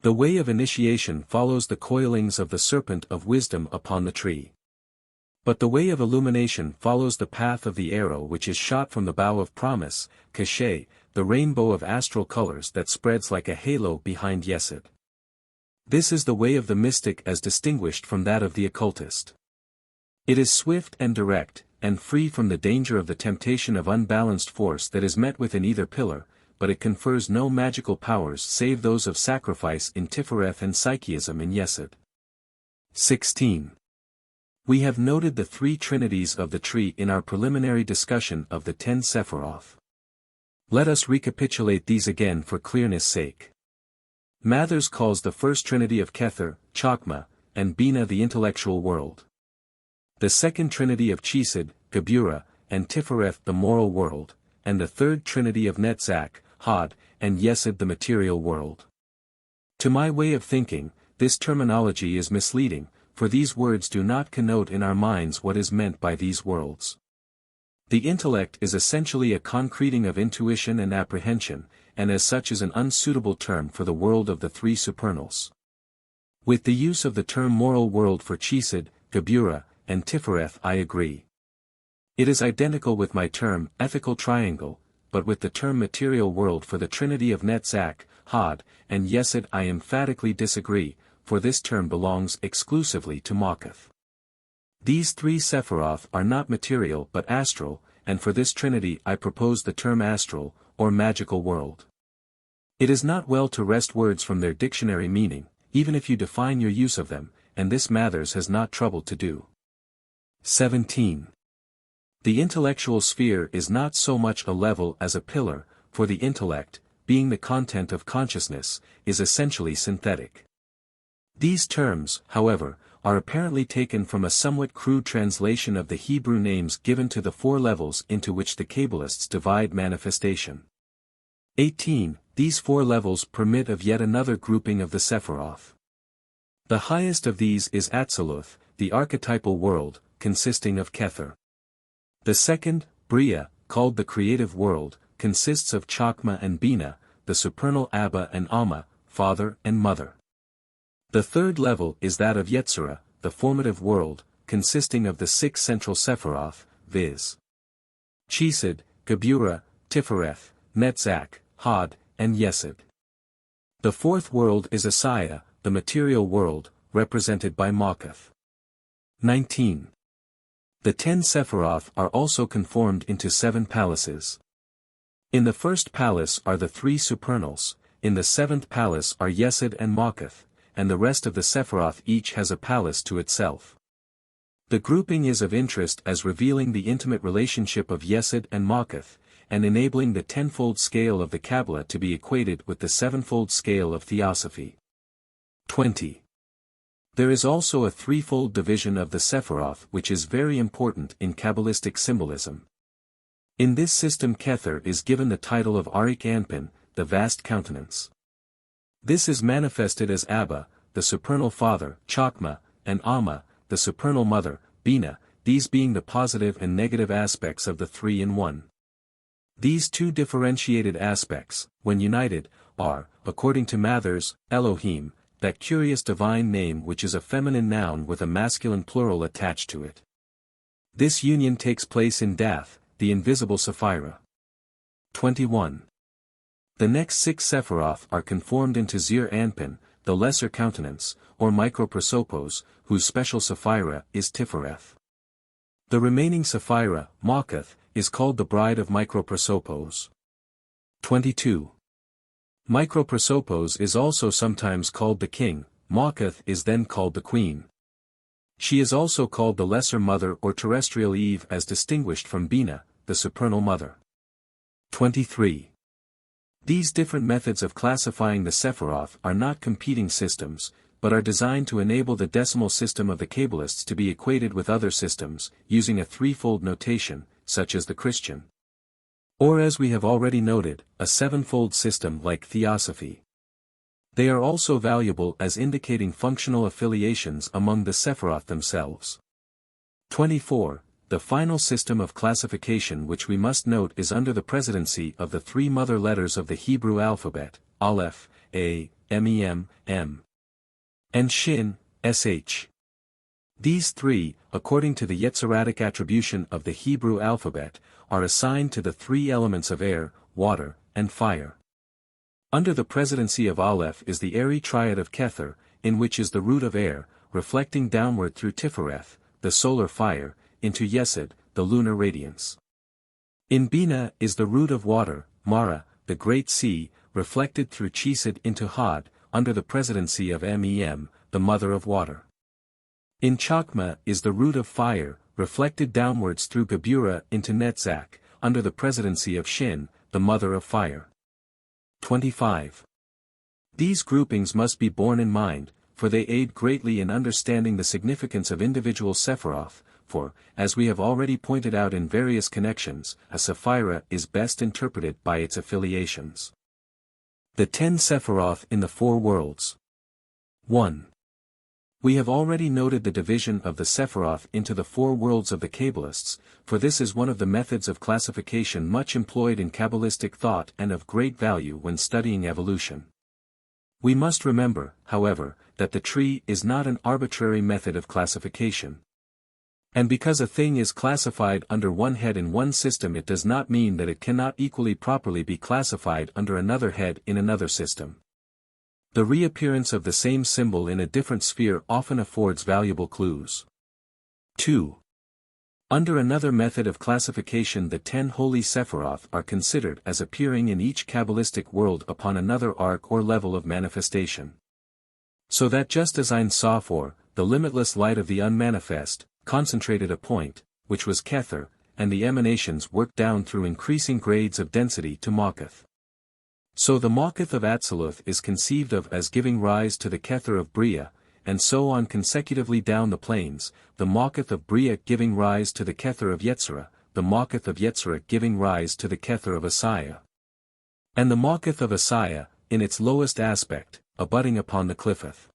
The way of initiation follows the coilings of the serpent of wisdom upon the tree. But the way of illumination follows the path of the arrow which is shot from the bow of promise, Kashay, the rainbow of astral colors that spreads like a halo behind Yesod. This is the way of the mystic as distinguished from that of the occultist. It is swift and direct, and free from the danger of the temptation of unbalanced force that is met with in either pillar, but it confers no magical powers save those of sacrifice in Tifereth and psychism in Yesod. 16. We have noted the three trinities of the tree in our preliminary discussion of the 10 Sephiroth. Let us recapitulate these again for clearness' sake. Mathers calls the first trinity of Kether, Chokmah, and Bina the intellectual world. The second trinity of Chesed, Gabura, and Tifereth the moral world, and the third trinity of Netzach, Hod, and Yesod the material world. To my way of thinking, this terminology is misleading, for these words do not connote in our minds what is meant by these worlds. The intellect is essentially a concreting of intuition and apprehension, and as such is an unsuitable term for the world of the three supernals. With the use of the term moral world for Chesed, Gabura, and Tifereth I agree. It is identical with my term ethical triangle, but with the term material world for the trinity of Netzach, Hod, and Yesod I emphatically disagree, for this term belongs exclusively to Mawkuth. These three Sephiroth are not material but astral, and for this trinity I propose the term astral, or magical world. It is not well to wrest words from their dictionary meaning, even if you define your use of them, and this Mathers has not troubled to do. 17. The intellectual sphere is not so much a level as a pillar, for the intellect, being the content of consciousness, is essentially synthetic. These terms, however, are apparently taken from a somewhat crude translation of the Hebrew names given to the four levels into which the Kabbalists divide manifestation. 18. These four levels permit of yet another grouping of the Sephiroth. The highest of these is Atziluth, the archetypal world, consisting of Kether. The second, Bria, called the creative world, consists of Chokmah and Bina, the supernal Abba and Amma, father and mother. The third level is that of Yetzirah, the formative world, consisting of the six central Sephiroth, viz. Chesed, Geburah, Tifereth, Netzach, Hod, and Yesod. The fourth world is Asaya, the material world, represented by Makath. 19. The 10 Sephiroth are also conformed into 7 palaces. In the first palace are the 3 supernals, in the 7th palace are Yesod and Makath, and the rest of the Sephiroth each has a palace to itself. The grouping is of interest as revealing the intimate relationship of Yesod and Makath, and enabling the tenfold scale of the Kabbalah to be equated with the sevenfold scale of Theosophy. 20. There is also a threefold division of the Sephiroth which is very important in Kabbalistic symbolism. In this system Kether is given the title of Arik Anpin, the vast countenance. This is manifested as Abba, the supernal father, Chokmah, and Amma, the supernal mother, Bina, these being the positive and negative aspects of the three in one. These two differentiated aspects, when united, are, according to Mathers, Elohim, that curious divine name which is a feminine noun with a masculine plural attached to it. This union takes place in Dath, the invisible Sephirah. 21. The next 6 Sephiroth are conformed into Zir Anpin, the lesser countenance, or microprosopos, whose special Sephirah is Tifereth. The remaining Sephirah, Makath, is called the bride of microprosopos. 22. Microprosopos is also sometimes called the king, Makath is then called the queen. She is also called the lesser mother or terrestrial Eve as distinguished from Bina, the supernal mother. 23. These different methods of classifying the Sephiroth are not competing systems, but are designed to enable the decimal system of the Kabbalists to be equated with other systems, using a threefold notation, such as the Christian. Or as we have already noted, a sevenfold system like Theosophy. They are also valuable as indicating functional affiliations among the Sephiroth themselves. 24. The final system of classification which we must note is under the presidency of the 3 mother letters of the Hebrew alphabet, Aleph, A, Mem, M, and Shin, Sh. These 3, according to the Yetziratic attribution of the Hebrew alphabet, are assigned to the 3 elements of air, water, and fire. Under the presidency of Aleph is the airy triad of Kether, in which is the root of air, reflecting downward through Tifereth, the solar fire, into Yesod, the lunar radiance. In Bina is the root of water, Mara, the great sea, reflected through Chesed into Hod, under the presidency of Mem, the mother of water. In Chokmah is the root of fire, reflected downwards through Geburah into Netzach, under the presidency of Shin, the mother of fire. 25. These groupings must be borne in mind, for they aid greatly in understanding the significance of individual Sephiroth, for, as we have already pointed out in various connections, a Sephirah is best interpreted by its affiliations. The 10 Sephiroth in the 4 worlds. 1. We have already noted the division of the Sephiroth into the 4 worlds of the Kabbalists, for this is one of the methods of classification much employed in Kabbalistic thought and of great value when studying evolution. We must remember, however, that the tree is not an arbitrary method of classification. And because a thing is classified under one head in one system, it does not mean that it cannot equally properly be classified under another head in another system. The reappearance of the same symbol in a different sphere often affords valuable clues. 2. Under another method of classification, the 10 holy Sephiroth are considered as appearing in each Kabbalistic world upon another arc or level of manifestation. So that just as Ein Sof, the limitless light of the unmanifest, concentrated a point, which was Kether, and the emanations work down through increasing grades of density to Makuth. So the Makuth of Atziluth is conceived of as giving rise to the Kether of Bria, and so on consecutively down the planes, the Makuth of Bria giving rise to the Kether of Yetzirah, the Makuth of Yetzirah giving rise to the Kether of Asaya. And the Makuth of Asaya, in its lowest aspect, abutting upon the Cliffeth.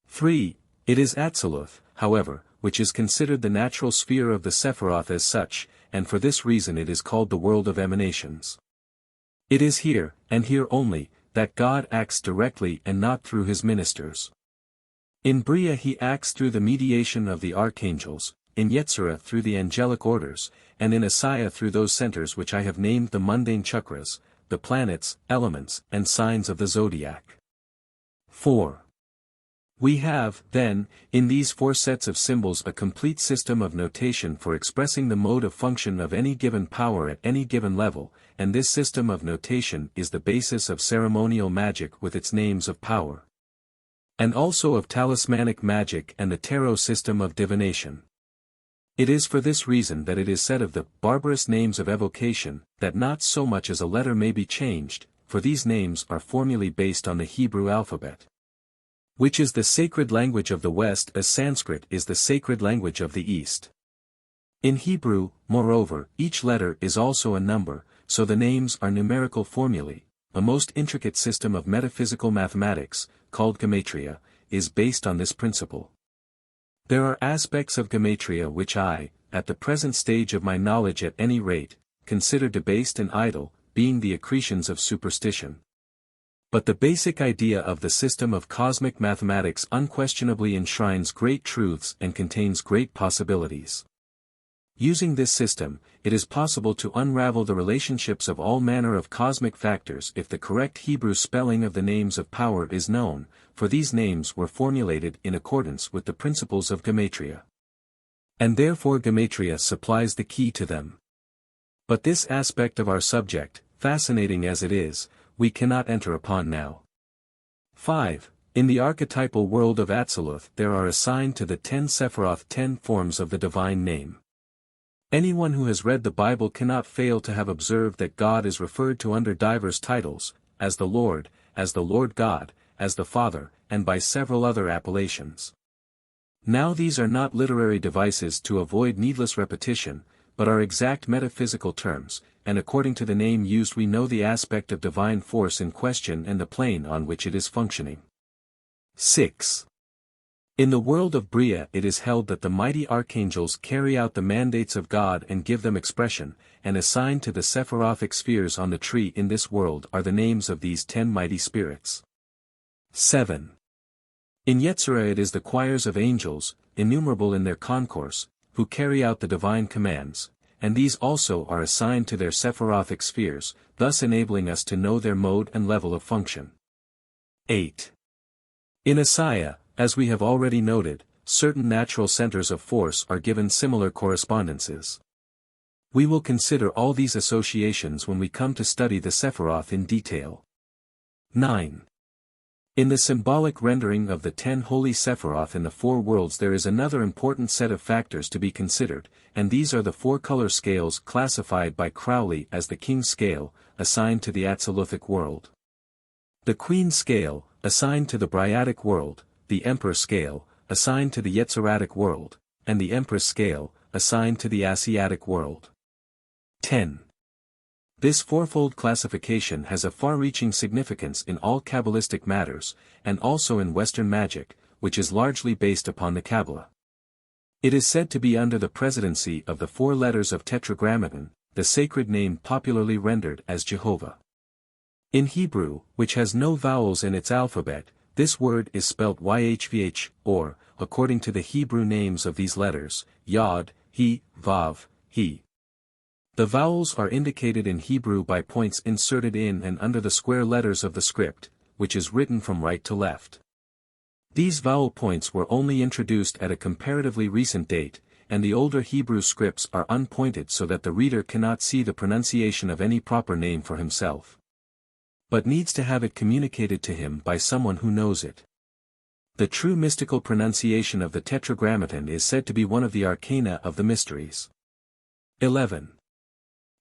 3. It is Atziluth, however, which is considered the natural sphere of the Sephiroth as such, and for this reason it is called the world of emanations. It is here, and here only, that God acts directly and not through his ministers. In Bria he acts through the mediation of the archangels, in Yetzirah through the angelic orders, and in Asaya through those centers which I have named the mundane chakras, the planets, elements, and signs of the zodiac. 4. We have, then, in these 4 sets of symbols a complete system of notation for expressing the mode of function of any given power at any given level, and this system of notation is the basis of ceremonial magic with its names of power. And also of talismanic magic and the tarot system of divination. It is for this reason that it is said of the barbarous names of evocation, that not so much as a letter may be changed, for these names are formally based on the Hebrew alphabet, which is the sacred language of the West as Sanskrit is the sacred language of the East. In Hebrew, moreover, each letter is also a number, so the names are numerical formulae. A most intricate system of metaphysical mathematics, called gematria, is based on this principle. There are aspects of gematria which I, at the present stage of my knowledge at any rate, consider debased and idle, being the accretions of superstition. But the basic idea of the system of cosmic mathematics unquestionably enshrines great truths and contains great possibilities. Using this system, it is possible to unravel the relationships of all manner of cosmic factors if the correct Hebrew spelling of the names of power is known, for these names were formulated in accordance with the principles of gematria. And therefore gematria supplies the key to them. But this aspect of our subject, fascinating as it is, we cannot enter upon now. 5. In the archetypal world of Atziluth there are assigned to the 10 Sephiroth 10 forms of the divine name. Anyone who has read the Bible cannot fail to have observed that God is referred to under divers titles, as the Lord God, as the Father, and by several other appellations. Now these are not literary devices to avoid needless repetition, but are exact metaphysical terms, and according to the name used we know the aspect of divine force in question and the plane on which it is functioning. 6. In the world of Bria it is held that the mighty archangels carry out the mandates of God and give them expression, and assigned to the Sephirothic spheres on the tree in this world are the names of these 10 mighty spirits. 7. In Yetzirah it is the choirs of angels, innumerable in their concourse, who carry out the divine commands, and these also are assigned to their Sephirothic spheres, thus enabling us to know their mode and level of function. 8. In Asaya, as we have already noted, certain natural centers of force are given similar correspondences. We will consider all these associations when we come to study the Sephiroth in detail. 9. In the symbolic rendering of the 10 holy Sephiroth in the 4 worlds there is another important set of factors to be considered, and these are the 4 color scales classified by Crowley as the King scale, assigned to the Atziluthic world. The Queen scale, assigned to the Briatic world, the Emperor scale, assigned to the Yetziratic world, and the Empress scale, assigned to the Asiatic world. 10. This fourfold classification has a far-reaching significance in all Kabbalistic matters, and also in Western magic, which is largely based upon the Kabbalah. It is said to be under the presidency of the 4 letters of Tetragrammaton, the sacred name popularly rendered as Jehovah. In Hebrew, which has no vowels in its alphabet, this word is spelt YHVH, or, according to the Hebrew names of these letters, Yod, He, Vav, He. The vowels are indicated in Hebrew by points inserted in and under the square letters of the script, which is written from right to left. These vowel points were only introduced at a comparatively recent date, and the older Hebrew scripts are unpointed so that the reader cannot see the pronunciation of any proper name for himself, but needs to have it communicated to him by someone who knows it. The true mystical pronunciation of the Tetragrammaton is said to be one of the arcana of the mysteries. 11.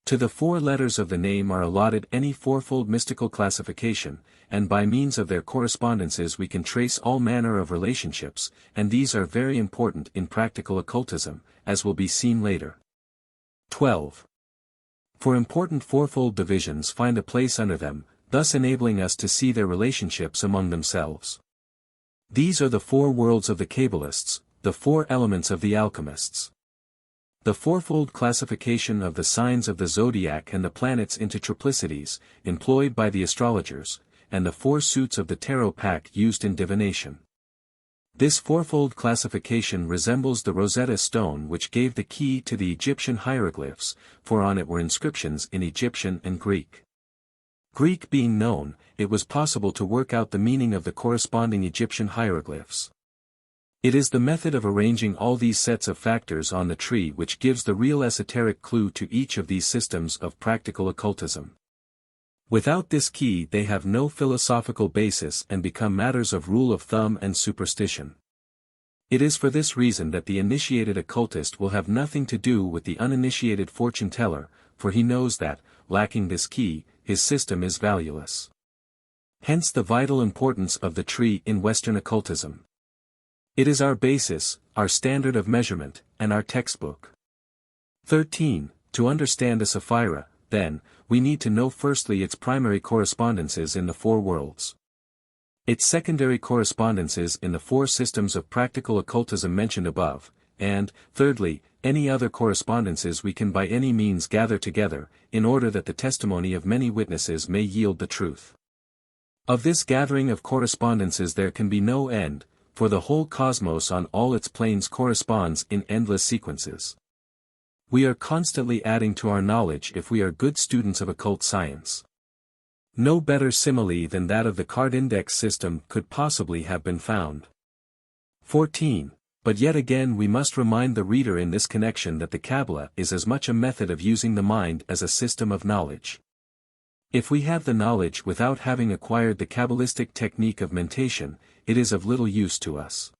To the 4 letters of the name are allotted any fourfold mystical classification, and by means of their correspondences we can trace all manner of relationships, and these are very important in practical occultism, as will be seen later. 12. For important fourfold divisions find a place under them, thus enabling us to see their relationships among themselves. These are the 4 worlds of the Kabbalists, the 4 elements of the alchemists. The fourfold classification of the signs of the zodiac and the planets into triplicities, employed by the astrologers, and the 4 suits of the tarot pack used in divination. This fourfold classification resembles the Rosetta Stone which gave the key to the Egyptian hieroglyphs, for on it were inscriptions in Egyptian and Greek. Greek being known, it was possible to work out the meaning of the corresponding Egyptian hieroglyphs. It is the method of arranging all these sets of factors on the tree which gives the real esoteric clue to each of these systems of practical occultism. Without this key they have no philosophical basis and become matters of rule of thumb and superstition. It is for this reason that the initiated occultist will have nothing to do with the uninitiated fortune teller, for he knows that, lacking this key, his system is valueless. Hence the vital importance of the tree in Western occultism. It is our basis, our standard of measurement, and our textbook. 13. To understand a sapphira, then, we need to know firstly its primary correspondences in the 4 worlds. Its secondary correspondences in the 4 systems of practical occultism mentioned above, and, thirdly, any other correspondences we can by any means gather together, in order that the testimony of many witnesses may yield the truth. Of this gathering of correspondences there can be no end, for the whole cosmos on all its planes corresponds in endless sequences. We are constantly adding to our knowledge if we are good students of occult science. No better simile than that of the card index system could possibly have been found. 14. But yet again we must remind the reader in this connection that the Kabbalah is as much a method of using the mind as a system of knowledge. If we have the knowledge without having acquired the Kabbalistic technique of mentation, it is of little use to us.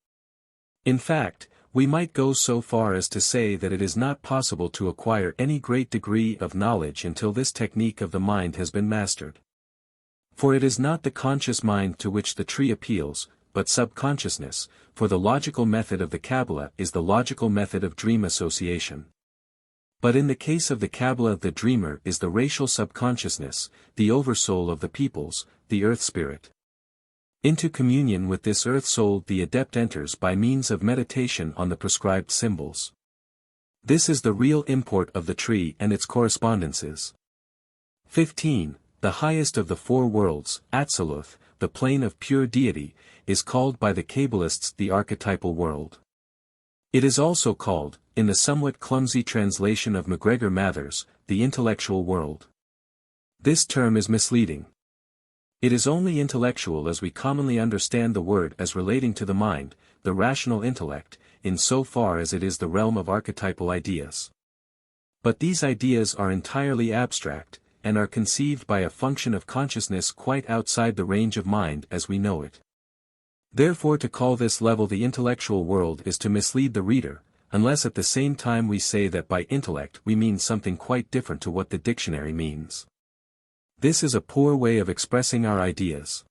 In fact, we might go so far as to say that it is not possible to acquire any great degree of knowledge until this technique of the mind has been mastered. For it is not the conscious mind to which the tree appeals, but subconsciousness, for the logical method of the Kabbalah is the logical method of dream association. But in the case of the Kabbalah the dreamer is the racial subconsciousness, the oversoul of the peoples, the earth spirit. Into communion with this earth soul the adept enters by means of meditation on the prescribed symbols. This is the real import of the tree and its correspondences. 15. The highest of the 4 worlds, Atziluth, the plane of pure deity, is called by the Kabbalists the archetypal world. It is also called, in the somewhat clumsy translation of MacGregor Mathers, the intellectual world. This term is misleading. It is only intellectual as we commonly understand the word as relating to the mind, the rational intellect, in so far as it is the realm of archetypal ideas. But these ideas are entirely abstract, and are conceived by a function of consciousness quite outside the range of mind as we know it. Therefore to call this level the intellectual world is to mislead the reader, unless at the same time we say that by intellect we mean something quite different to what the dictionary means. This is a poor way of expressing our ideas.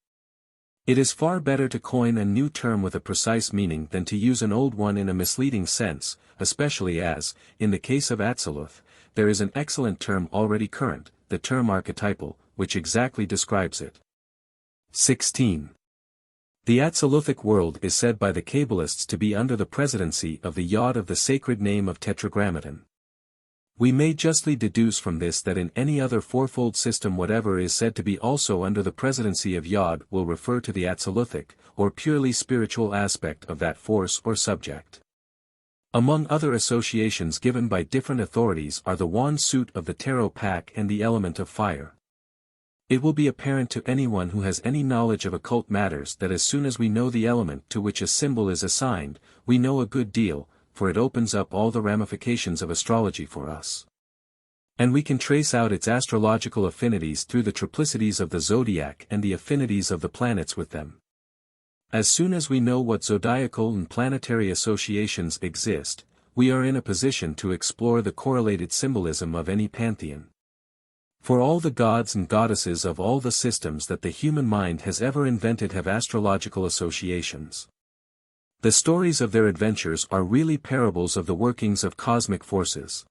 It is far better to coin a new term with a precise meaning than to use an old one in a misleading sense, especially as, in the case of Atziluth, there is an excellent term already current, the term archetypal, which exactly describes it. 16. The Atziluthic world is said by the Kabbalists to be under the presidency of the Yod of the sacred name of Tetragrammaton. We may justly deduce from this that in any other fourfold system whatever is said to be also under the presidency of Yod will refer to the Atziluthic, or purely spiritual aspect of that force or subject. Among other associations given by different authorities are the wand suit of the tarot pack and the element of fire. It will be apparent to anyone who has any knowledge of occult matters that as soon as we know the element to which a symbol is assigned, we know a good deal, for it opens up all the ramifications of astrology for us. And we can trace out its astrological affinities through the triplicities of the zodiac and the affinities of the planets with them. As soon as we know what zodiacal and planetary associations exist, we are in a position to explore the correlated symbolism of any pantheon. For all the gods and goddesses of all the systems that the human mind has ever invented have astrological associations. The stories of their adventures are really parables of the workings of cosmic forces.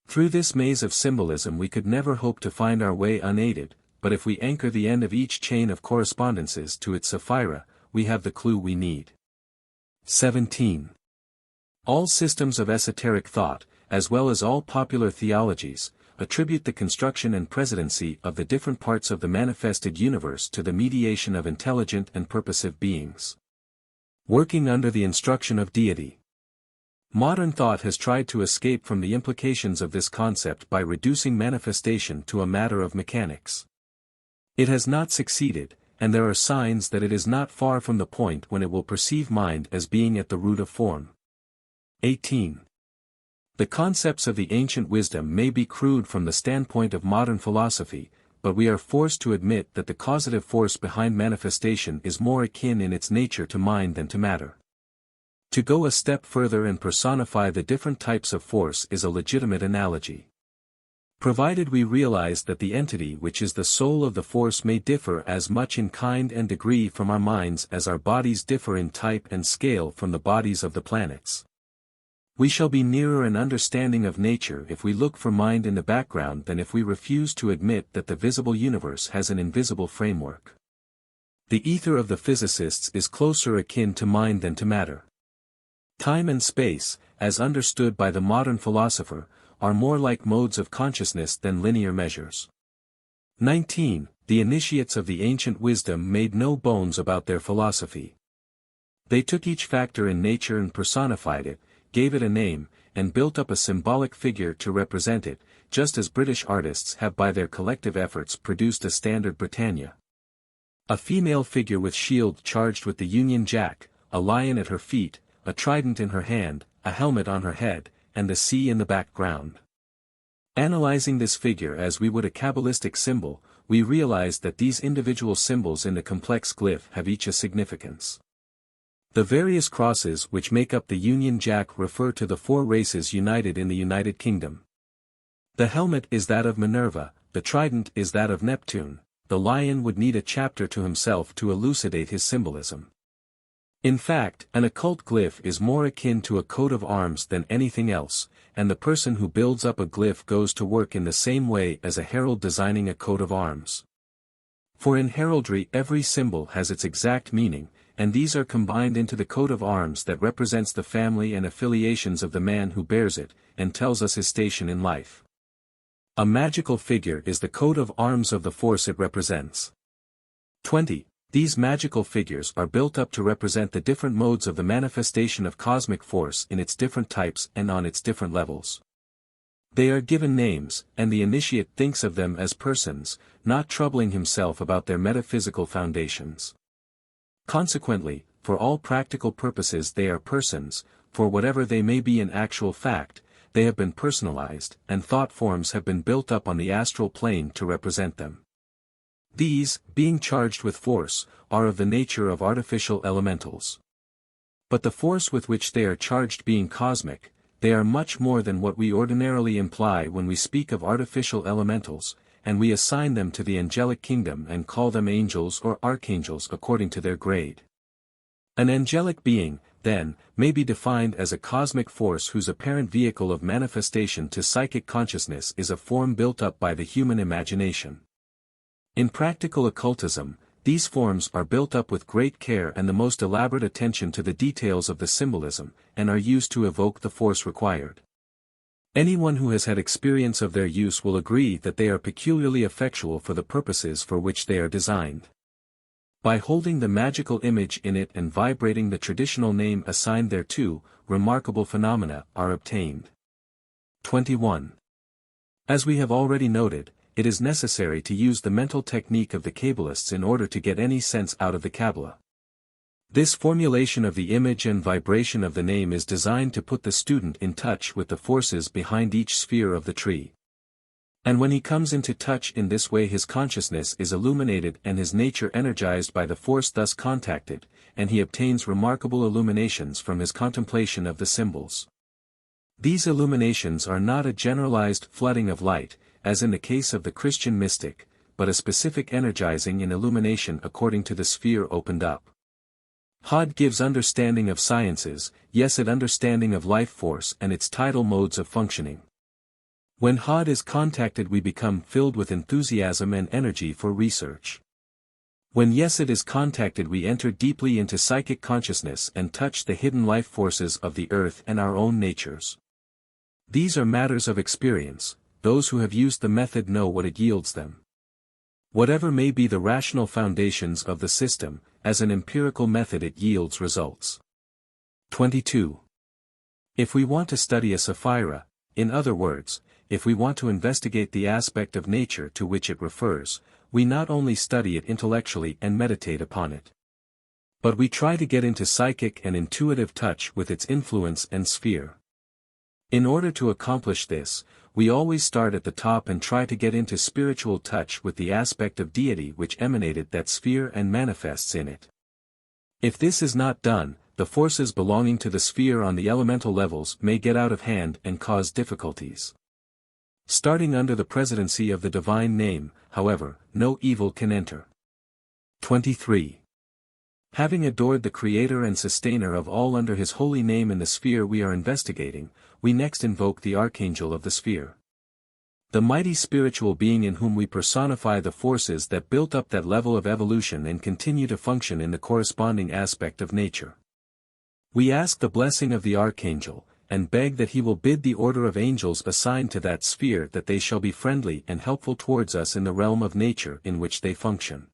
Through this maze of symbolism we could never hope to find our way unaided, but if we anchor the end of each chain of correspondences to its Sapphira, we have the clue we need. 17. All systems of esoteric thought, as well as all popular theologies, attribute the construction and presidency of the different parts of the manifested universe to the mediation of intelligent and purposive beings, working under the instruction of deity. Modern thought has tried to escape from the implications of this concept by reducing manifestation to a matter of mechanics. It has not succeeded, and there are signs that it is not far from the point when it will perceive mind as being at the root of form. 18. The concepts of the ancient wisdom may be crude from the standpoint of modern philosophy, but we are forced to admit that the causative force behind manifestation is more akin in its nature to mind than to matter. To go a step further and personify the different types of force is a legitimate analogy. Provided we realize that the entity which is the soul of the force may differ as much in kind and degree from our minds as our bodies differ in type and scale from the bodies of the planets. We shall be nearer an understanding of nature if we look for mind in the background than if we refuse to admit that the visible universe has an invisible framework. The ether of the physicists is closer akin to mind than to matter. Time and space, as understood by the modern philosopher, are more like modes of consciousness than linear measures. 19. The initiates of the ancient wisdom made no bones about their philosophy. They took each factor in nature and personified it, gave it a name, and built up a symbolic figure to represent it, just as British artists have by their collective efforts produced a standard Britannia. A female figure with shield charged with the Union Jack, a lion at her feet, a trident in her hand, a helmet on her head, and the sea in the background. Analyzing this figure as we would a Kabbalistic symbol, we realize that these individual symbols in the complex glyph have each a significance. The various crosses which make up the Union Jack refer to the four races united in the United Kingdom. The helmet is that of Minerva, the trident is that of Neptune, the lion would need a chapter to himself to elucidate his symbolism. In fact, an occult glyph is more akin to a coat of arms than anything else, and the person who builds up a glyph goes to work in the same way as a herald designing a coat of arms. For in heraldry every symbol has its exact meaning, and these are combined into the coat of arms that represents the family and affiliations of the man who bears it, and tells us his station in life. A magical figure is the coat of arms of the force it represents. 20. These magical figures are built up to represent the different modes of the manifestation of cosmic force in its different types and on its different levels. They are given names, and the initiate thinks of them as persons, not troubling himself about their metaphysical foundations. Consequently, for all practical purposes they are persons, for whatever they may be in actual fact, they have been personalized, and thought forms have been built up on the astral plane to represent them. These, being charged with force, are of the nature of artificial elementals. But the force with which they are charged being cosmic, they are much more than what we ordinarily imply when we speak of artificial elementals, and we assign them to the angelic kingdom and call them angels or archangels according to their grade. An angelic being, then, may be defined as a cosmic force whose apparent vehicle of manifestation to psychic consciousness is a form built up by the human imagination. In practical occultism, these forms are built up with great care and the most elaborate attention to the details of the symbolism, and are used to evoke the force required. Anyone who has had experience of their use will agree that they are peculiarly effectual for the purposes for which they are designed. By holding the magical image in it and vibrating the traditional name assigned thereto, remarkable phenomena are obtained. 21. As we have already noted, it is necessary to use the mental technique of the Kabbalists in order to get any sense out of the Kabbalah. This formulation of the image and vibration of the name is designed to put the student in touch with the forces behind each sphere of the tree. And when he comes into touch in this way his consciousness is illuminated and his nature energized by the force thus contacted, and he obtains remarkable illuminations from his contemplation of the symbols. These illuminations are not a generalized flooding of light, as in the case of the Christian mystic, but a specific energizing and illumination according to the sphere opened up. Hod gives understanding of sciences, Yesod understanding of life force and its tidal modes of functioning. When Hod is contacted we become filled with enthusiasm and energy for research. When Yesod is contacted we enter deeply into psychic consciousness and touch the hidden life forces of the earth and our own natures. These are matters of experience, those who have used the method know what it yields them. Whatever may be the rational foundations of the system, as an empirical method it yields results. 22. If we want to study a sapphira, in other words, if we want to investigate the aspect of nature to which it refers, we not only study it intellectually and meditate upon it, but we try to get into psychic and intuitive touch with its influence and sphere. In order to accomplish this, we always start at the top and try to get into spiritual touch with the aspect of deity which emanated that sphere and manifests in it. If this is not done, the forces belonging to the sphere on the elemental levels may get out of hand and cause difficulties. Starting under the presidency of the divine name, however, no evil can enter. 23. Having adored the Creator and Sustainer of all under His holy name in the sphere we are investigating, we next invoke the Archangel of the sphere. The mighty spiritual being in whom we personify the forces that built up that level of evolution and continue to function in the corresponding aspect of nature. We ask the blessing of the Archangel, and beg that he will bid the order of angels assigned to that sphere that they shall be friendly and helpful towards us in the realm of nature in which they function.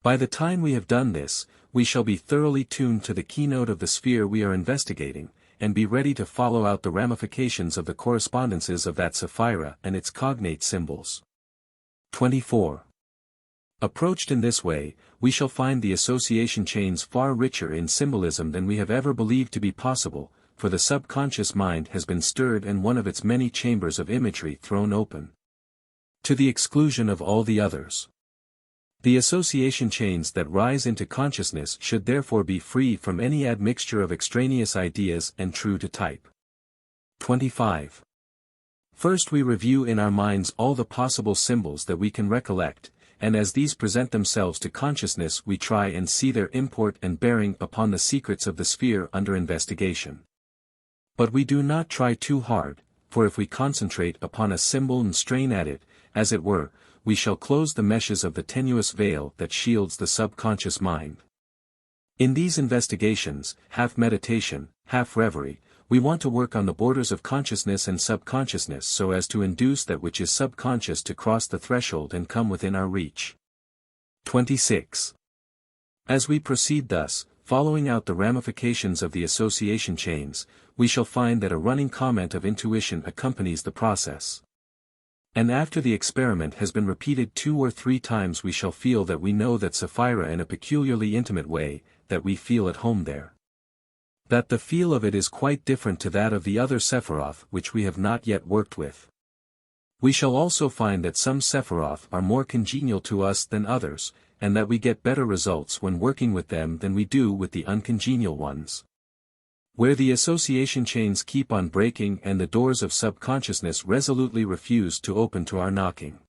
By the time we have done this, we shall be thoroughly tuned to the keynote of the sphere we are investigating, and be ready to follow out the ramifications of the correspondences of that sapphira and its cognate symbols. 24. Approached in this way, we shall find the association chains far richer in symbolism than we have ever believed to be possible, for the subconscious mind has been stirred and one of its many chambers of imagery thrown open, to the exclusion of all the others. The association chains that rise into consciousness should therefore be free from any admixture of extraneous ideas and true to type. 25. First we review in our minds all the possible symbols that we can recollect, and as these present themselves to consciousness we try and see their import and bearing upon the secrets of the sphere under investigation. But we do not try too hard, for if we concentrate upon a symbol and strain at it, as it were, we shall close the meshes of the tenuous veil that shields the subconscious mind. In these investigations, half meditation, half reverie, we want to work on the borders of consciousness and subconsciousness so as to induce that which is subconscious to cross the threshold and come within our reach. 26. As we proceed thus, following out the ramifications of the association chains, we shall find that a running comment of intuition accompanies the process. And after the experiment has been repeated 2 or 3 times we shall feel that we know that sapphira in a peculiarly intimate way, that we feel at home there. That the feel of it is quite different to that of the other Sephiroth which we have not yet worked with. We shall also find that some Sephiroth are more congenial to us than others, and that we get better results when working with them than we do with the uncongenial ones. Where the association chains keep on breaking and the doors of subconsciousness resolutely refuse to open to our knocking.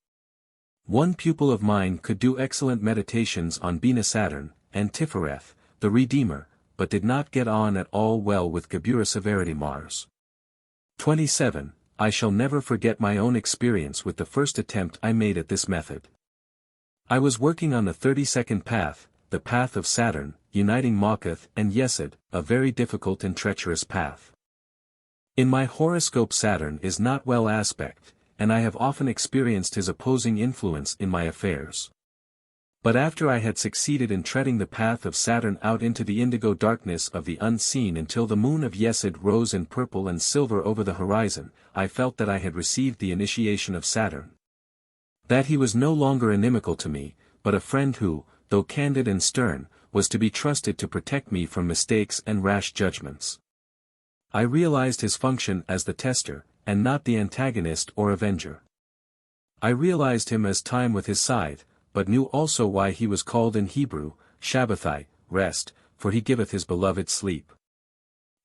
One pupil of mine could do excellent meditations on Bina Saturn, and Tifereth, the Redeemer, but did not get on at all well with Gebura Severity Mars. 27. I shall never forget my own experience with the first attempt I made at this method. I was working on the 32nd path, the path of Saturn, uniting Makath and Yesod, a very difficult and treacherous path. In my horoscope Saturn is not well aspect, and I have often experienced his opposing influence in my affairs. But after I had succeeded in treading the path of Saturn out into the indigo darkness of the unseen until the moon of Yesod rose in purple and silver over the horizon, I felt that I had received the initiation of Saturn. That he was no longer inimical to me, but a friend who, though candid and stern, was to be trusted to protect me from mistakes and rash judgments. I realized his function as the tester, and not the antagonist or avenger. I realized him as time with his scythe, but knew also why he was called in Hebrew, Shabbathai, rest, for he giveth his beloved sleep.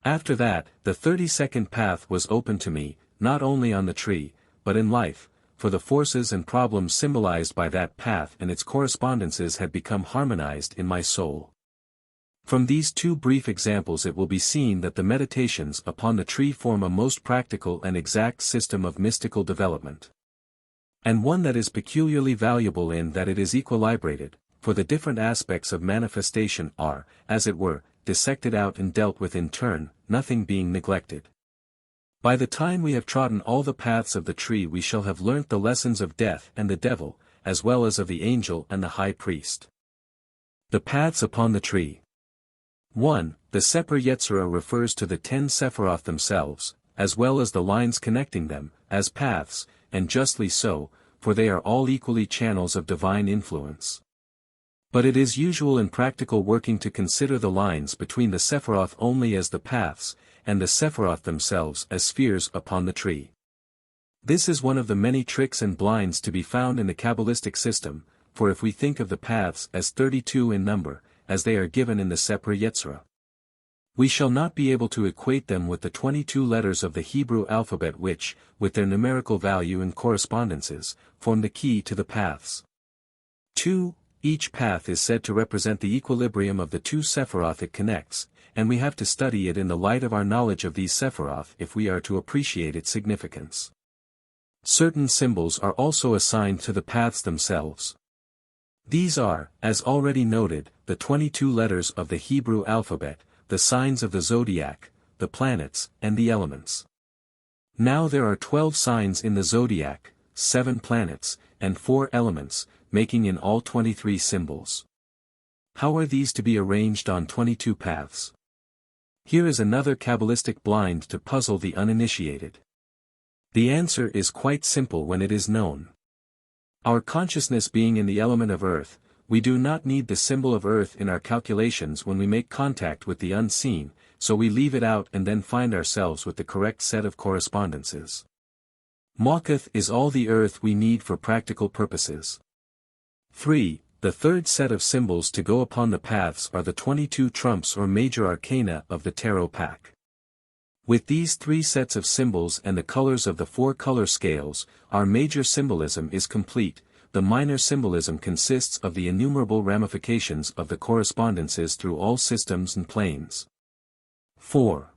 After that, the 32nd path was open to me, not only on the tree, but in life, for the forces and problems symbolized by that path and its correspondences had become harmonized in my soul. From these two brief examples it will be seen that the meditations upon the tree form a most practical and exact system of mystical development. And one that is peculiarly valuable in that it is equilibrated, for the different aspects of manifestation are, as it were, dissected out and dealt with in turn, nothing being neglected. By the time we have trodden all the paths of the tree we shall have learnt the lessons of death and the devil, as well as of the angel and the high priest. The paths upon the tree. 1. The Sefer Yetzirah refers to the 10 Sephiroth themselves, as well as the lines connecting them, as paths, and justly so, for they are all equally channels of divine influence. But it is usual in practical working to consider the lines between the Sephiroth only as the paths, and the Sephiroth themselves as spheres upon the tree. This is one of the many tricks and blinds to be found in the Kabbalistic system, for if we think of the paths as 32 in number, as they are given in the Sefer Yetzirah, we shall not be able to equate them with the 22 letters of the Hebrew alphabet which, with their numerical value and correspondences, form the key to the paths. 2. Each path is said to represent the equilibrium of the two Sephiroth it connects, and we have to study it in the light of our knowledge of these Sephiroth if we are to appreciate its significance. Certain symbols are also assigned to the paths themselves. These are, as already noted, the 22 letters of the Hebrew alphabet, the signs of the zodiac, the planets, and the elements. Now there are 12 signs in the zodiac, 7 planets, and 4 elements, making in all 23 symbols. How are these to be arranged on 22 paths? Here is another Kabbalistic blind to puzzle the uninitiated. The answer is quite simple when it is known. Our consciousness being in the element of earth, we do not need the symbol of earth in our calculations when we make contact with the unseen, so we leave it out and then find ourselves with the correct set of correspondences. Mawkath is all the earth we need for practical purposes. 3. The third set of symbols to go upon the paths are the 22 trumps or major arcana of the tarot pack. With these 3 sets of symbols and the colors of the 4 color scales, our major symbolism is complete. The minor symbolism consists of the innumerable ramifications of the correspondences through all systems and planes. 4.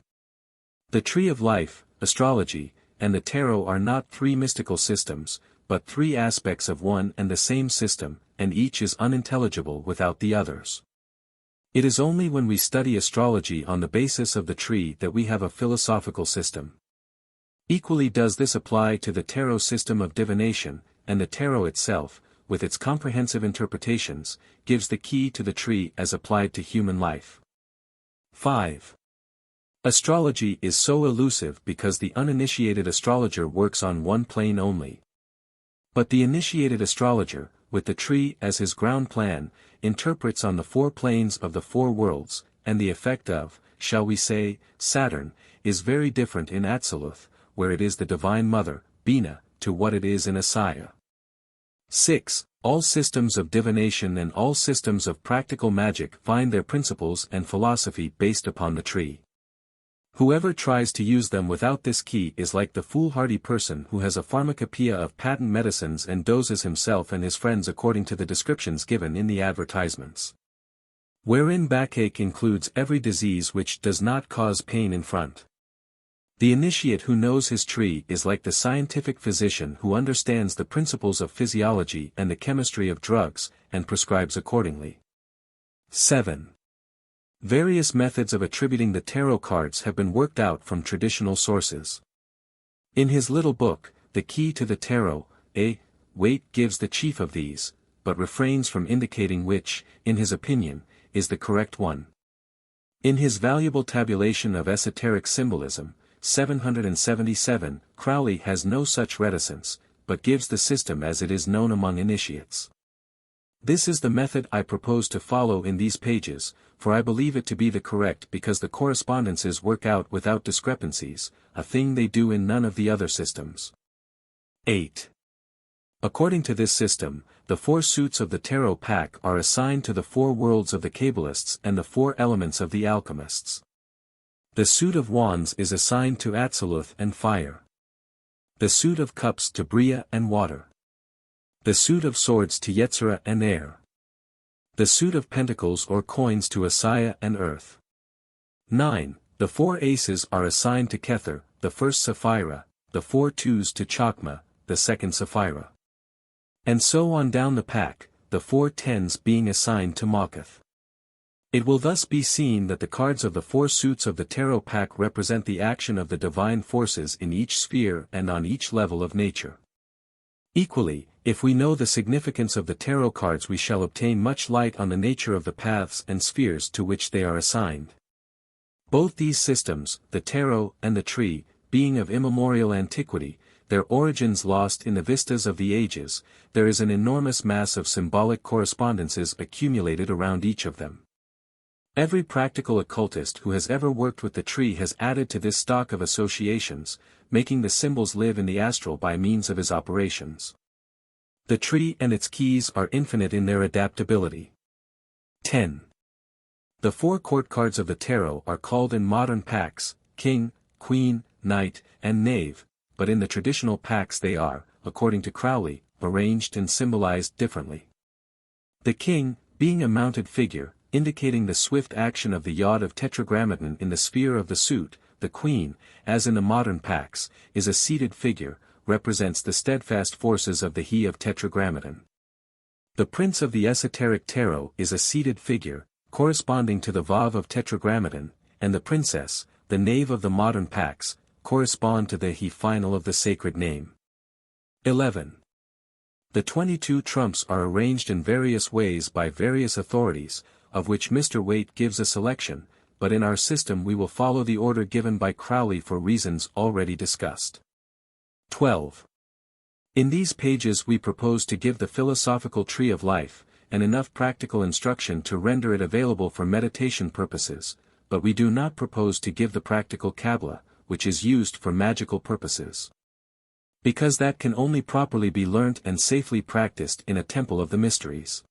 The tree of life, astrology, and the tarot are not 3 mystical systems, but 3 aspects of one and the same system, and each is unintelligible without the others. It is only when we study astrology on the basis of the tree that we have a philosophical system. Equally does this apply to the tarot system of divination, and the tarot itself, with its comprehensive interpretations, gives the key to the tree as applied to human life. 5. Astrology is so elusive because the uninitiated astrologer works on one plane only. But the initiated astrologer, with the tree as his ground plan, interprets on the 4 planes of the 4 worlds, and the effect of, shall we say, Saturn, is very different in Atziluth, where it is the Divine Mother, Bina, to what it is in Asaya. 6. All systems of divination and all systems of practical magic find their principles and philosophy based upon the tree. Whoever tries to use them without this key is like the foolhardy person who has a pharmacopoeia of patent medicines and doses himself and his friends according to the descriptions given in the advertisements. Wherein backache includes every disease which does not cause pain in front. The initiate who knows his tree is like the scientific physician who understands the principles of physiology and the chemistry of drugs, and prescribes accordingly. 7. Various methods of attributing the tarot cards have been worked out from traditional sources. In his little book, The Key to the Tarot, Waite gives the chief of these, but refrains from indicating which, in his opinion, is the correct one. In his valuable tabulation of esoteric symbolism, 777, Crowley has no such reticence, but gives the system as it is known among initiates. This is the method I propose to follow in these pages, for I believe it to be the correct because the correspondences work out without discrepancies, a thing they do in none of the other systems. 8. According to this system, the 4 suits of the tarot pack are assigned to the 4 worlds of the Kabbalists and the 4 elements of the alchemists. The suit of wands is assigned to Atziluth and fire. The suit of cups to Bria and water. The suit of swords to Yetzirah and air. The suit of pentacles or coins to Asaya and earth. 9. The 4 aces are assigned to Kether, the first Sapphira, the 4 twos to Chokmah, the second Sapphira. And so on down the pack, the 4 tens being assigned to Mawkath. It will thus be seen that the cards of the 4 suits of the tarot pack represent the action of the divine forces in each sphere and on each level of nature. Equally, if we know the significance of the tarot cards, we shall obtain much light on the nature of the paths and spheres to which they are assigned. Both these systems, the tarot and the tree, being of immemorial antiquity, their origins lost in the vistas of the ages, there is an enormous mass of symbolic correspondences accumulated around each of them. Every practical occultist who has ever worked with the tree has added to this stock of associations, making the symbols live in the astral by means of his operations. The tree and its keys are infinite in their adaptability. 10. The 4 court cards of the tarot are called in modern packs, King, Queen, Knight, and Knave, but in the traditional packs they are, according to Crowley, arranged and symbolized differently. The King, being a mounted figure, indicating the swift action of the yod of Tetragrammaton in the sphere of the suit, the Queen, as in the modern packs, is a seated figure, represents the steadfast forces of the he of Tetragrammaton. The Prince of the esoteric tarot is a seated figure, corresponding to the Vav of Tetragrammaton, and the Princess, the Knave of the modern packs, correspond to the he final of the sacred name. 11. The 22 trumps are arranged in various ways by various authorities, of which Mr. Waite gives a selection, but in our system we will follow the order given by Crowley for reasons already discussed. 12. In these pages we propose to give the philosophical tree of life, and enough practical instruction to render it available for meditation purposes, but we do not propose to give the practical Kabbalah, which is used for magical purposes. Because that can only properly be learnt and safely practiced in a temple of the mysteries.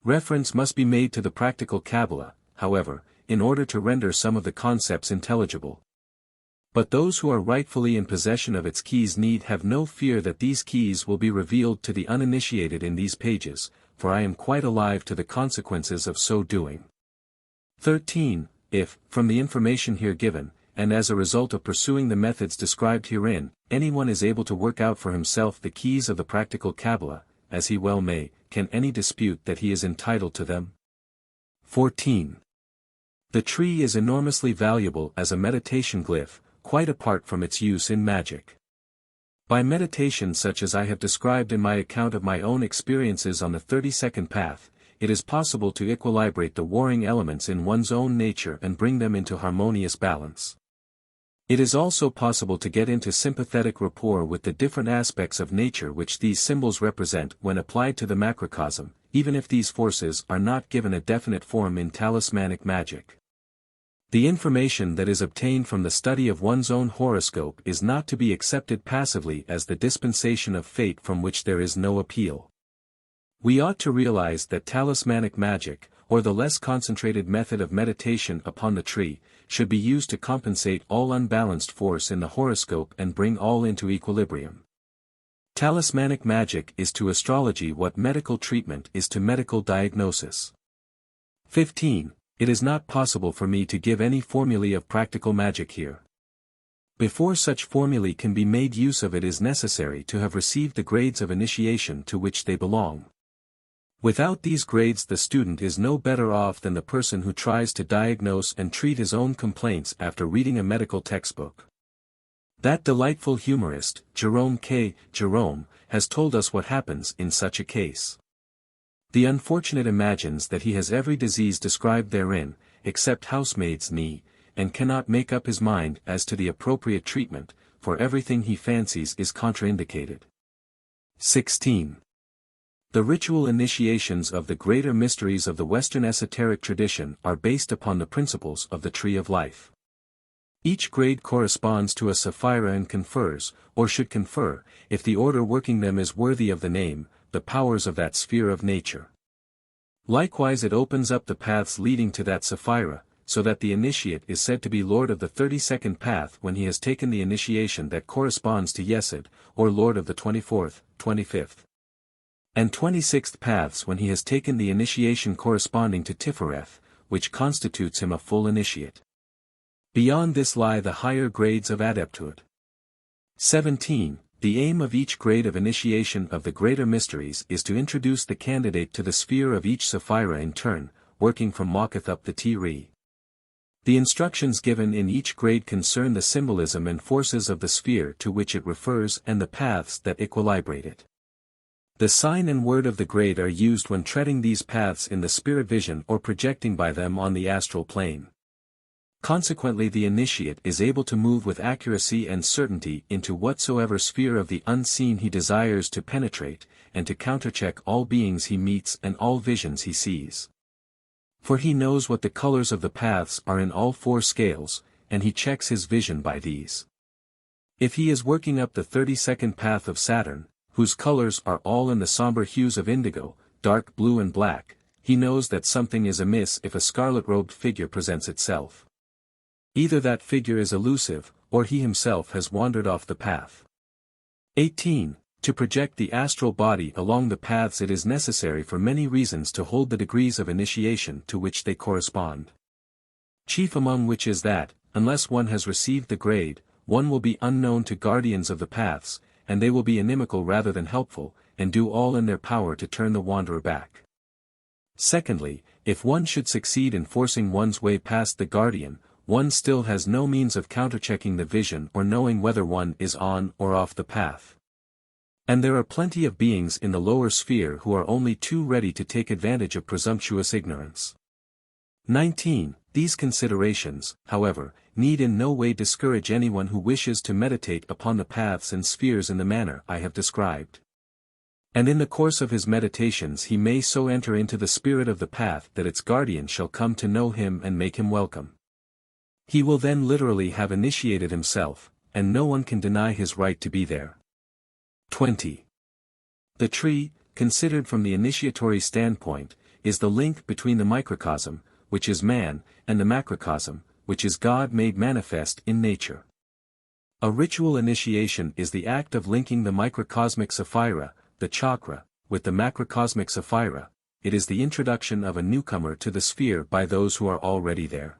Reference must be made to the practical Kabbalah, however, in order to render some of the concepts intelligible. But those who are rightfully in possession of its keys need have no fear that these keys will be revealed to the uninitiated in these pages, for I am quite alive to the consequences of so doing. 13. If, from the information here given, and as a result of pursuing the methods described herein, anyone is able to work out for himself the keys of the practical Kabbalah, as he well may, can any dispute that he is entitled to them? 14. The tree is enormously valuable as a meditation glyph, quite apart from its use in magic. By meditation such as I have described in my account of my own experiences on the 32nd path, it is possible to equilibrate the warring elements in one's own nature and bring them into harmonious balance. It is also possible to get into sympathetic rapport with the different aspects of nature which these symbols represent when applied to the macrocosm, even if these forces are not given a definite form in talismanic magic. The information that is obtained from the study of one's own horoscope is not to be accepted passively as the dispensation of fate from which there is no appeal. We ought to realize that talismanic magic, or the less concentrated method of meditation upon the tree, should be used to compensate all unbalanced force in the horoscope and bring all into equilibrium. Talismanic magic is to astrology what medical treatment is to medical diagnosis. 15. It is not possible for me to give any formulae of practical magic here. Before such formulae can be made use of, it is necessary to have received the grades of initiation to which they belong. Without these grades the student is no better off than the person who tries to diagnose and treat his own complaints after reading a medical textbook. That delightful humorist, Jerome has told us what happens in such a case. The unfortunate imagines that he has every disease described therein, except housemaid's knee, and cannot make up his mind as to the appropriate treatment, for everything he fancies is contraindicated. 16. The ritual initiations of the greater mysteries of the Western esoteric tradition are based upon the principles of the Tree of Life. Each grade corresponds to a Sapphira and confers, or should confer, if the order working them is worthy of the name, the powers of that sphere of nature. Likewise it opens up the paths leading to that Sapphira, so that the initiate is said to be lord of the 32nd path when he has taken the initiation that corresponds to Yesod, or lord of the 24th, 25th, and 26th paths when he has taken the initiation corresponding to Tifereth, which constitutes him a full initiate. Beyond this lie the higher grades of adepthood. 17. The aim of each grade of initiation of the greater mysteries is to introduce the candidate to the sphere of each Sapphira in turn, working from Maketh up the Ti-Re. The instructions given in each grade concern the symbolism and forces of the sphere to which it refers and the paths that equilibrate it. The sign and word of the grade are used when treading these paths in the spirit vision or projecting by them on the astral plane. Consequently, the initiate is able to move with accuracy and certainty into whatsoever sphere of the unseen he desires to penetrate, and to countercheck all beings he meets and all visions he sees. For he knows what the colors of the paths are in all four scales, and he checks his vision by these. If he is working up the 32nd path of Saturn, whose colors are all in the somber hues of indigo, dark blue and black, he knows that something is amiss if a scarlet-robed figure presents itself. Either that figure is elusive, or he himself has wandered off the path. 18. To project the astral body along the paths it is necessary for many reasons to hold the degrees of initiation to which they correspond. Chief among which is that, unless one has received the grade, one will be unknown to guardians of the paths, and they will be inimical rather than helpful, and do all in their power to turn the wanderer back. Secondly, if one should succeed in forcing one's way past the guardian, one still has no means of counterchecking the vision or knowing whether one is on or off the path. And there are plenty of beings in the lower sphere who are only too ready to take advantage of presumptuous ignorance. 19. These considerations, however, need in no way discourage anyone who wishes to meditate upon the paths and spheres in the manner I have described. And in the course of his meditations he may so enter into the spirit of the path that its guardian shall come to know him and make him welcome. He will then literally have initiated himself, and no one can deny his right to be there. 20. The tree, considered from the initiatory standpoint, is the link between the microcosm, which is man, and the macrocosm, which is God made manifest in nature. A ritual initiation is the act of linking the microcosmic sapphira, the chakra, with the macrocosmic sapphira. It is the introduction of a newcomer to the sphere by those who are already there.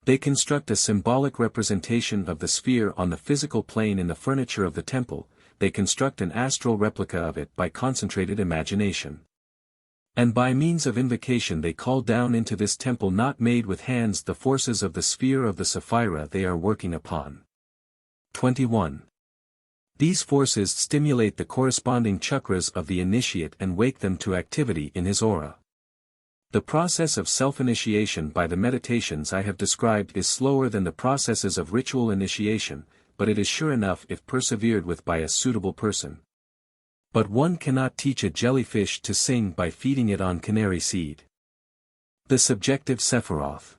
They construct a symbolic representation of the sphere on the physical plane in the furniture of the temple. They construct an astral replica of it by concentrated imagination. And by means of invocation they call down into this temple not made with hands the forces of the sphere of the sapphira they are working upon. 21. These forces stimulate the corresponding chakras of the initiate and wake them to activity in his aura. The process of self-initiation by the meditations I have described is slower than the processes of ritual initiation, but it is sure enough if persevered with by a suitable person. But one cannot teach a jellyfish to sing by feeding it on canary seed. The subjective Sephiroth.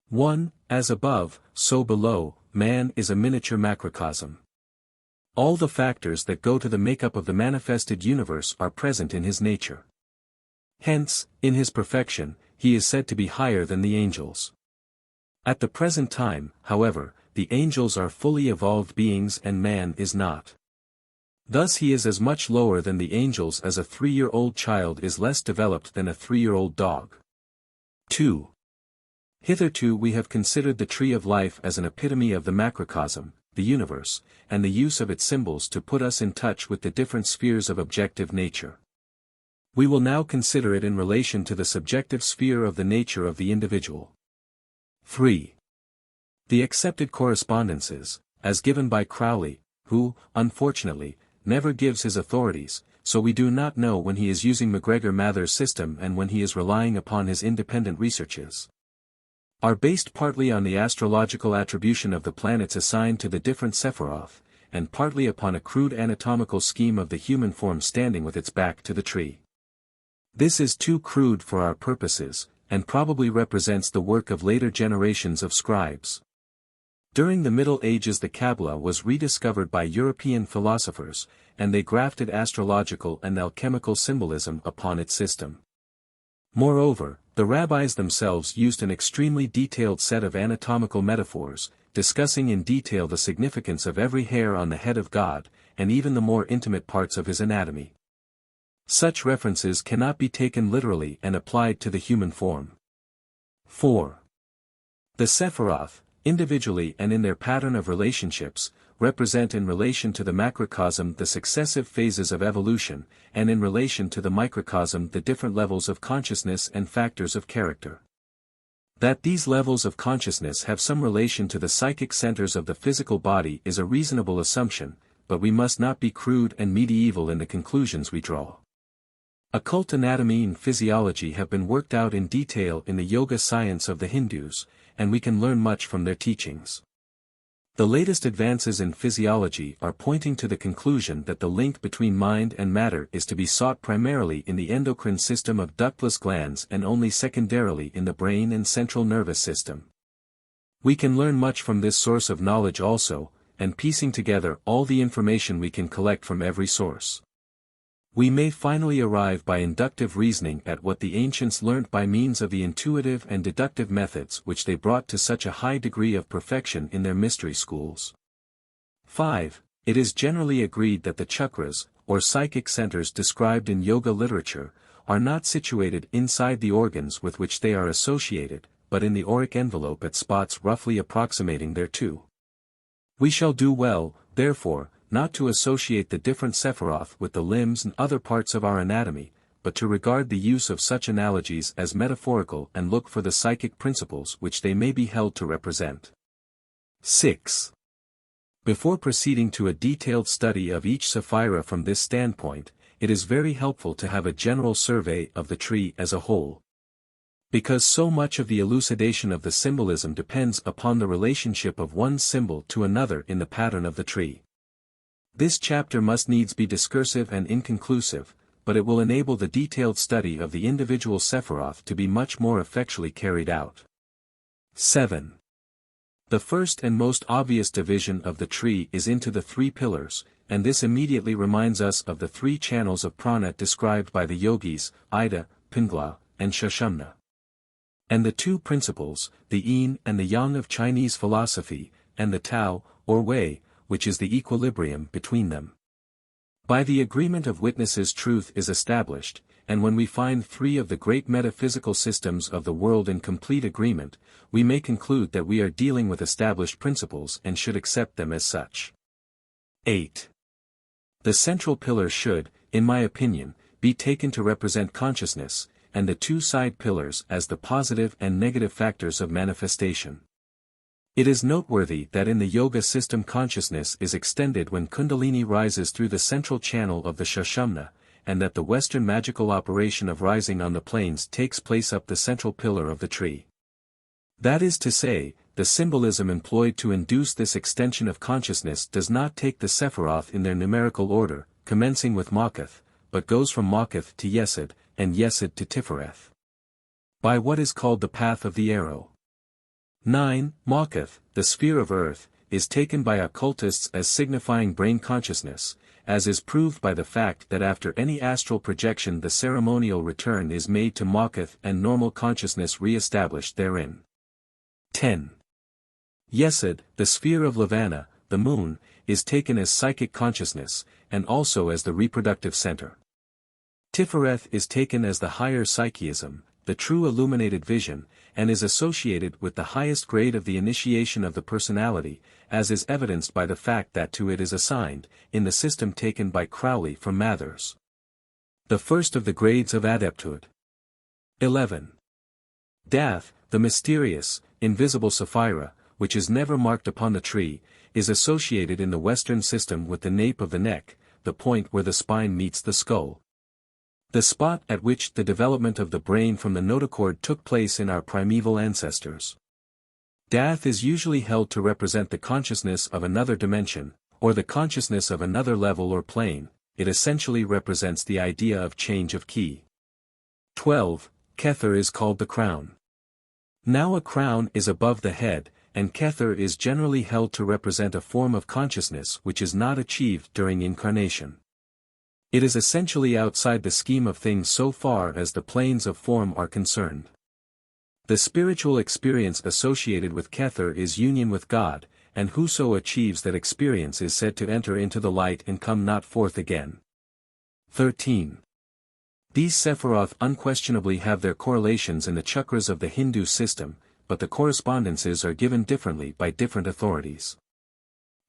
1. As above, so below, man is a miniature macrocosm. All the factors that go to the makeup of the manifested universe are present in his nature. Hence, in his perfection, he is said to be higher than the angels. At the present time, however, the angels are fully evolved beings and man is not. Thus he is as much lower than the angels as a 3-year-old child is less developed than a 3-year-old dog. 2. Hitherto we have considered the tree of life as an epitome of the macrocosm, the universe, and the use of its symbols to put us in touch with the different spheres of objective nature. We will now consider it in relation to the subjective sphere of the nature of the individual. 3. The accepted correspondences, as given by Crowley, who, unfortunately, never gives his authorities, so we do not know when he is using MacGregor Mather's system and when he is relying upon his independent researches, are based partly on the astrological attribution of the planets assigned to the different Sephiroth, and partly upon a crude anatomical scheme of the human form standing with its back to the tree. This is too crude for our purposes, and probably represents the work of later generations of scribes. During the Middle Ages the Kabbalah was rediscovered by European philosophers, and they grafted astrological and alchemical symbolism upon its system. Moreover, the rabbis themselves used an extremely detailed set of anatomical metaphors, discussing in detail the significance of every hair on the head of God, and even the more intimate parts of his anatomy. Such references cannot be taken literally and applied to the human form. 4. The Sephiroth, individually and in their pattern of relationships, represent in relation to the macrocosm the successive phases of evolution, and in relation to the microcosm the different levels of consciousness and factors of character. That these levels of consciousness have some relation to the psychic centers of the physical body is a reasonable assumption, but we must not be crude and medieval in the conclusions we draw. Occult anatomy and physiology have been worked out in detail in the yoga science of the Hindus, and we can learn much from their teachings. The latest advances in physiology are pointing to the conclusion that the link between mind and matter is to be sought primarily in the endocrine system of ductless glands and only secondarily in the brain and central nervous system. We can learn much from this source of knowledge also, and piecing together all the information we can collect from every source, we may finally arrive by inductive reasoning at what the ancients learnt by means of the intuitive and deductive methods which they brought to such a high degree of perfection in their mystery schools. 5. It is generally agreed that the chakras, or psychic centers described in yoga literature, are not situated inside the organs with which they are associated, but in the auric envelope at spots roughly approximating thereto. We shall do well, therefore, not to associate the different Sephiroth with the limbs and other parts of our anatomy, but to regard the use of such analogies as metaphorical and look for the psychic principles which they may be held to represent. 6. Before proceeding to a detailed study of each Sephira from this standpoint, it is very helpful to have a general survey of the tree as a whole. Because so much of the elucidation of the symbolism depends upon the relationship of one symbol to another in the pattern of the tree. This chapter must needs be discursive and inconclusive, but it will enable the detailed study of the individual Sephiroth to be much more effectually carried out. 7. The first and most obvious division of the tree is into the 3 pillars, and this immediately reminds us of the 3 channels of prana described by the yogis, Ida, Pingala, and Sushumna. And the 2 principles, the yin and the yang of Chinese philosophy, and the Tao, or Wei, which is the equilibrium between them. By the agreement of witnesses truth is established, and when we find 3 of the great metaphysical systems of the world in complete agreement, we may conclude that we are dealing with established principles and should accept them as such. 8. The central pillar should, in my opinion, be taken to represent consciousness, and the 2 side pillars as the positive and negative factors of manifestation. It is noteworthy that in the yoga system consciousness is extended when Kundalini rises through the central channel of the Sushumna, and that the Western magical operation of rising on the planes takes place up the central pillar of the tree. That is to say, the symbolism employed to induce this extension of consciousness does not take the Sephiroth in their numerical order, commencing with Makath, but goes from Makath to Yesod, and Yesod to Tifereth. By what is called the path of the arrow. 9. Makath, the sphere of earth, is taken by occultists as signifying brain consciousness, as is proved by the fact that after any astral projection the ceremonial return is made to Makath and normal consciousness re-established therein. 10. Yesod, the sphere of Lavana, the moon, is taken as psychic consciousness, and also as the reproductive center. Tifereth is taken as the higher psychism, the true illuminated vision, and is associated with the highest grade of the initiation of the personality, as is evidenced by the fact that to it is assigned, in the system taken by Crowley from Mathers, the first of the grades of adepthood. 11. Dath, the mysterious, invisible Sephira, which is never marked upon the tree, is associated in the Western system with the nape of the neck, the point where the spine meets the skull. The spot at which the development of the brain from the notochord took place in our primeval ancestors. Dath is usually held to represent the consciousness of another dimension, or the consciousness of another level or plane. It essentially represents the idea of change of key. 12. Kether is called the crown. Now a crown is above the head, and Kether is generally held to represent a form of consciousness which is not achieved during incarnation. It is essentially outside the scheme of things so far as the planes of form are concerned. The spiritual experience associated with Kether is union with God, and whoso achieves that experience is said to enter into the light and come not forth again. 13. These Sephiroth unquestionably have their correlations in the chakras of the Hindu system, but the correspondences are given differently by different authorities.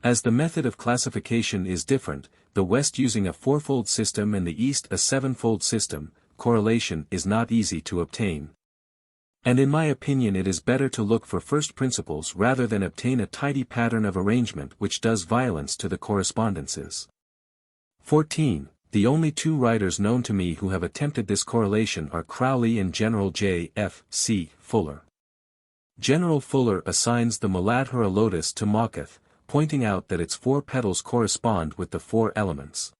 As the method of classification is different, the West using a fourfold system and the East a sevenfold system, correlation is not easy to obtain. And in my opinion it is better to look for first principles rather than obtain a tidy pattern of arrangement which does violence to the correspondences. 14. The only two writers known to me who have attempted this correlation are Crowley and General J. F. C. Fuller. General Fuller assigns the Muladhara lotus to Mawkuth, pointing out that its 4 petals correspond with the 4 elements.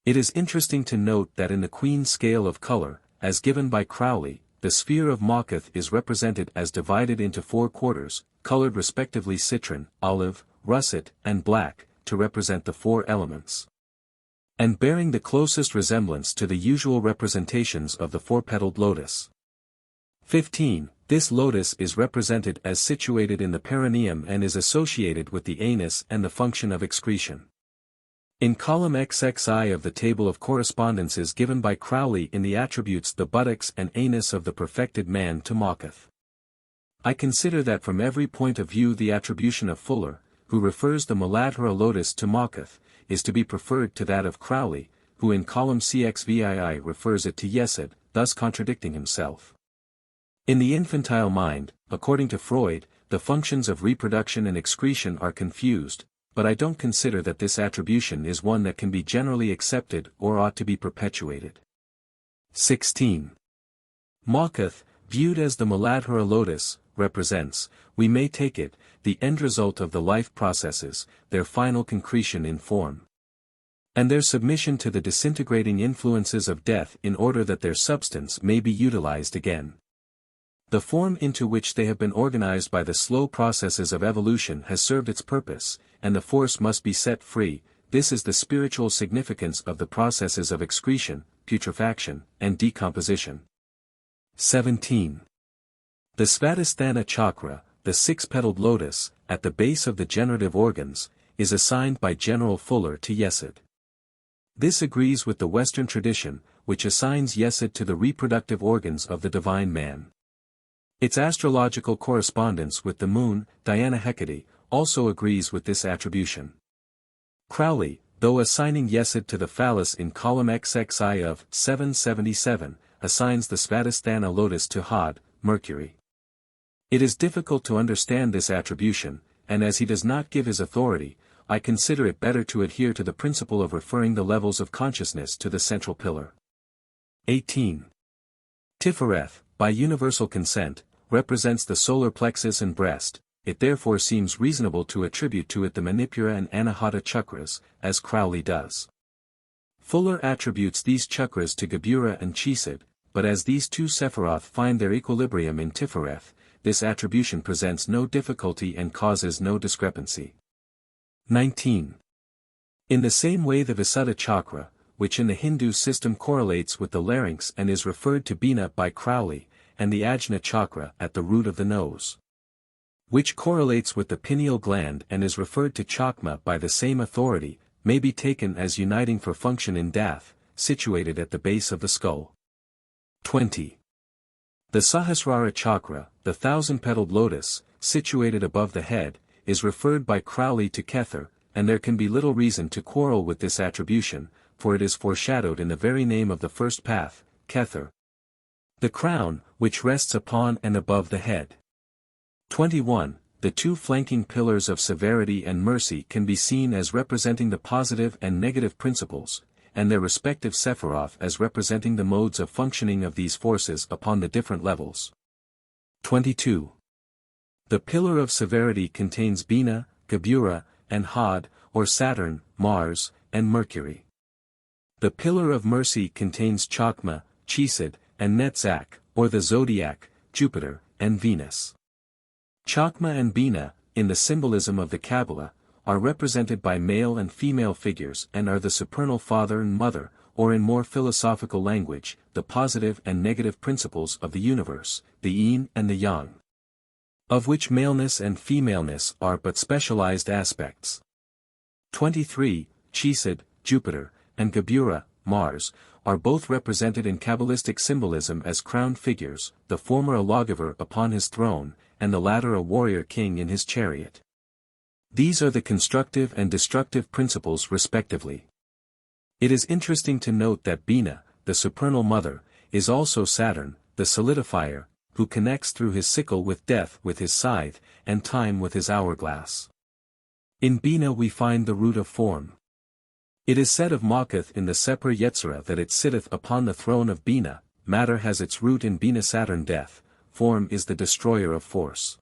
It is interesting to note that in the Queen's scale of color, as given by Crowley, the sphere of Mawkuth is represented as divided into 4 quarters, colored respectively citron, olive, russet, and black, to represent the 4 elements, and bearing the closest resemblance to the usual representations of the 4-petaled lotus. 15. This lotus is represented as situated in the perineum and is associated with the anus and the function of excretion. In column XXI of the table of correspondences given by Crowley in the attributes the buttocks and anus of the perfected man to Mawkuth. I consider that from every point of view the attribution of Fuller, who refers the Muladhara lotus to Mawkuth, is to be preferred to that of Crowley, who in column CXVII refers it to Yesod, thus contradicting himself. In the infantile mind, according to Freud, the functions of reproduction and excretion are confused, but I don't consider that this attribution is one that can be generally accepted or ought to be perpetuated. 16. Mawkuth, viewed as the Muladhara lotus, represents, we may take it, the end result of the life processes, their final concretion in form, and their submission to the disintegrating influences of death in order that their substance may be utilized again. The form into which they have been organized by the slow processes of evolution has served its purpose, and the force must be set free. This is the spiritual significance of the processes of excretion, putrefaction, and decomposition. 17. The Svadhisthana chakra, the 6-petaled lotus, at the base of the generative organs, is assigned by General Fuller to Yesod. This agrees with the Western tradition, which assigns Yesod to the reproductive organs of the divine man. Its astrological correspondence with the moon, Diana Hecate, also agrees with this attribution. Crowley, though assigning Yesod to the phallus in column XXI of 777, assigns the Svadhisthana lotus to Hod, Mercury. It is difficult to understand this attribution, and as he does not give his authority, I consider it better to adhere to the principle of referring the levels of consciousness to the central pillar. 18. Tifereth, by universal consent, represents the solar plexus and breast. It therefore seems reasonable to attribute to it the Manipura and Anahata chakras, as Crowley does. Fuller attributes these chakras to Gebura and Chesed, but as these two Sephiroth find their equilibrium in Tifereth, this attribution presents no difficulty and causes no discrepancy. 19. In the same way the Visuddha chakra, which in the Hindu system correlates with the larynx and is referred to Bina by Crowley, and the Ajna chakra at the root of the nose, which correlates with the pineal gland and is referred to Chakma by the same authority, may be taken as uniting for function in Dath, situated at the base of the skull. 20. The Sahasrara chakra, the 1,000-petaled lotus, situated above the head, is referred by Crowley to Kether, and there can be little reason to quarrel with this attribution, for it is foreshadowed in the very name of the first path, Kether. The crown, which rests upon and above the head. 21. The 2 flanking pillars of severity and mercy can be seen as representing the positive and negative principles, and their respective Sephiroth as representing the modes of functioning of these forces upon the different levels. 22. The pillar of severity contains Bina, Gebura, and Hod, or Saturn, Mars, and Mercury. The pillar of mercy contains Chakma, Chesed, and Netzach, or the zodiac, Jupiter, and Venus. Chakma and Bina, in the symbolism of the Kabbalah, are represented by male and female figures and are the supernal father and mother, or in more philosophical language, the positive and negative principles of the universe, the yin and the yang, of which maleness and femaleness are but specialized aspects. 23. Chesed, Jupiter, and Geburah, Mars, are both represented in Kabbalistic symbolism as crowned figures, the former a lawgiver upon his throne, and the latter a warrior king in his chariot. These are the constructive and destructive principles respectively. It is interesting to note that Bina, the supernal mother, is also Saturn, the solidifier, who connects through his sickle with death with his scythe, and time with his hourglass. In Bina we find the root of form. It is said of Makath in the Seper Yetzirah that it sitteth upon the throne of Bina, matter has its root in Bina. Saturn death, form is the destroyer of force.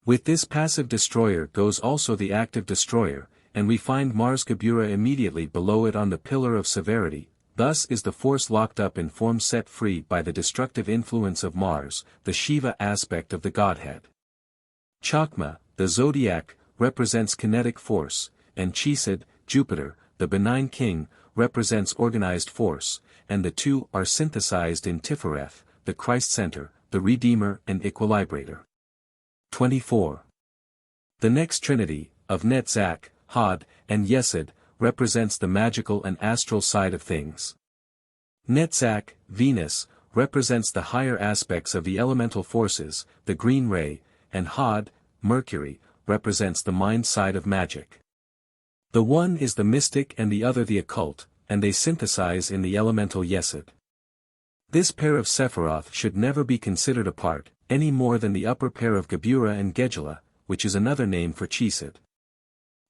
With this passive destroyer goes also the active destroyer, and we find Mars Geburah immediately below it on the pillar of severity. Thus is the force locked up in form set free by the destructive influence of Mars, the Shiva aspect of the Godhead. Chakma, the zodiac, represents kinetic force, and Chesed, Jupiter, the benign king, represents organized force, and the two are synthesized in Tifereth, the Christ center, the Redeemer and Equilibrator. 24. The next trinity, of Netzach, Hod, and Yesod, represents the magical and astral side of things. Netzach, Venus, represents the higher aspects of the elemental forces, the green ray, and Hod, Mercury, represents the mind side of magic. The one is the mystic and the other the occult, and they synthesize in the elemental Yesod. This pair of Sephiroth should never be considered apart, any more than the upper pair of Geburah and Gedulah, which is another name for Chesed.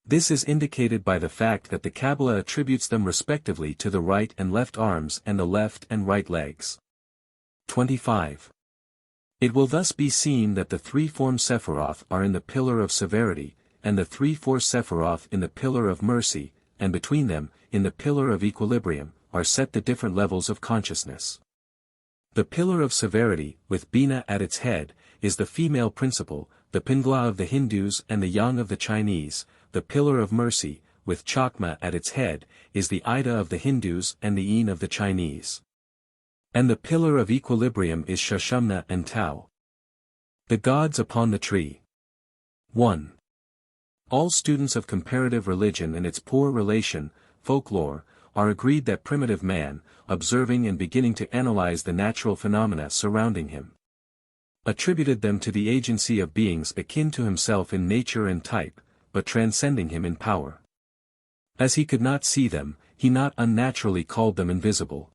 This is indicated by the fact that the Kabbalah attributes them respectively to the right and left arms and the left and right legs. 25. It will thus be seen that the three-form Sephiroth are in the pillar of severity, and the three-four Sephiroth in the pillar of mercy, and between them, in the pillar of equilibrium, are set the different levels of consciousness. The pillar of severity, with Bina at its head, is the female principle, the Pingla of the Hindus and the Yang of the Chinese. The pillar of mercy, with Chakma at its head, is the Ida of the Hindus and the Yin of the Chinese. And the pillar of equilibrium is Shashamna and Tao. The gods upon the tree. 1. All students of comparative religion and its poor relation, folklore, are agreed that primitive man, observing and beginning to analyze the natural phenomena surrounding him, attributed them to the agency of beings akin to himself in nature and type, but transcending him in power. As he could not see them, he not unnaturally called them invisible.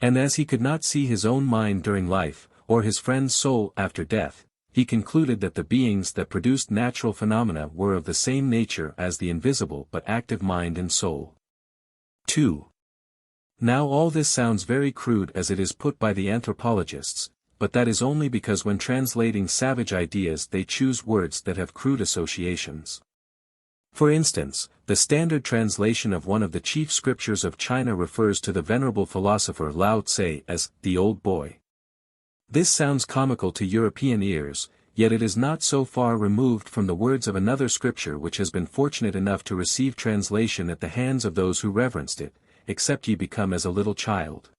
And as he could not see his own mind during life, or his friend's soul after death, he concluded that the beings that produced natural phenomena were of the same nature as the invisible but active mind and soul. 2. Now all this sounds very crude as it is put by the anthropologists, but that is only because when translating savage ideas they choose words that have crude associations. For instance, the standard translation of one of the chief scriptures of China refers to the venerable philosopher Lao Tse as the old boy. This sounds comical to European ears, yet it is not so far removed from the words of another scripture which has been fortunate enough to receive translation at the hands of those who reverenced it, except ye become as a little child.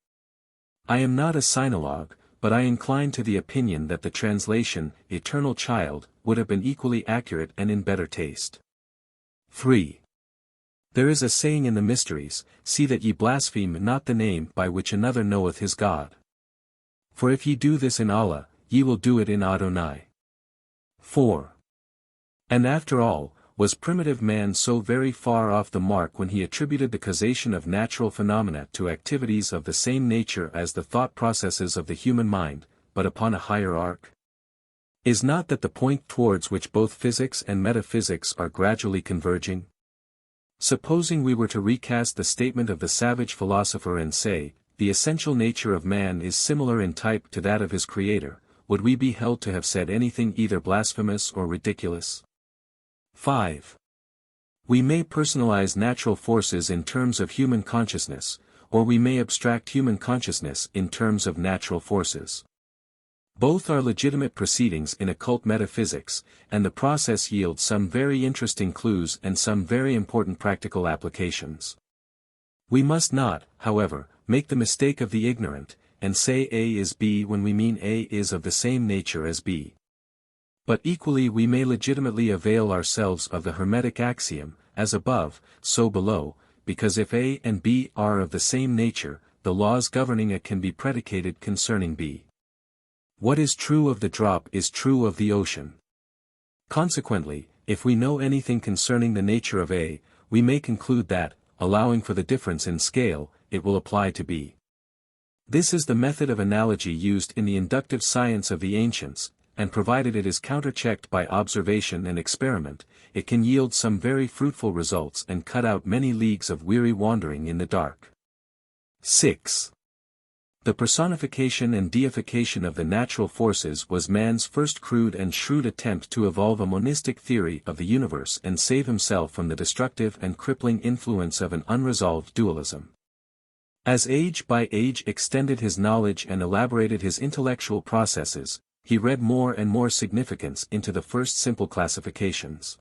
I am not a sinologue, but I incline to the opinion that the translation, eternal child, would have been equally accurate and in better taste. 3. There is a saying in the mysteries, see that ye blaspheme not the name by which another knoweth his God. For if ye do this in Allah, ye will do it in Adonai. 4. And after all, was primitive man so very far off the mark when he attributed the causation of natural phenomena to activities of the same nature as the thought processes of the human mind, but upon a higher arc? Is not that the point towards which both physics and metaphysics are gradually converging? Supposing we were to recast the statement of the savage philosopher and say, the essential nature of man is similar in type to that of his creator, would we be held to have said anything either blasphemous or ridiculous? 5. We may personalize natural forces in terms of human consciousness, or we may abstract human consciousness in terms of natural forces. Both are legitimate proceedings in occult metaphysics, and the process yields some very interesting clues and some very important practical applications. We must not, however, make the mistake of the ignorant, and say A is B when we mean A is of the same nature as B. But equally we may legitimately avail ourselves of the Hermetic axiom, as above, so below, because if A and B are of the same nature, the laws governing A can be predicated concerning B. What is true of the drop is true of the ocean. Consequently, if we know anything concerning the nature of A, we may conclude that, allowing for the difference in scale, it will apply to B. This is the method of analogy used in the inductive science of the ancients, and provided it is counterchecked by observation and experiment, it can yield some very fruitful results and cut out many leagues of weary wandering in the dark. 6. The personification and deification of the natural forces was man's first crude and shrewd attempt to evolve a monistic theory of the universe and save himself from the destructive and crippling influence of an unresolved dualism. As age by age extended his knowledge and elaborated his intellectual processes, he read more and more significance into the first simple classifications.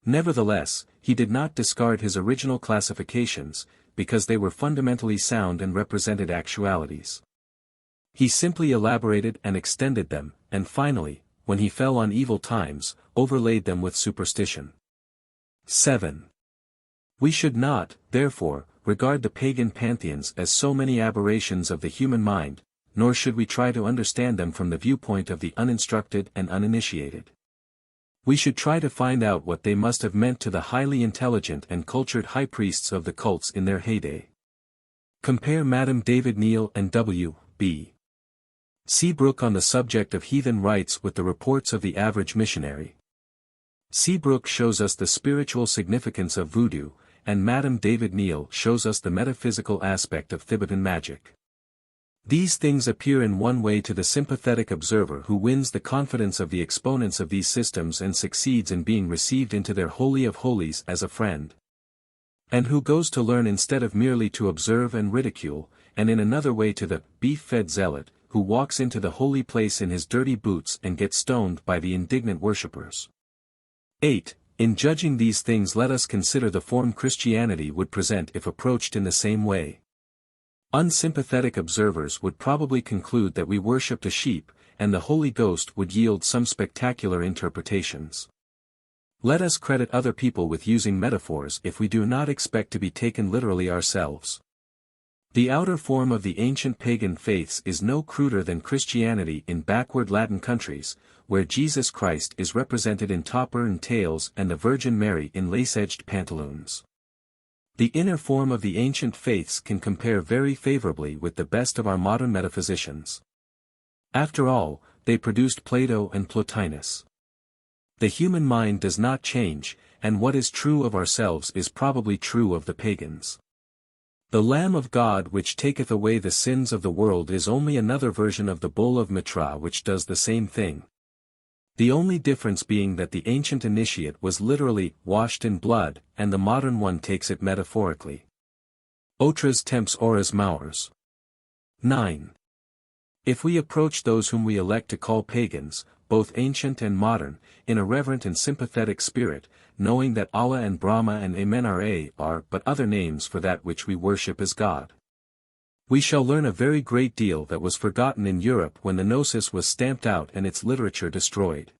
Nevertheless, he did not discard his original classifications, because they were fundamentally sound and represented actualities. He simply elaborated and extended them, and finally, when he fell on evil times, overlaid them with superstition. 7. We should not, therefore, regard the pagan pantheons as so many aberrations of the human mind, nor should we try to understand them from the viewpoint of the uninstructed and uninitiated. We should try to find out what they must have meant to the highly intelligent and cultured high priests of the cults in their heyday. Compare Madame David Neal and W. B. Seabrook on the subject of heathen rites with the reports of the average missionary. Seabrook shows us the spiritual significance of voodoo, and Madame David Neal shows us the metaphysical aspect of Thibetan magic. These things appear in one way to the sympathetic observer who wins the confidence of the exponents of these systems and succeeds in being received into their holy of holies as a friend. And who goes to learn instead of merely to observe and ridicule, and in another way to the beef-fed zealot, who walks into the holy place in his dirty boots and gets stoned by the indignant worshippers. 8. In judging these things let us consider the form Christianity would present if approached in the same way. Unsympathetic observers would probably conclude that we worshipped a sheep, and the Holy Ghost would yield some spectacular interpretations. Let us credit other people with using metaphors if we do not expect to be taken literally ourselves. The outer form of the ancient pagan faiths is no cruder than Christianity in backward Latin countries, where Jesus Christ is represented in topper and tails and the Virgin Mary in lace-edged pantaloons. The inner form of the ancient faiths can compare very favorably with the best of our modern metaphysicians. After all, they produced Plato and Plotinus. The human mind does not change, and what is true of ourselves is probably true of the pagans. The Lamb of God which taketh away the sins of the world is only another version of the bull of Mitra which does the same thing. The only difference being that the ancient initiate was literally washed in blood, and the modern one takes it metaphorically. Otras temps horas mauras. 9. If we approach those whom we elect to call pagans, both ancient and modern, in a reverent and sympathetic spirit, knowing that Allah and Brahma and Amenra are but other names for that which we worship as God, we shall learn a very great deal that was forgotten in Europe when the Gnosis was stamped out and its literature destroyed.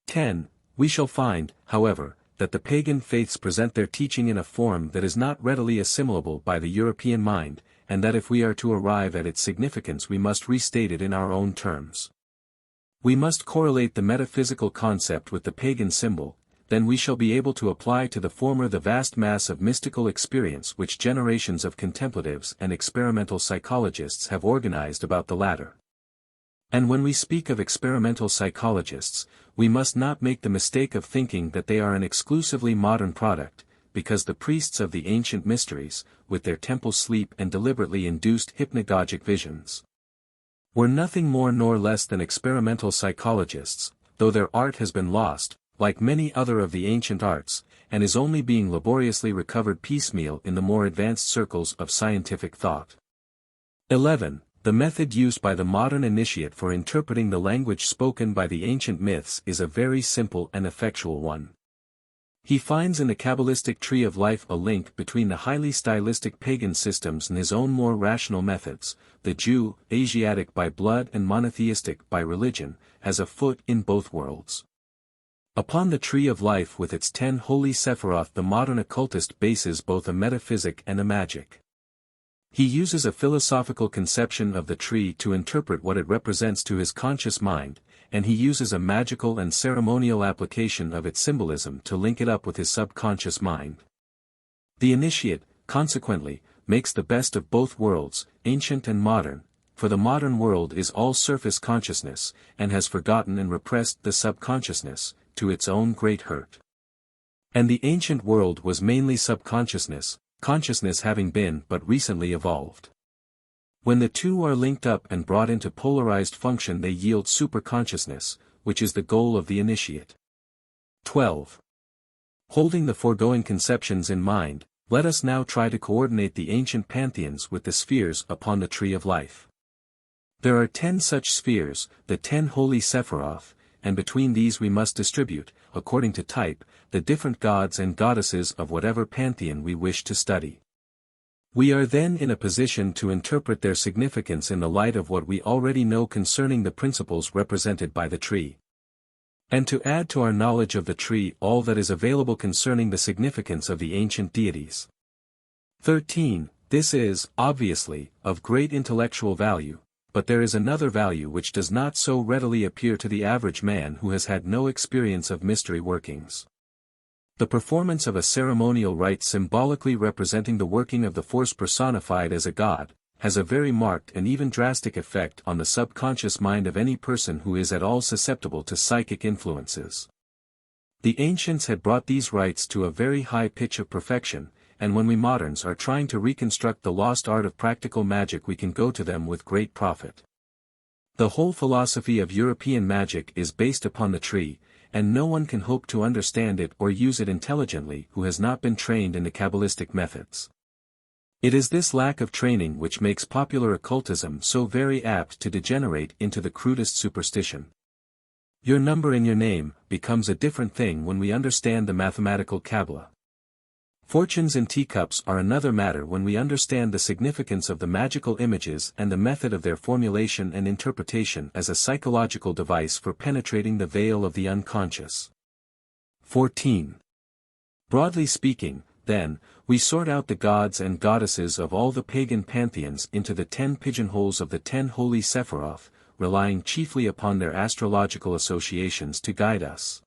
10. We shall find, however, that the pagan faiths present their teaching in a form that is not readily assimilable by the European mind, and that if we are to arrive at its significance we must restate it in our own terms. We must correlate the metaphysical concept with the pagan symbol, then we shall be able to apply to the former the vast mass of mystical experience which generations of contemplatives and experimental psychologists have organized about the latter. And when we speak of experimental psychologists, we must not make the mistake of thinking that they are an exclusively modern product, because the priests of the ancient mysteries, with their temple sleep and deliberately induced hypnagogic visions, were nothing more nor less than experimental psychologists, though their art has been lost, like many other of the ancient arts, and is only being laboriously recovered piecemeal in the more advanced circles of scientific thought. 11. The method used by the modern initiate for interpreting the language spoken by the ancient myths is a very simple and effectual one. He finds in the Kabbalistic tree of life a link between the highly stylistic pagan systems and his own more rational methods. The Jew, Asiatic by blood and monotheistic by religion, has a foot in both worlds. Upon the tree of life with its 10 holy Sephiroth the modern occultist bases both a metaphysic and a magic. He uses a philosophical conception of the tree to interpret what it represents to his conscious mind, and he uses a magical and ceremonial application of its symbolism to link it up with his subconscious mind. The initiate, consequently, makes the best of both worlds, ancient and modern, for the modern world is all surface consciousness, and has forgotten and repressed the subconsciousness, to its own great hurt. And the ancient world was mainly subconsciousness, consciousness having been but recently evolved. When the two are linked up and brought into polarized function they yield superconsciousness, which is the goal of the initiate. 12. Holding the foregoing conceptions in mind, let us now try to coordinate the ancient pantheons with the spheres upon the tree of life. There are 10 such spheres, the 10 holy Sephiroth, and between these we must distribute, according to type, the different gods and goddesses of whatever pantheon we wish to study. We are then in a position to interpret their significance in the light of what we already know concerning the principles represented by the tree. And to add to our knowledge of the tree all that is available concerning the significance of the ancient deities. 13. This is, obviously, of great intellectual value, but there is another value which does not so readily appear to the average man who has had no experience of mystery workings. The performance of a ceremonial rite symbolically representing the working of the force personified as a god, has a very marked and even drastic effect on the subconscious mind of any person who is at all susceptible to psychic influences. The ancients had brought these rites to a very high pitch of perfection, and when we moderns are trying to reconstruct the lost art of practical magic we can go to them with great profit. The whole philosophy of European magic is based upon the tree, and no one can hope to understand it or use it intelligently who has not been trained in the Kabbalistic methods. It is this lack of training which makes popular occultism so very apt to degenerate into the crudest superstition. Your number in your name becomes a different thing when we understand the mathematical Kabbalah. Fortunes in teacups are another matter when we understand the significance of the magical images and the method of their formulation and interpretation as a psychological device for penetrating the veil of the unconscious. 14. Broadly speaking, then, we sort out the gods and goddesses of all the pagan pantheons into the 10 pigeonholes of the 10 holy Sephiroth, relying chiefly upon their astrological associations to guide us.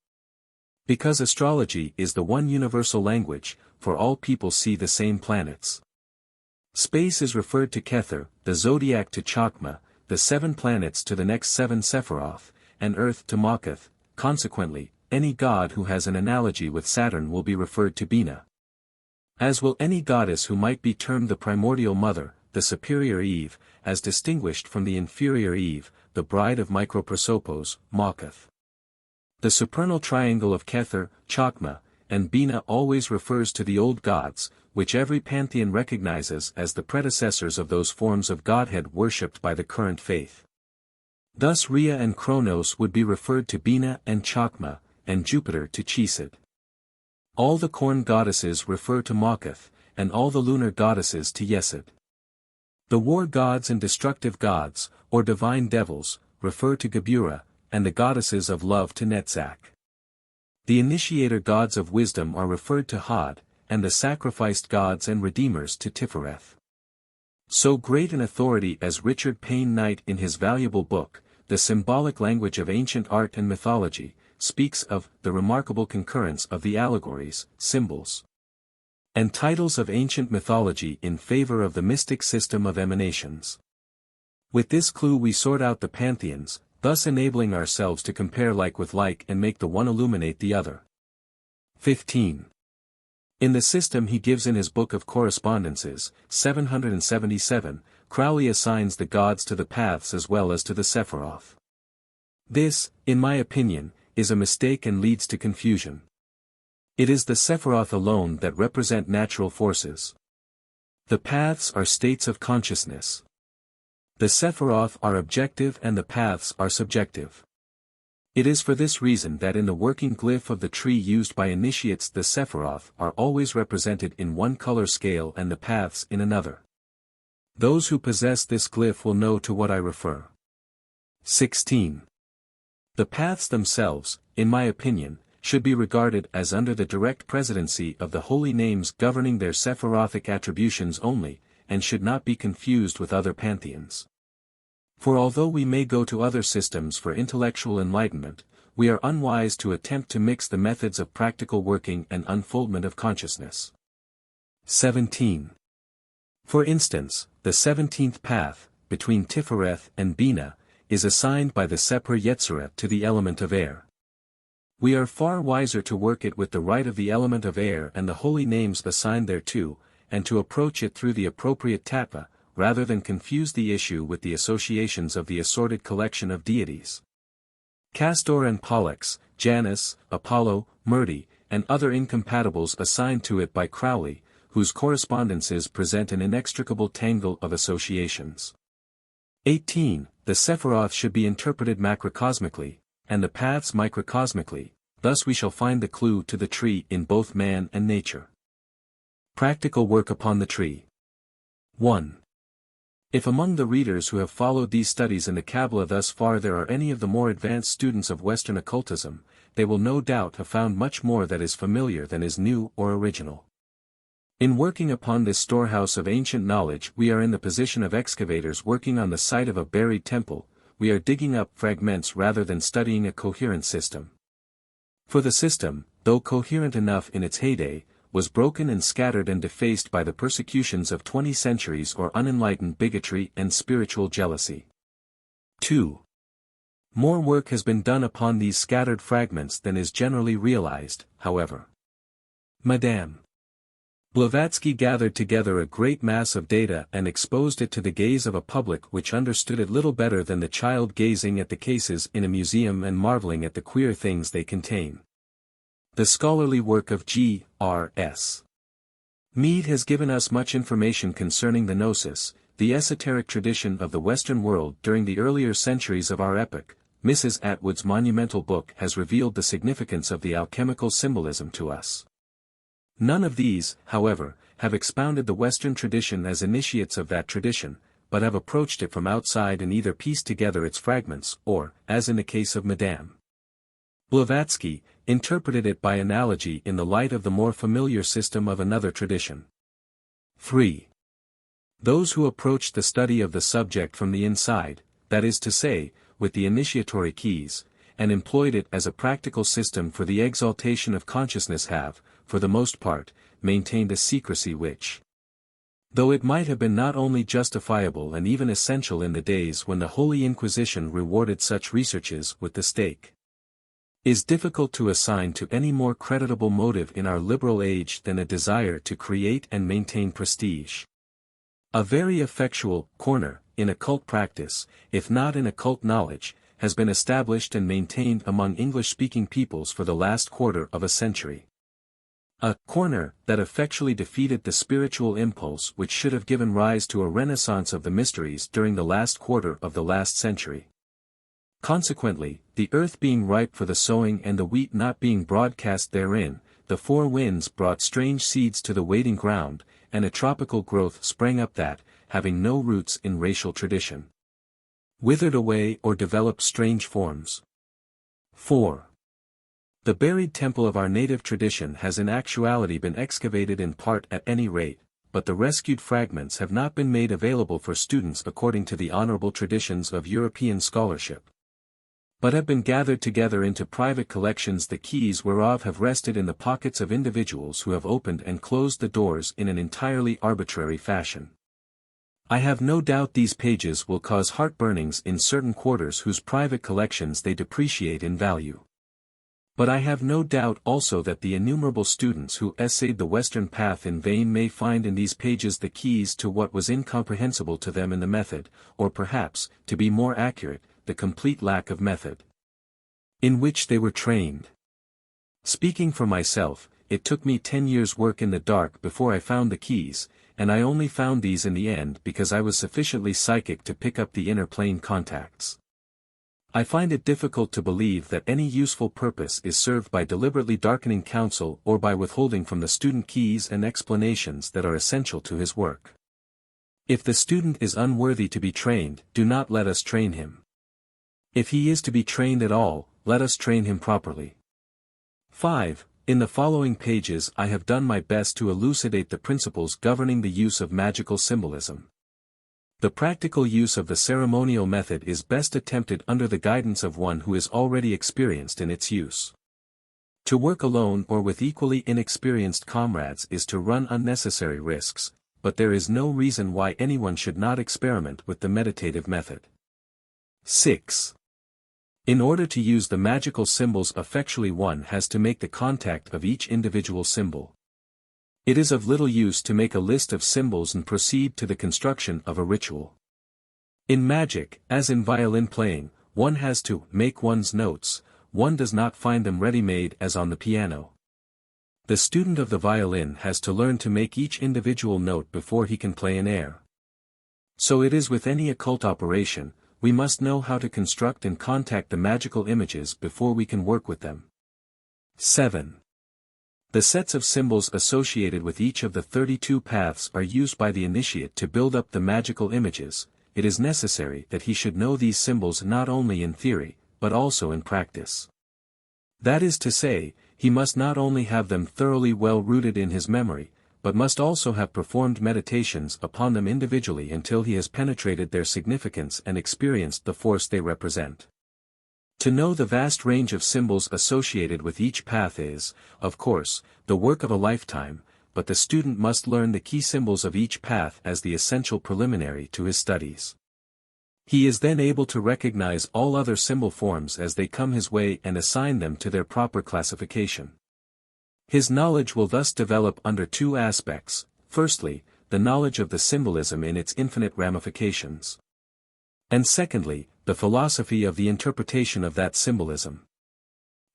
Because astrology is the one universal language, for all people see the same planets. Space is referred to Kether, the zodiac to Chakma, the 7 planets to the next 7 Sephiroth, and Earth to Makath. Consequently, any god who has an analogy with Saturn will be referred to Bina. As will any goddess who might be termed the primordial mother, the superior Eve, as distinguished from the inferior Eve, the bride of Microprosopos, Makath. The supernal triangle of Kether, Chakma, and Bina always refers to the old gods, which every pantheon recognizes as the predecessors of those forms of godhead worshipped by the current faith. Thus Rhea and Kronos would be referred to Bina and Chakma, and Jupiter to Chesid. All the corn goddesses refer to Makath, and all the lunar goddesses to Yesod. The war gods and destructive gods, or divine devils, refer to Geburah, and the goddesses of love to Netzach. The initiator gods of wisdom are referred to Hod, and the sacrificed gods and redeemers to Tifereth. So great an authority as Richard Payne Knight in his valuable book, The Symbolic Language of Ancient Art and Mythology, speaks of the remarkable concurrence of the allegories, symbols, and titles of ancient mythology in favor of the mystic system of emanations. With this clue we sort out the pantheons, thus enabling ourselves to compare like with like and make the one illuminate the other. 15. In the system he gives in his Book of Correspondences, 777, Crowley assigns the gods to the paths as well as to the Sephiroth. This, in my opinion, is a mistake and leads to confusion. It is the Sephiroth alone that represent natural forces. The paths are states of consciousness. The Sephiroth are objective and the paths are subjective. It is for this reason that in the working glyph of the tree used by initiates the Sephiroth are always represented in one color scale and the paths in another. Those who possess this glyph will know to what I refer. 16. The paths themselves, in my opinion, should be regarded as under the direct presidency of the holy names governing their Sephirothic attributions only, and should not be confused with other pantheons. For although we may go to other systems for intellectual enlightenment, we are unwise to attempt to mix the methods of practical working and unfoldment of consciousness. 17. For instance, the 17th path, between Tifereth and Bina, is assigned by the Seper Yetzirah to the element of air. We are far wiser to work it with the right of the element of air and the holy names assigned thereto, and to approach it through the appropriate tattva, rather than confuse the issue with the associations of the assorted collection of deities. Castor and Pollux, Janus, Apollo, Murti, and other incompatibles assigned to it by Crowley, whose correspondences present an inextricable tangle of associations. 18. The Sephiroth should be interpreted macrocosmically, and the paths microcosmically, thus we shall find the clue to the tree in both man and nature. Practical work upon the tree. 1. If among the readers who have followed these studies in the Kabbalah thus far there are any of the more advanced students of Western occultism, they will no doubt have found much more that is familiar than is new or original. In working upon this storehouse of ancient knowledge we are in the position of excavators working on the site of a buried temple, we are digging up fragments rather than studying a coherent system. For the system, though coherent enough in its heyday, was broken and scattered and defaced by the persecutions of 20 centuries or unenlightened bigotry and spiritual jealousy. 2. More work has been done upon these scattered fragments than is generally realized, however. Madame Blavatsky gathered together a great mass of data and exposed it to the gaze of a public which understood it little better than the child gazing at the cases in a museum and marveling at the queer things they contain. The scholarly work of G.R.S. Mead has given us much information concerning the gnosis, the esoteric tradition of the Western world during the earlier centuries of our epoch. Mrs. Atwood's monumental book has revealed the significance of the alchemical symbolism to us. None of these, however, have expounded the Western tradition as initiates of that tradition, but have approached it from outside and either pieced together its fragments or, as in the case of Madame Blavatsky, interpreted it by analogy in the light of the more familiar system of another tradition. 3. Those who approached the study of the subject from the inside, that is to say, with the initiatory keys, and employed it as a practical system for the exaltation of consciousness have, for the most part, maintained a secrecy which, though it might have been not only justifiable and even essential in the days when the Holy Inquisition rewarded such researches with the stake, is difficult to assign to any more creditable motive in our liberal age than a desire to create and maintain prestige. A very effectual corner in occult practice, if not in occult knowledge, has been established and maintained among English-speaking peoples for the last quarter of a century. A corner that effectually defeated the spiritual impulse which should have given rise to a renaissance of the mysteries during the last quarter of the last century. Consequently, the earth being ripe for the sowing and the wheat not being broadcast therein, the four winds brought strange seeds to the waiting ground, and a tropical growth sprang up that, having no roots in racial tradition, withered away or developed strange forms. 4. The buried temple of our native tradition has in actuality been excavated in part at any rate, but the rescued fragments have not been made available for students according to the honorable traditions of European scholarship, but have been gathered together into private collections the keys whereof have rested in the pockets of individuals who have opened and closed the doors in an entirely arbitrary fashion. I have no doubt these pages will cause heartburnings in certain quarters whose private collections they depreciate in value. But I have no doubt also that the innumerable students who essayed the Western path in vain may find in these pages the keys to what was incomprehensible to them in the method, or perhaps, to be more accurate, the complete lack of method in which they were trained. Speaking for myself, it took me 10 years' work in the dark before I found the keys, and I only found these in the end because I was sufficiently psychic to pick up the inner plane contacts. I find it difficult to believe that any useful purpose is served by deliberately darkening counsel or by withholding from the student keys and explanations that are essential to his work. If the student is unworthy to be trained, do not let us train him. If he is to be trained at all, let us train him properly. 5. In the following pages I have done my best to elucidate the principles governing the use of magical symbolism. The practical use of the ceremonial method is best attempted under the guidance of one who is already experienced in its use. To work alone or with equally inexperienced comrades is to run unnecessary risks, but there is no reason why anyone should not experiment with the meditative method. 6. In order to use the magical symbols effectually, one has to make the contact of each individual symbol. It is of little use to make a list of symbols and proceed to the construction of a ritual. In magic, as in violin playing, one has to make one's notes, one does not find them ready-made as on the piano. The student of the violin has to learn to make each individual note before he can play an air. So it is with any occult operation, we must know how to construct and contact the magical images before we can work with them. 7. The sets of symbols associated with each of the 32 paths are used by the initiate to build up the magical images. It is necessary that he should know these symbols not only in theory, but also in practice. That is to say, he must not only have them thoroughly well rooted in his memory, but must also have performed meditations upon them individually until he has penetrated their significance and experienced the force they represent. To know the vast range of symbols associated with each path is, of course, the work of a lifetime, but the student must learn the key symbols of each path as the essential preliminary to his studies. He is then able to recognize all other symbol forms as they come his way and assign them to their proper classification. His knowledge will thus develop under two aspects: firstly, the knowledge of the symbolism in its infinite ramifications. And secondly, the philosophy of the interpretation of that symbolism.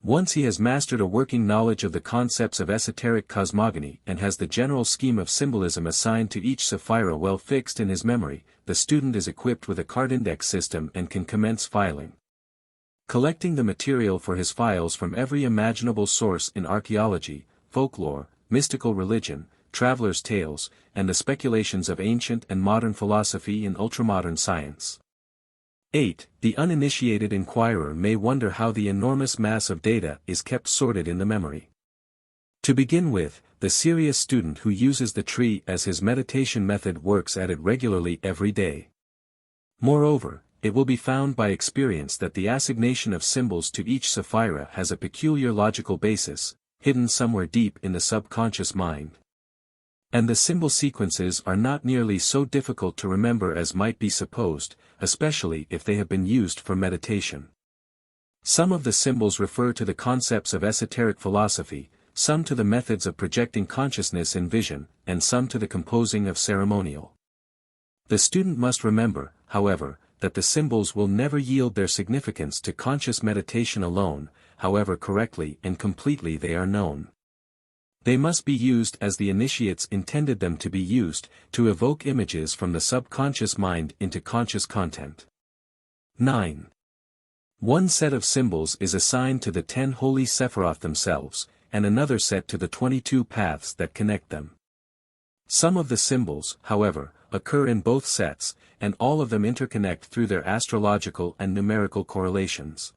Once he has mastered a working knowledge of the concepts of esoteric cosmogony and has the general scheme of symbolism assigned to each sapphira well fixed in his memory, the student is equipped with a card index system and can commence filing. Collecting the material for his files from every imaginable source in archaeology, folklore, mystical religion, travelers' tales, and the speculations of ancient and modern philosophy in ultramodern science. 8. The uninitiated inquirer may wonder how the enormous mass of data is kept sorted in the memory. To begin with, the serious student who uses the tree as his meditation method works at it regularly every day. Moreover, it will be found by experience that the assignation of symbols to each sapphira has a peculiar logical basis, hidden somewhere deep in the subconscious mind. And the symbol sequences are not nearly so difficult to remember as might be supposed, especially if they have been used for meditation. Some of the symbols refer to the concepts of esoteric philosophy, some to the methods of projecting consciousness in vision, and some to the composing of ceremonial. The student must remember, however, that the symbols will never yield their significance to conscious meditation alone, however correctly and completely they are known. They must be used as the initiates intended them to be used, to evoke images from the subconscious mind into conscious content. 9. One set of symbols is assigned to the 10 holy Sephiroth themselves, and another set to the 22 paths that connect them. Some of the symbols, however, occur in both sets, and all of them interconnect through their astrological and numerical correlations.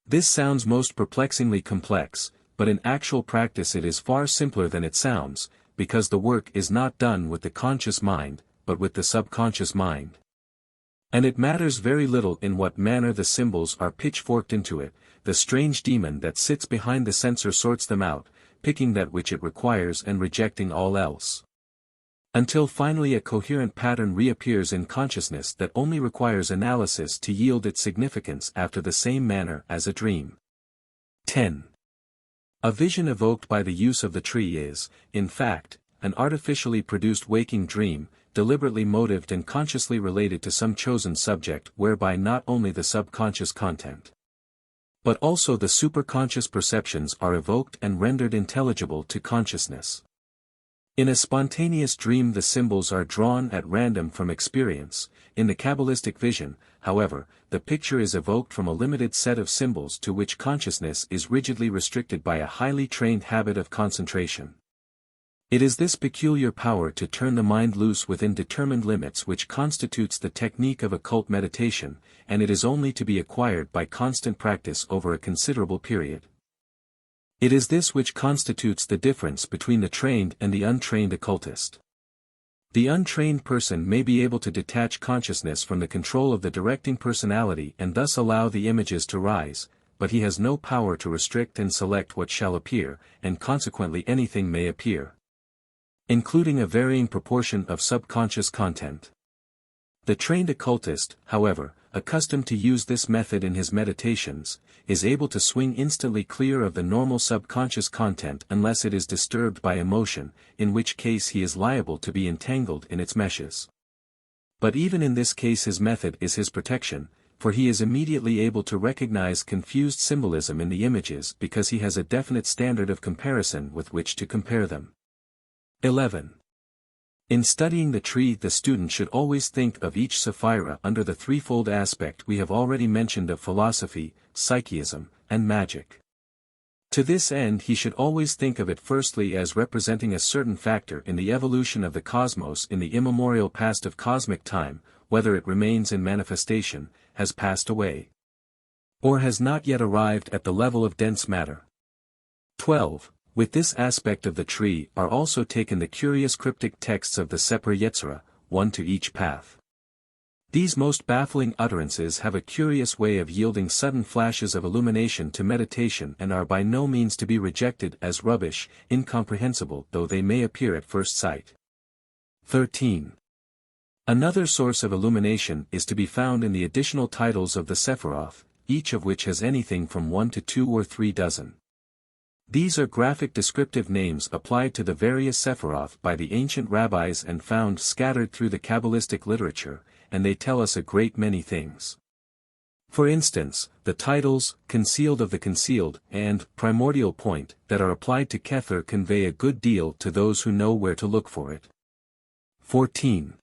This sounds most perplexingly complex, but in actual practice it is far simpler than it sounds, because the work is not done with the conscious mind, but with the subconscious mind. And it matters very little in what manner the symbols are pitchforked into it, the strange demon that sits behind the sensor sorts them out, picking that which it requires and rejecting all else. Until finally a coherent pattern reappears in consciousness that only requires analysis to yield its significance after the same manner as a dream. 10. A vision evoked by the use of the tree is, in fact, an artificially produced waking dream, deliberately motived and consciously related to some chosen subject whereby not only the subconscious content, but also the superconscious perceptions are evoked and rendered intelligible to consciousness. In a spontaneous dream the symbols are drawn at random from experience. In the Kabbalistic vision, however, the picture is evoked from a limited set of symbols to which consciousness is rigidly restricted by a highly trained habit of concentration. It is this peculiar power to turn the mind loose within determined limits which constitutes the technique of occult meditation, and it is only to be acquired by constant practice over a considerable period. It is this which constitutes the difference between the trained and the untrained occultist. The untrained person may be able to detach consciousness from the control of the directing personality and thus allow the images to rise, but he has no power to restrict and select what shall appear, and consequently anything may appear, including a varying proportion of subconscious content. The trained occultist, however, accustomed to use this method in his meditations, is able to swing instantly clear of the normal subconscious content unless it is disturbed by emotion, in which case he is liable to be entangled in its meshes. But even in this case his method is his protection, for he is immediately able to recognize confused symbolism in the images because he has a definite standard of comparison with which to compare them. 11. In studying the tree the student should always think of each sapphira under the threefold aspect we have already mentioned of philosophy, psychism, and magic. To this end he should always think of it firstly as representing a certain factor in the evolution of the cosmos in the immemorial past of cosmic time, whether it remains in manifestation, has passed away, or has not yet arrived at the level of dense matter. 12. With this aspect of the tree are also taken the curious cryptic texts of the Sefer Yetzirah, one to each path. These most baffling utterances have a curious way of yielding sudden flashes of illumination to meditation and are by no means to be rejected as rubbish, incomprehensible though they may appear at first sight. 13. Another source of illumination is to be found in the additional titles of the Sephiroth, each of which has anything from 1 to 2 or 3 dozen. These are graphic descriptive names applied to the various Sephiroth by the ancient rabbis and found scattered through the Kabbalistic literature, and they tell us a great many things. For instance, the titles, Concealed of the Concealed, and Primordial Point, that are applied to Kether convey a good deal to those who know where to look for it. 14.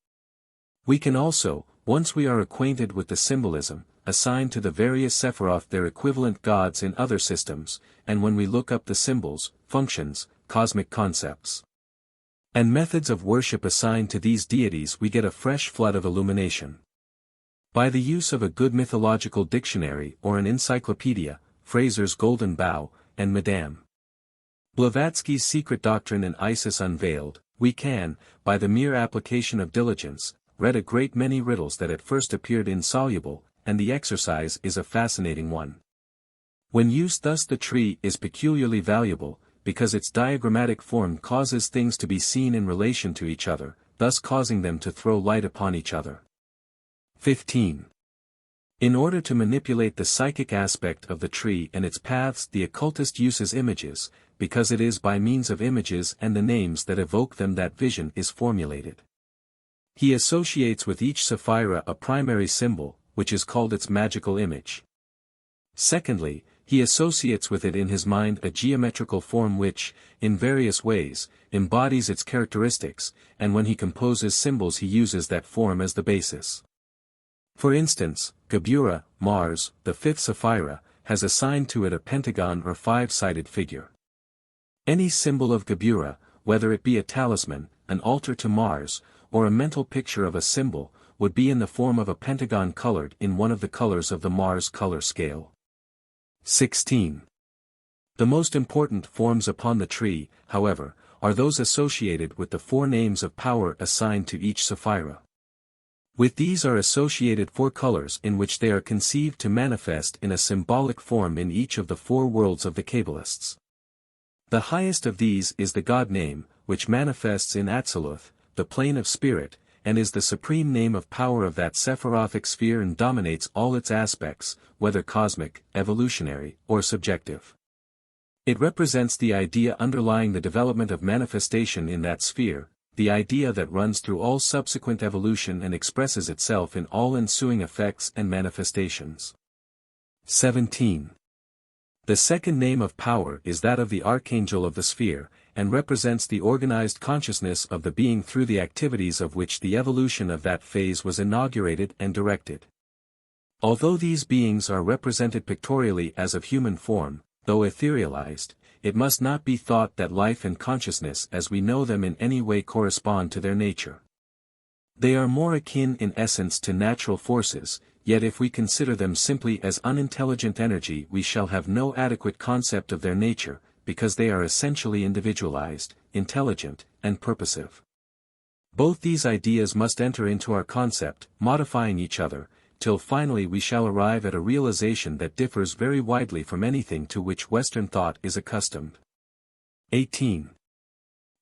We can also, once we are acquainted with the symbolism, assign to the various Sephiroth their equivalent gods in other systems, and when we look up the symbols, functions, cosmic concepts, and methods of worship assigned to these deities we get a fresh flood of illumination. By the use of a good mythological dictionary or an encyclopedia, Fraser's Golden Bough, and Madame Blavatsky's Secret Doctrine and Isis Unveiled, we can, by the mere application of diligence, read a great many riddles that at first appeared insoluble, and the exercise is a fascinating one. When used thus the tree is peculiarly valuable, because its diagrammatic form causes things to be seen in relation to each other, thus causing them to throw light upon each other. 15. In order to manipulate the psychic aspect of the tree and its paths the occultist uses images, because it is by means of images and the names that evoke them that vision is formulated. He associates with each sapphira a primary symbol, which is called its magical image. Secondly, he associates with it in his mind a geometrical form which, in various ways, embodies its characteristics, and when he composes symbols he uses that form as the basis. For instance, Geburah, Mars, the fifth sapphira, has assigned to it a pentagon or five-sided figure. Any symbol of Geburah, whether it be a talisman, an altar to Mars, or a mental picture of a symbol, would be in the form of a pentagon colored in one of the colors of the Mars color scale. 16. The most important forms upon the tree, however, are those associated with the 4 names of power assigned to each sapphira. With these are associated 4 colors in which they are conceived to manifest in a symbolic form in each of the 4 worlds of the Kabbalists. The highest of these is the God name, which manifests in Atziluth, the plane of spirit, and is the supreme name of power of that Sephirothic sphere and dominates all its aspects, whether cosmic, evolutionary, or subjective. It represents the idea underlying the development of manifestation in that sphere, the idea that runs through all subsequent evolution and expresses itself in all ensuing effects and manifestations. 17. The second name of power is that of the archangel of the sphere, and represents the organized consciousness of the being through the activities of which the evolution of that phase was inaugurated and directed. Although these beings are represented pictorially as of human form, though etherealized, it must not be thought that life and consciousness as we know them in any way correspond to their nature. They are more akin in essence to natural forces, yet if we consider them simply as unintelligent energy we shall have no adequate concept of their nature, because they are essentially individualized, intelligent, and purposive. Both these ideas must enter into our concept, modifying each other, till finally we shall arrive at a realization that differs very widely from anything to which Western thought is accustomed. 18.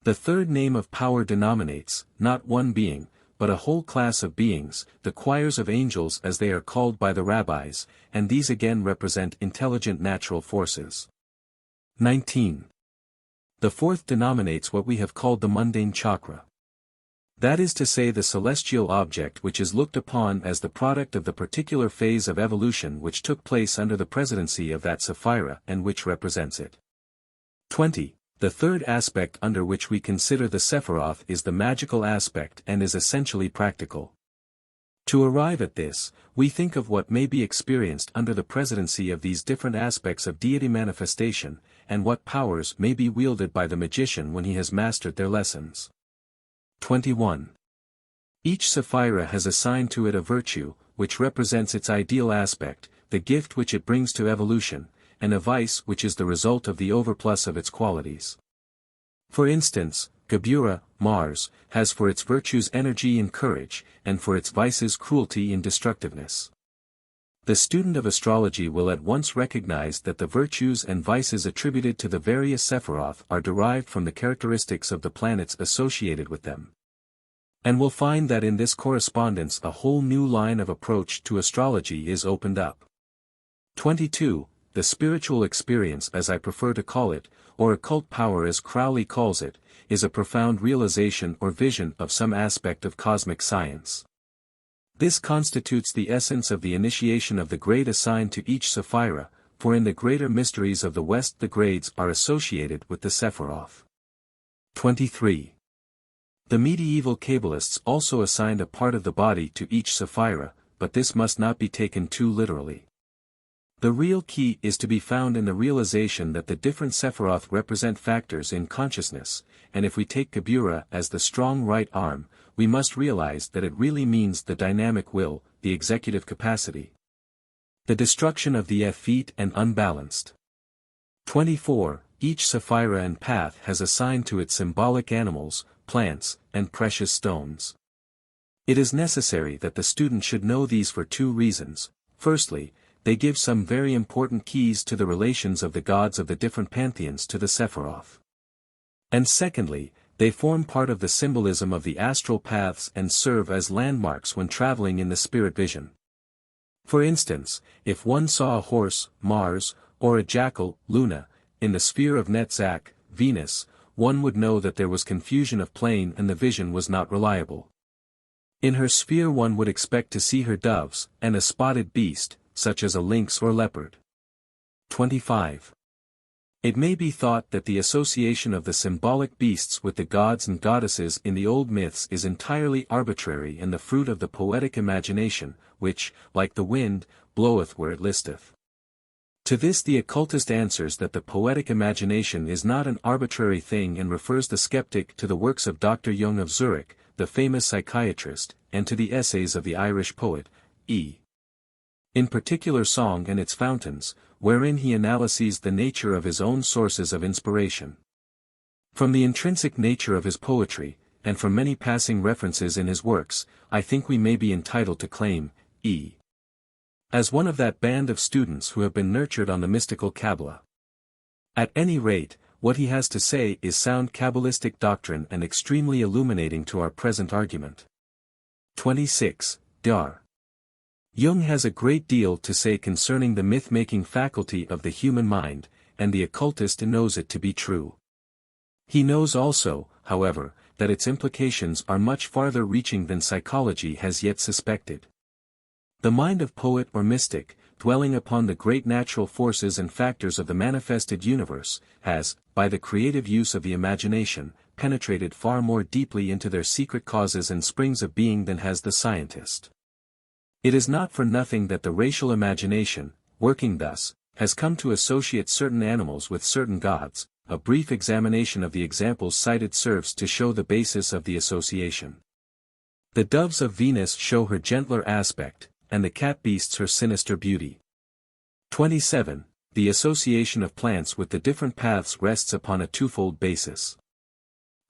The third name of power denominates, not one being, but a whole class of beings, the choirs of angels as they are called by the rabbis, and these again represent intelligent natural forces. 19. The fourth denominates what we have called the mundane chakra. That is to say the celestial object which is looked upon as the product of the particular phase of evolution which took place under the presidency of that Sapphira and which represents it. 20. The third aspect under which we consider the Sephiroth is the magical aspect and is essentially practical. To arrive at this, we think of what may be experienced under the presidency of these different aspects of deity manifestation, and what powers may be wielded by the magician when he has mastered their lessons. 21. Each Sapphira has assigned to it a virtue, which represents its ideal aspect, the gift which it brings to evolution, and a vice which is the result of the overplus of its qualities. For instance, Geburah, Mars, has for its virtues energy and courage, and for its vices cruelty and destructiveness. The student of astrology will at once recognize that the virtues and vices attributed to the various Sephiroth are derived from the characteristics of the planets associated with them. And will find that in this correspondence a whole new line of approach to astrology is opened up. 22. The spiritual experience as I prefer to call it, or occult power as Crowley calls it, is a profound realization or vision of some aspect of cosmic science. This constitutes the essence of the initiation of the grade assigned to each Sapphira, for in the greater mysteries of the West the grades are associated with the Sephiroth. 23. The medieval Kabbalists also assigned a part of the body to each Sapphira, but this must not be taken too literally. The real key is to be found in the realization that the different Sephiroth represent factors in consciousness, and if we take Geburah as the strong right arm, we must realize that it really means the dynamic will, the executive capacity. The destruction of the effete and unbalanced. 24. Each Sapphira and path has assigned to it symbolic animals, plants, and precious stones. It is necessary that the student should know these for two reasons. Firstly, they give some very important keys to the relations of the gods of the different pantheons to the Sephiroth. And secondly, they form part of the symbolism of the astral paths and serve as landmarks when traveling in the spirit vision. For instance, if one saw a horse, Mars, or a jackal, Luna, in the sphere of Netzach, Venus, one would know that there was confusion of plane and the vision was not reliable. In her sphere one would expect to see her doves, and a spotted beast, such as a lynx or leopard. 25. It may be thought that the association of the symbolic beasts with the gods and goddesses in the old myths is entirely arbitrary and the fruit of the poetic imagination, which, like the wind, bloweth where it listeth. To this the occultist answers that the poetic imagination is not an arbitrary thing and refers the skeptic to the works of Dr. Jung of Zurich, the famous psychiatrist, and to the essays of the Irish poet, E. In particular song and its fountains, wherein he analyses the nature of his own sources of inspiration. From the intrinsic nature of his poetry, and from many passing references in his works, I think we may be entitled to claim, E. as one of that band of students who have been nurtured on the mystical Kabbalah. At any rate, what he has to say is sound Kabbalistic doctrine and extremely illuminating to our present argument. 26. Dar. Jung has a great deal to say concerning the myth-making faculty of the human mind, and the occultist knows it to be true. He knows also, however, that its implications are much farther reaching than psychology has yet suspected. The mind of poet or mystic, dwelling upon the great natural forces and factors of the manifested universe, has, by the creative use of the imagination, penetrated far more deeply into their secret causes and springs of being than has the scientist. It is not for nothing that the racial imagination, working thus, has come to associate certain animals with certain gods. A brief examination of the examples cited serves to show the basis of the association. The doves of Venus show her gentler aspect, and the cat beasts her sinister beauty. 27. The association of plants with the different paths rests upon a twofold basis.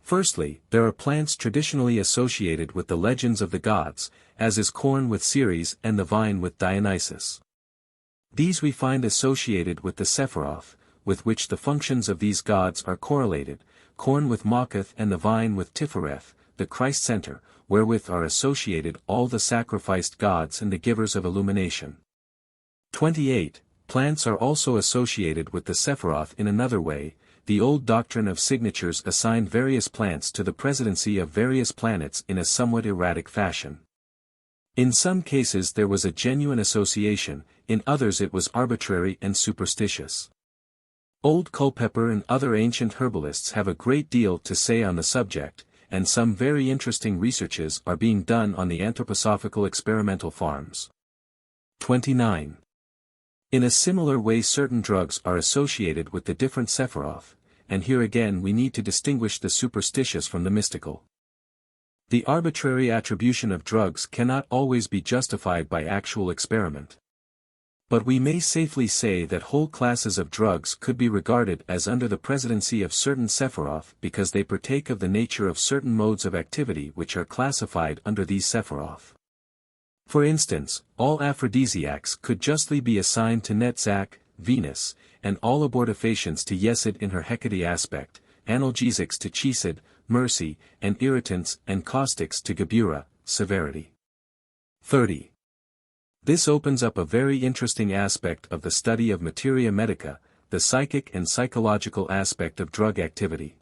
Firstly, there are plants traditionally associated with the legends of the gods, as is corn with Ceres and the vine with Dionysus. These we find associated with the Sephiroth, with which the functions of these gods are correlated, corn with Macheth and the vine with Tifereth, the Christ center, wherewith are associated all the sacrificed gods and the givers of illumination. 28. Plants are also associated with the Sephiroth in another way. The old doctrine of signatures assigned various plants to the presidency of various planets in a somewhat erratic fashion. In some cases there was a genuine association, in others it was arbitrary and superstitious. Old Culpeper and other ancient herbalists have a great deal to say on the subject, and some very interesting researches are being done on the anthroposophical experimental farms. 29. In a similar way certain drugs are associated with the different Sephiroth, and here again we need to distinguish the superstitious from the mystical. The arbitrary attribution of drugs cannot always be justified by actual experiment. But we may safely say that whole classes of drugs could be regarded as under the presidency of certain Sephiroth because they partake of the nature of certain modes of activity which are classified under these Sephiroth. For instance, all aphrodisiacs could justly be assigned to Netzach, Venus, and all abortifacients to Yesod in her Hecate aspect, analgesics to Chesed, mercy, and irritants and caustics to Geburah, severity. 30. This opens up a very interesting aspect of the study of materia medica, the psychic and psychological aspect of drug activity.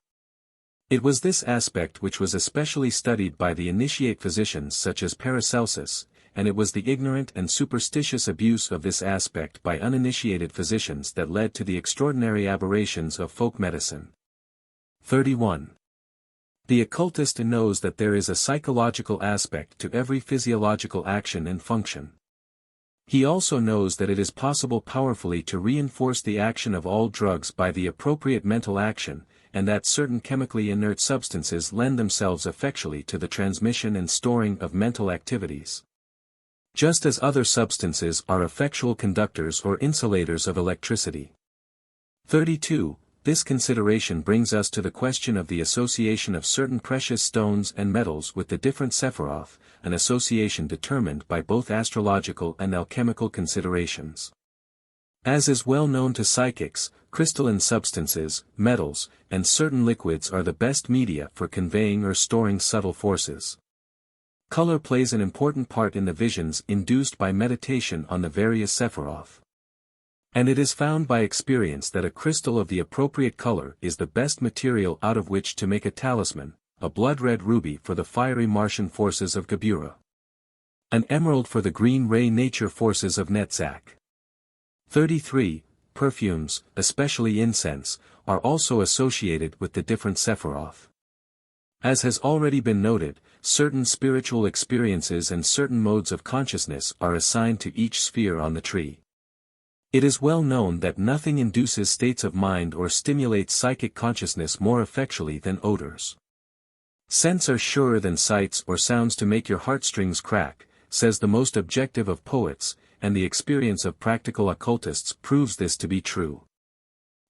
It was this aspect which was especially studied by the initiate physicians such as Paracelsus, and it was the ignorant and superstitious abuse of this aspect by uninitiated physicians that led to the extraordinary aberrations of folk medicine. 31. The occultist knows that there is a psychological aspect to every physiological action and function. He also knows that it is possible powerfully to reinforce the action of all drugs by the appropriate mental action, and that certain chemically inert substances lend themselves effectually to the transmission and storing of mental activities. Just as other substances are effectual conductors or insulators of electricity. 32. This consideration brings us to the question of the association of certain precious stones and metals with the different Sephiroth, an association determined by both astrological and alchemical considerations. As is well known to psychics, crystalline substances, metals, and certain liquids are the best media for conveying or storing subtle forces. Color plays an important part in the visions induced by meditation on the various Sephiroth. And it is found by experience that a crystal of the appropriate color is the best material out of which to make a talisman, a blood-red ruby for the fiery Martian forces of Geburah, an emerald for the green ray nature forces of Netzach. 33. Perfumes, especially incense, are also associated with the different Sephiroth. As has already been noted, certain spiritual experiences and certain modes of consciousness are assigned to each sphere on the tree. It is well known that nothing induces states of mind or stimulates psychic consciousness more effectually than odors. Scents are surer than sights or sounds to make your heartstrings crack, says the most objective of poets, and the experience of practical occultists proves this to be true.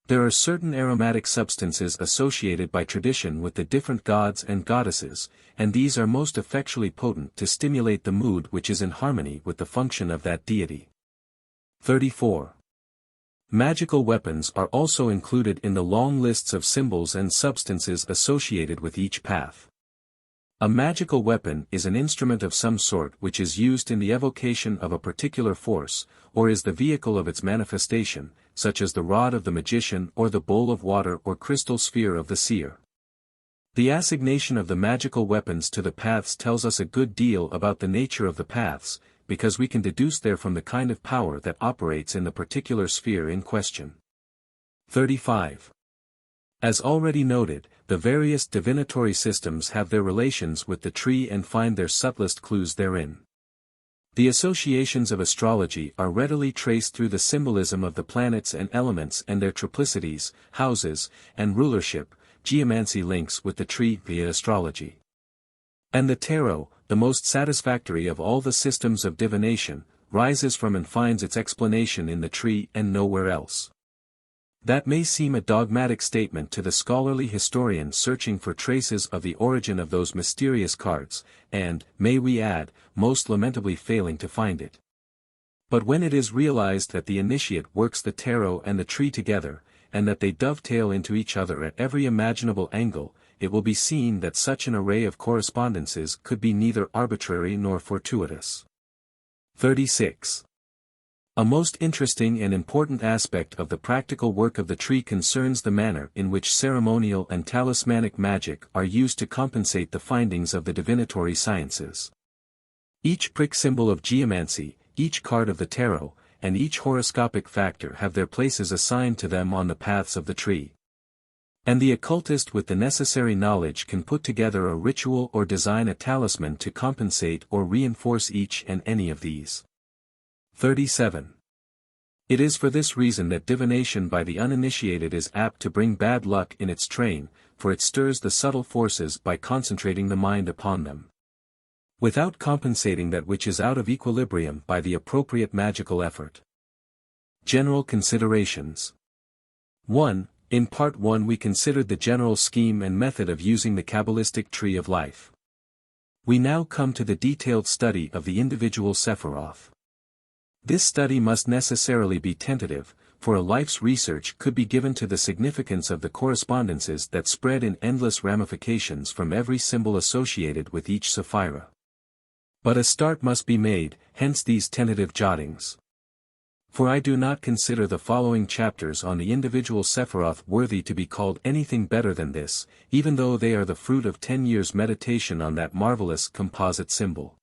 There are certain aromatic substances associated by tradition with the different gods and goddesses, and these are most effectually potent to stimulate the mood which is in harmony with the function of that deity. 34. Magical weapons are also included in the long lists of symbols and substances associated with each path. A magical weapon is an instrument of some sort which is used in the evocation of a particular force, or is the vehicle of its manifestation, such as the rod of the magician or the bowl of water or crystal sphere of the seer. The assignation of the magical weapons to the paths tells us a good deal about the nature of the paths, because we can deduce therefrom the kind of power that operates in the particular sphere in question. 35. As already noted, the various divinatory systems have their relations with the tree and find their subtlest clues therein. The associations of astrology are readily traced through the symbolism of the planets and elements and their triplicities, houses, and rulership. Geomancy links with the tree via astrology. And the tarot, the most satisfactory of all the systems of divination, rises from and finds its explanation in the tree and nowhere else. That may seem a dogmatic statement to the scholarly historian searching for traces of the origin of those mysterious cards, and, may we add, most lamentably failing to find it. But when it is realized that the initiate works the tarot and the tree together, and that they dovetail into each other at every imaginable angle, it will be seen that such an array of correspondences could be neither arbitrary nor fortuitous. 36. A most interesting and important aspect of the practical work of the tree concerns the manner in which ceremonial and talismanic magic are used to compensate the findings of the divinatory sciences. Each prick symbol of geomancy, each card of the tarot, and each horoscopic factor have their places assigned to them on the paths of the tree. And the occultist with the necessary knowledge can put together a ritual or design a talisman to compensate or reinforce each and any of these. 37. It is for this reason that divination by the uninitiated is apt to bring bad luck in its train, for it stirs the subtle forces by concentrating the mind upon them, without compensating that which is out of equilibrium by the appropriate magical effort. General considerations. 1. In Part 1 we considered the general scheme and method of using the Kabbalistic tree of life. We now come to the detailed study of the individual Sephiroth. This study must necessarily be tentative, for a life's research could be given to the significance of the correspondences that spread in endless ramifications from every symbol associated with each Sephira. But a start must be made, hence these tentative jottings. For I do not consider the following chapters on the individual Sephiroth worthy to be called anything better than this, even though they are the fruit of 10 years' meditation on that marvelous composite symbol.